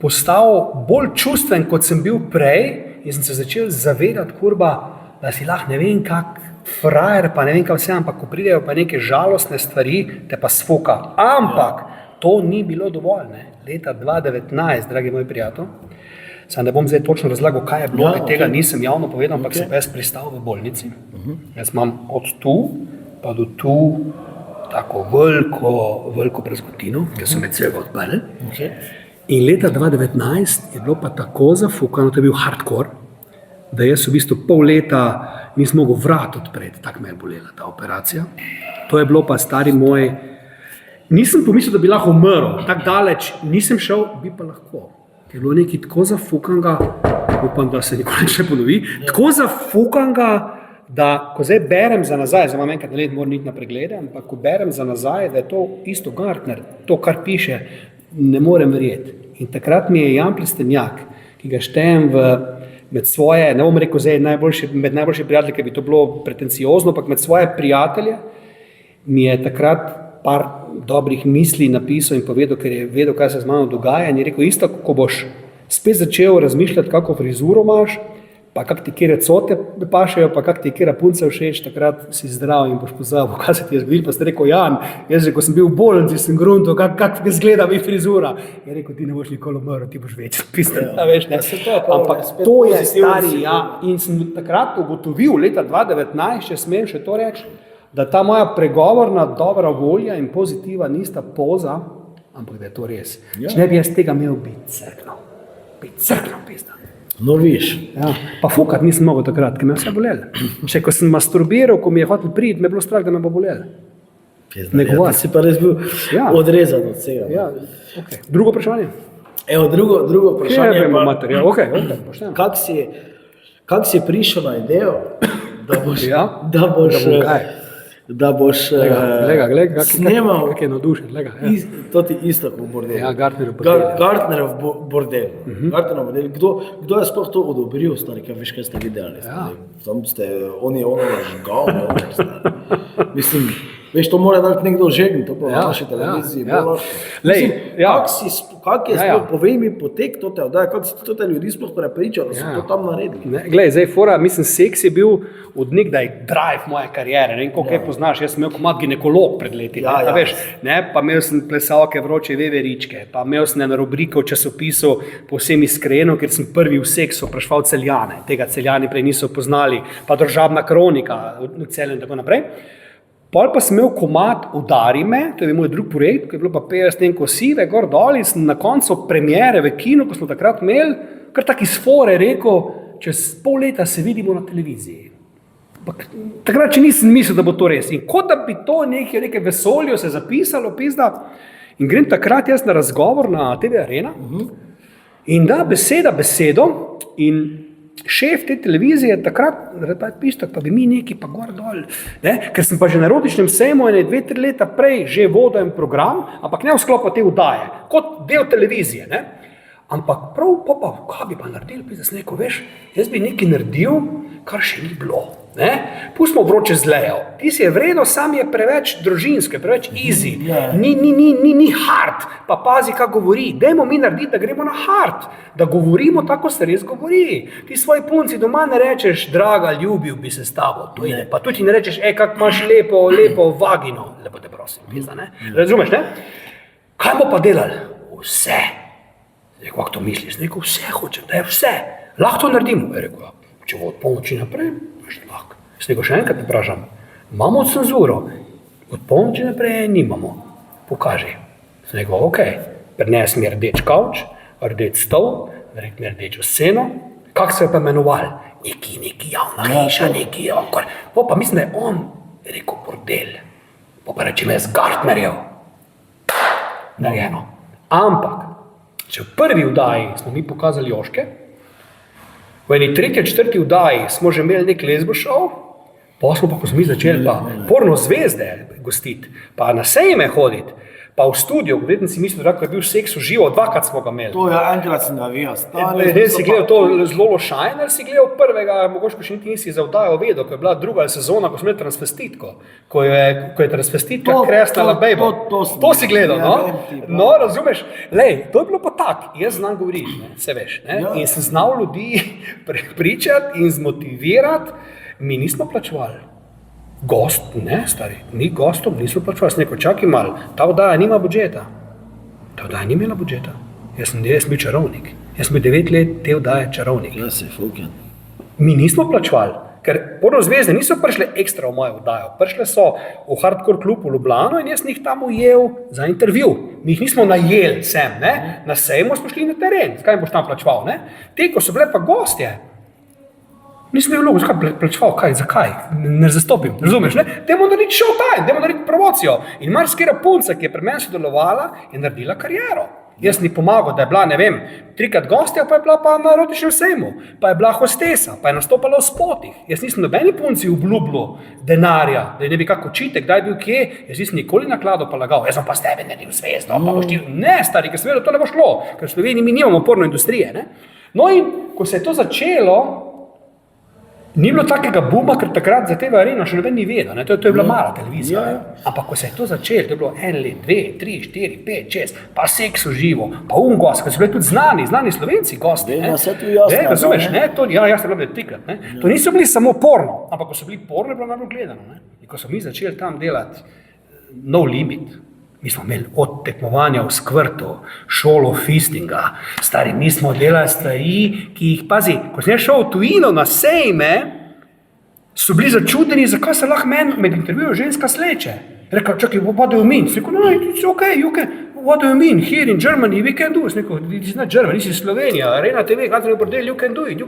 Speaker 1: postal bolj čustven, kot sem bil prej in sem se začel zavedati, kurba, da si lahko ne vem kak frajer, pa ne vem kaj vse, ampak ko pridejo pa neke žalostne stvari, te pa sfoka. Ampak to ni bilo dovolj. Ne? Leta 2019, dragi moj prijatelj, sam ne bom zdaj točno razlagal, kaj je bilo, tega nisem javno povedal, ampak sem jaz pristal v bolnici. Jaz imam od tu pa do tu tako veliko brazgotino, ker so me celo odpali. In leta 2019 je bilo pa tako zafukano, to je bil hardcore, da jaz v bistvu pol leta nisem mogel vrat odpreti, tako me je bolela ta operacija. To je bilo pa, stari moj, nisem pomislil, da bi lahko umrl, tako daleč nisem šel, bi pa lahko. Ker je bilo nekaj tako zafukanga, upam, da se nikoli ne ponovi, tako zafukanga, da ko zdaj berem za nazaj, zdaj imam enkrat na let, moram iti na preglede, ampak ko berem za nazaj, da je to isto Gartner, to, kar piše, ne morem verjeti. In takrat mi je Jan Plestenjak, ki ga štejem med svoje, ne bom rekel zdaj med najboljši prijatelji, ker bi to bilo pretenciozno, ampak med svoje prijatelje, mi je takrat par dobrih misli napisal in povedal, ker je vedel, kaj se z mano dogaja, in je rekel, isto, ko boš spet začel razmišljati, kako frizuro imaš, pa kak ti kjere cote pašejo, pa kak ti kjera punca všeč, takrat si zdrav in boš pozabil, kaj se ti je zgodilo, pa ste rekel, Jan, jaz že, ko sem bil v bolnici, sem grunto, kak izgleda mi frizura. Je rekel, ti ne boš nikoli umrl, ti boš več pisal, veš, ne. Ampak to je stari, in sem takrat ugotovil, leta 2019, če smem še to reči, da ta moja pregovorna dobra volja in pozitiva nista poza, ampak da je to res. Če ne bi jaz tega imel biti crkno, pizda.
Speaker 2: No, viš.
Speaker 1: Ja, pa fukat nisem mogel takrat, ker me vse bolelo. Še ko sem masturbiral, ko mi je hotel priti, me je bilo strah, da me bo bolelo.
Speaker 2: Ti si pa res bil odrezan od vsega.
Speaker 1: Ja, okay. Drugo vprašanje?
Speaker 2: Evo, drugo vprašanje
Speaker 1: je pa,
Speaker 2: kak si prišel na idejo, da boš snemal,
Speaker 1: kak je navdušen,
Speaker 2: to ti isto kot bordel.
Speaker 1: Ja, Gartnerov
Speaker 2: bordel. Kdo je sploh to odobril, stari, kaj veš, kaj ste videli? Tam ste, on je ono žgal, mislim, veš, to mora dati nekdo žegni, to pa na naši televiziji. Kak je sploh, povej mi potek tote oddaje, kak si to ljudi sploh prepričal, da so to tam naredili?
Speaker 1: Glej, zdaj fora, mislim, seks je bil od nekdaj drive moje karijere, ne vem, koliko je poznaš, jaz sem imel komad ginekolog pred leti, veš, ne, pa imel sem plesalke vroče veveričke, pa imel sem eno rubriko v časopisu povsem iskreno, ker sem prvi v seksu vprašal Celjane, tega Celjani prej niso poznali, pa Državna kronika v Celju in tako naprej. Pol pa sem imel komad Udari me, to je moj drug projekt, ki je bilo pa 50 kosive, gor dol in sem na koncu premiere v kinu, ko smo takrat imeli, kar tak iz fore rekel, čez pol leta se vidimo na televiziji. Takrat, če nisem mislil, da bo to res. In kot da bi to neke vesolju se zapisalo, pizda, in grem takrat jaz na razgovor na TV Arena in da besedo in šef te televizije takrat, pa bi mi neki pa gor dol, ne? Ker sem pa že na erotičnem sejmu 2-3 leta prej že vodil en program, ampak ne v sklopu te vdaje, kot del televizije, ne? Ampak prav, kaj bi pa naredil, pizda, sem rekel, veš, jaz bi nekaj naredil, kar še ni bilo. Ne? Pustimo vroče zlejo. Ti si je vredno, sam je preveč družinske, preveč easy, ni hard, pa pazi, kaj govori. Dajmo mi narediti, da gremo na hard, da govorimo tako, se res govori. Ti svoji punci doma ne rečeš, draga, ljubil bi se s tabo, pa tudi ne rečeš, kak imaš lepo vagino, lepo te prosim, pizda, ne? Razumeš, ne? Kaj bo pa delali? Vse. Rekel, kako to misliš? Rekel, vse hočem, da je vse. Lahko to naredimo. Rekel, če bo od polnoči naprej, lahko. Rekel, še enkrat te vprašam, imamo cenzuro? Od polnoči naprej nimamo. Pokaži. Rekel, ok, prines mi rdeč kavč, rdeč stol, mi rdečo sceno. Kako se je pa imenoval? Neki javna hiša, neki onkor. Pa mislim, da je on rekel bordel. Pa rečem jaz Gartnerjev. Narejeno. Ampak, če v prvi vdaji smo mi pokazali Joške, v eni 3., 4. vdaji smo že imeli nek lesbo šov, pa smo pa, ko smo mi začeli pa porno zvezde gostiti, pa na sejme hoditi, pa v studio, vedno si mislil, da je bil seks v živo, 2-krat smo ga imeli.
Speaker 2: To je enkrat sem ga videl.
Speaker 1: Si gledal to zelo lošajn, ali si gledal prvega, mogoče pa še nisi za vdajo vedel, ko je bila druga sezona, ko smo imeli transvestitko, ko je transvestitka kresnala bejbo. To si gledal, no? No, razumeš? Lej, to je bilo pa tak, jaz znam govoriti, ne? Se veš, ne? In sem znal ljudi prepričati in zmotivirati, mi nismo plačevali. Gost, ne, stari, mi gostom nismo plačevali, sem rekel, čakaj malo, ta vdaja nima budžeta. Ta vdaja ni imela budžeta. Jaz sem bil čarovnik. Jaz sem bil 9 let te vdaje čarovnik.
Speaker 2: Ja, se fuken.
Speaker 1: Mi nismo plačevali, ker porno zvezde niso prišle ekstra v mojo vdajo. Prišle so v Hardcore klub v Ljubljano in jaz sem jih tam ujel za intervju. Mi jih nismo najeli sem, ne. Na sejmu smo šli na teren, kaj boš tam plačeval, ne. Te, ko so bile pa gostje, nisem imel vlogo, zakaj plačeval, zakaj, ne zastopim, razumeš, ne? Dajmo narediti showtime, dajmo narediti promocijo. In marsikera punca, ki je pri meni sodelovala, je naredila kariero. Jaz ni pomagal, da je bila, ne vem, 3-krat gostja, pa je bila pa na erotičnem sejmu, pa je bila hostesa, pa je nastopala v spotih. Jaz nisem nobeni punci obljubljal denarja, da je ne bi kak očitek, kdaj bil kje, jaz nisem nikoli nakladal pa lagal, jaz sem pa s tebe naredil zvezdo, pa boš ti, ne, stari, ker seveda to ne bo šlo, ker v Sloveniji mi nimamo porno industrije, ne. No in, ko se je to začelo, ni bilo takega buma, ker takrat za TV Areno še noben ni vedel, ne? To je bila mala televizija. Ampak ko se je to začelo, to je bilo 1 let, 2, 3, 4, 5, 6, pa seks v živo, pa gost, ker so bili tudi znani Slovenci gosti. Razumeš, ne? Jaz sem bil 3-krat, ne? To niso bili samo porno, ampak ko so bili porno, je bilo najbolj gledano, ne? In ko so mi začeli tam delati No Limit, mi smo imeli od tekmovanja v skvrtu, šolo fistinga, stari, mi smo delali stvari, ki jih, pazi, ko sem šel v tujino na sejme, so bili začudeni, zakaj se lahko meni med intervjujem ženska sleče. Rekel, čakaj, what do you mean? Rekel, no, it's okay, what do you mean? Here in Germany we can do it. Rekel, this is not Germany, this is Slovenija, Arena TV, Gledanje bordel, you can do it.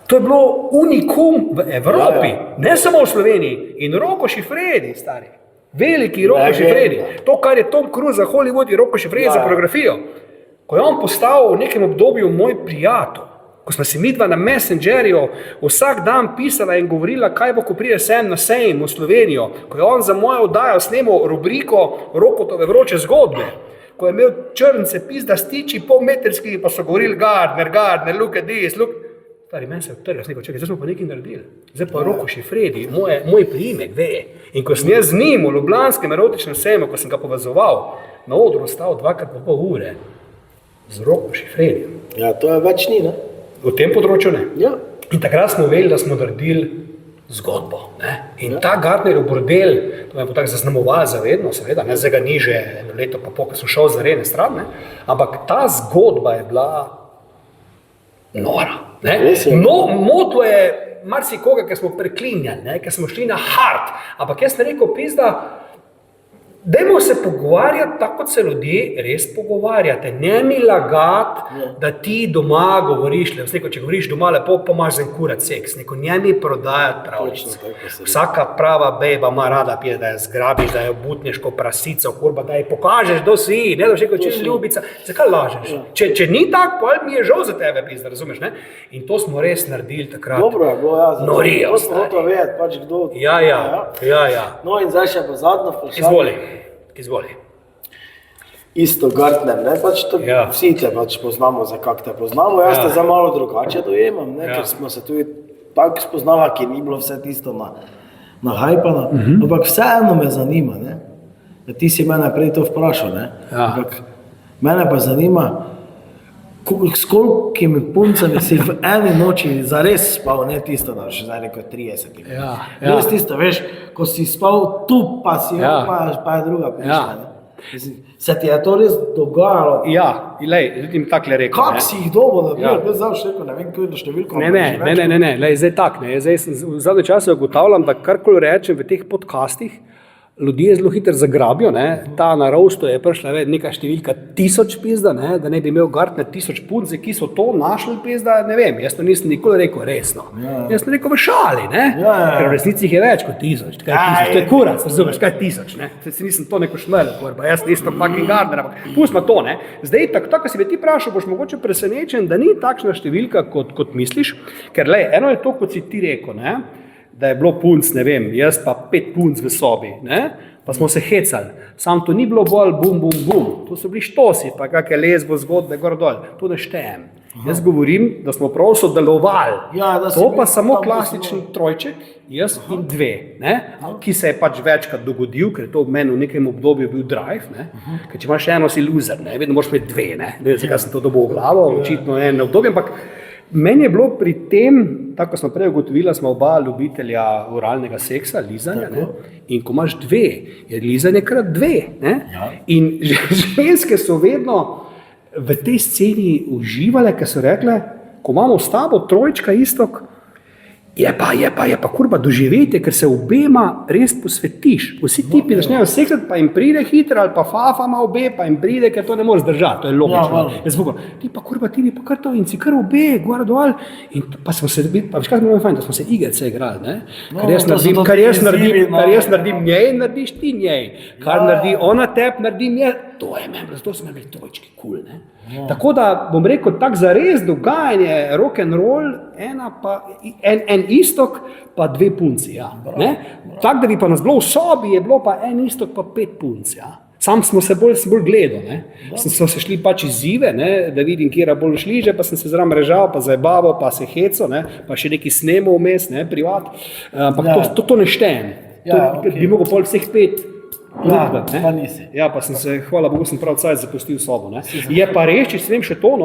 Speaker 1: To je bilo unikum v Evropi, ne samo v Sloveniji. In Rocco Siffredi, stari. Veliki Rocco Siffredi. To, kar je Tom Cruise za Hollywood, je Rocco Siffredi za fotografijo. Ko je on postal v nekem obdobju moj prijatelj, ko smo si midva na Messengerju vsak dan pisala in govorila, kaj bo, ko pride sem na sejem v Slovenijo, ko je on za mojo oddajo snemal rubriko Rockotove vroče zgodbe, ko je imel črnce pizda stiči polmetrski, pa so govorili Gardner, look at this, look. Stari, meni se je odtrgal, sem rekel, čakaj, zdaj smo pa nekaj naredili. Zdaj pa Rocco Siffredi, moj priimek ve. In ko sem jaz z njim v ljubljanskem erotičnem sejmu, ko sem ga povezoval, na odru ostal 2,5 ure z Rocco Siffredijem.
Speaker 2: Ja, to je več ni, ne?
Speaker 1: V tem področju ne.
Speaker 2: Ja.
Speaker 1: In takrat smo vedeli, da smo naredili zgodbo, ne? In ta Gardnerjev bordel, to me bo tako zaznamoval zavedno, seveda, ne, zdaj ga ni že 1 leto pa pol, ko sem šel z Arene stran, ne? Ampak ta zgodba je bila nora. Motlo je marsikoga, ker smo preklinjali, ker smo šli na hard, ampak jaz sem rekel, pizda, Dajmo se pogovarjati tako, kot se ljudje res pogovarjate. Ne mi lagati, da ti doma govoriš, če govoriš doma lepo, pa imaš za kurat seks. Ne mi prodajati pravljice. Vsaka prava bejba ima rada pije, da jo zgrabiš, da jo butneš kot prasico, kurba, da ji pokažeš, kdo si, ne da še kot čez ljubica. Zakaj lažeš? Če ni tak, pa mi je žal za tebe, pizda, razumeš, ne? In to smo res naredili takrat.
Speaker 2: Dobro je bilo,
Speaker 1: Norijo,
Speaker 2: to smo to vedeti, pač kdo.
Speaker 1: Ja.
Speaker 2: No in zdaj še pa zadnjo vprašanje.
Speaker 1: Izvoli.
Speaker 2: Isto Gartner, ne, pač to, vsi te pač poznamo, za kak te poznamo, jaz te za malo drugače dojemam, ne, ker smo se tudi tako spoznala, ki ni bilo vse tisto nahajpano, ampak vseeno me zanima, ne, da ti si mene prej to vprašal, ne, ampak mene pa zanima, s kolikimi puncami si v eni noči zares spal, ne tisto, da še zdaj neko 30. Res tisto, veš, ko si spal tu, pa si pa je druga prišla, ne. Se ti je to res dogajalo?
Speaker 1: Ja, zdaj ti mi takle rekel.
Speaker 2: Kak si jih dobo nabil? Jaz zavš rekel, ne vem, kaj je številko.
Speaker 1: Ne, zdaj tak, ne, zdaj sem v zadnje čase ugotavljam, da karkoli rečem v teh podcastih, ljudje zelo hitro zagrabijo, ne, ta na roastu je prišla neka številka 1000 pizda, ne, da ne bi imel Gartner 1000 punce, ki so to našli pizda, ne vem, jaz to nisem nikoli rekel resno. Jaz sem rekel v šali, ne, ker v resnici jih je več kot 1000, to je kurac, razumeš, kaj 1000, ne, se nisem to neko šmrl, jaz nisem fucking Gartner, ampak pustimo to, ne, zdaj tako si me ti vprašal, boš mogoče presenečen, da ni takšna številka, kot misliš, ker eno je to, kot si ti rekel, ne, da je bilo punc, ne vem, jaz pa 5 punc v sobi, ne? Pa smo se hecali. Sam to ni bilo bolj bum, bum, bum. To so bili štosi, pa kakšne lezbo zgodbe gor dol. To ne štejem. Jaz govorim, da smo prav sodelovali. To pa samo klasični trojček, jaz in 2, ne? Ki se je pač večkrat dogodil, ker je to v meni v nekem obdobju bil drive, ne? Ker če imaš eno, si loser, ne? Vedno moraš imeti 2, ne? Ne vem, zakaj sem to dobil v glavo, očitno eno obdobje, ampak meni je bilo pri tem, tako smo prej ugotovila, smo oba ljubitelja oralnega seksa, lizanja, ne? In ko imaš 2, je lizanje krat 2, ne? In ženske so vedno v tej sceni uživale, ker so rekle, ko imamo s tabo trojčka istok, je pa kurba doživetje, ker se obema res posvetiš. Vsi tipi začnejo seksati, pa jim pride hitro, ali pa fafa ima obe, pa jim pride, ker to ne moreš zdržati, to je logično. Ti pa kurba, ti bi pa kar to in si kar obe, gor dol. In pa smo se, pa veš kaj smo imeli fajn, da smo se igrice igrali, ne? Kar jaz naredim njej, narediš ti njej. Kar naredi ona tep, naredim njej. To je meni, zato smo imeli trojčki cool, ne? Tako da bom rekel, tak zares dogajanje, rock and roll, en istok, pa 2 punci, ne? Tak, da bi pa nas bilo v sobi, je bilo pa en istok, pa 5 punc, Sam smo se bolj gledal, ne? Smo se šli pač izzive, ne? Da vidim, kjera bolj šliže, pa sem se zram režal, pa zajebaval, pa se heco, ne? Pa še neki snemal vmes, ne, privat, ampak to ne štejem, bi mogel pol vseh 5.
Speaker 2: Pa nisi.
Speaker 1: Pa sem se, hvala Bogu, sem prav cajt zapustil sobo, ne. Je pa res, če sem še to,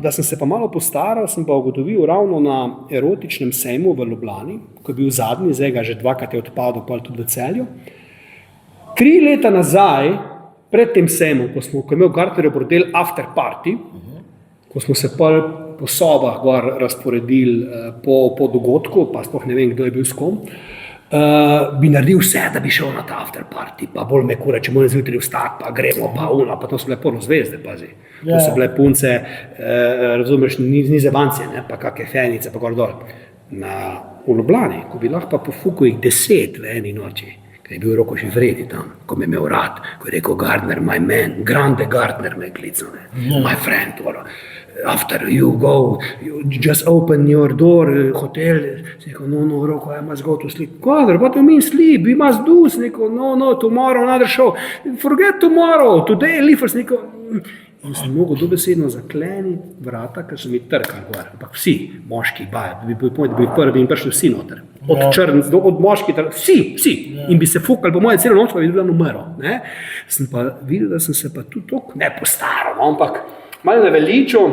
Speaker 1: da sem se pa malo postaral, sem pa ugotovil ravno na erotičnem sejmu v Ljubljani, ko je bil zadnji, zdaj ga že 2krat je odpadel, pa tudi v Celju. 3 leta nazaj, pred tem sejmom, ko je imel Gartnerjev bordel after party, ko smo se po sobah gor razporedili po dogodku, pa sploh ne vem, kdo je bil s kom, bi naredil vse, da bi šel na ta after party, pa bolj me kura, če moram zjutraj vstati, pa gremo, pa pa to so bile porno zvezde, pazi. To so bile punce, razumeš, nizevancije, ne, pa kakve fenice, pa gor dol. V Ljubljani, ko bi lahko pa pofukal jih 10 v eni noči, ker je bil Roko Šifredi tam, ko me imel rad, ko je rekel Gardner, my man, Grande Gardner me je klical, my friend, after you go, you just open your door, hotel, no, Roko, I must go to sleep. Father, what do you mean sleep? We must do, no, tomorrow another show. Forget tomorrow, today leave us, In sem mogel dobesedno zakleniti vrata, ker so mi trkali gor. Ampak vsi, moški, bi prvi in prišli vsi noter. Od črnc do od moški, vsi. In bi se fukali po moje celo noč, pa bi bilo umrl. Sem pa videl, da sem se pa tudi toliko ne postaral, ampak malo naveličal,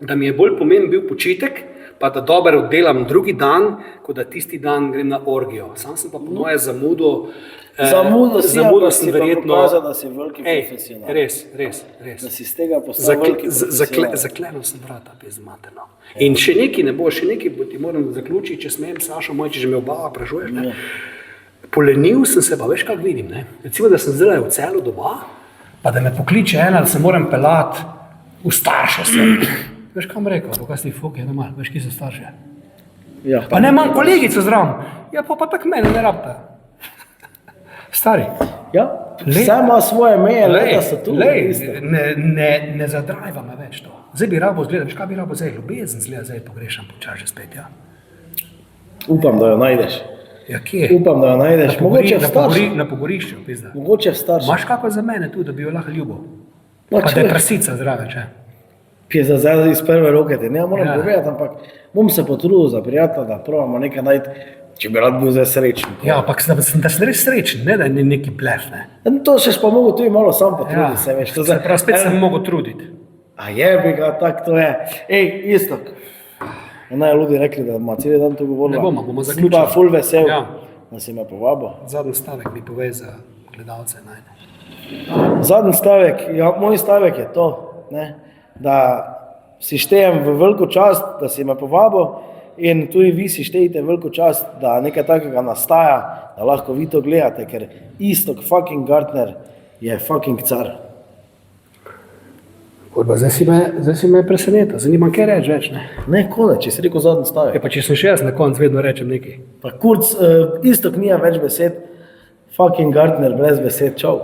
Speaker 1: da mi je bolj pomemben bil počitek, pa da dobro oddelam drugi dan, kot da tisti dan grem na orgijo. Sam sem pa po moje zamudil.
Speaker 2: Zamudil si
Speaker 1: verjetno,
Speaker 2: pokazal, da si veliki profesional.
Speaker 1: Res.
Speaker 2: Da si z tega postal veliki profesional.
Speaker 1: Zaklenil sem vrata, bez materno. In še nekaj ne bo, ti moram zaključiti, če smem, Sašo moj, če že me oba vprašuješ. Polenil sem se, pa veš, kako vidim. Ne? Recimo, da sem zdaj v Celu doma, pa da me pokliče ena, da se moram pelati v starše se. Veš, kam rekel, kaj si fuk, je normal, veš, kje so starše.
Speaker 2: Ja,
Speaker 1: Pa ne imam kolegico zraven. Ja, pa tako mene ne rabite. Stari.
Speaker 2: Ja, vse ima svoje meje, leta so tu.
Speaker 1: Ne zadrajva me več to. Zdaj bi rabo zgledal, veš, kaj bi rabo zdaj? Ljubezen zgleda, zdaj pogrešam počas že spet, ja.
Speaker 2: Upam, da jo najdeš.
Speaker 1: Ja, kje?
Speaker 2: Upam, da jo najdeš. Mogoče v starši.
Speaker 1: Na pogorišču, pizda.
Speaker 2: Mogoče v starši.
Speaker 1: Imaš kako za mene tu, da bi jo lahko ljubil?
Speaker 2: No,
Speaker 1: Pa da je prasica zraven, če?
Speaker 2: Pije zdaj iz prve roke, te ne moram povedati, ampak bom se potrudil za prijatelja, da probamo nekaj najti, če bi rad bil zdaj srečen.
Speaker 1: Ja, ampak da sem res srečen, ne da je neki blef, ne.
Speaker 2: To še pa mogo tudi malo sam potruditi, se veš.
Speaker 1: Se pravi, spet sem mogel truditi.
Speaker 2: A jebi ga, tak to je. Ej, Istok. Naj ljudi rekli, da ima celi dan to govorila.
Speaker 1: Ne bomo zaključili.
Speaker 2: Sem pa ful vesel,
Speaker 1: Ja.
Speaker 2: da si me povabil.
Speaker 1: Zadnji stavek mi pove za gledalce najne.
Speaker 2: Zadnji stavek, ja, moj stavek je to, ne, da si štejem v veliko čast, da si me povabil in tudi vi si štejete veliko čast, da nekaj takega nastaja, da lahko vi to gledate, ker Istok fucking Gartner je fucking car.
Speaker 1: Kurba, zdaj si me presenetil, zdaj nimam kaj reči več, ne.
Speaker 2: Ne, konec, če si rekel zadnji stavek.
Speaker 1: Pa če sem še jaz na koncu vedno rečem nekaj.
Speaker 2: Pa Kurz, Istok nija več besed, fucking Gartner brez besed, čau.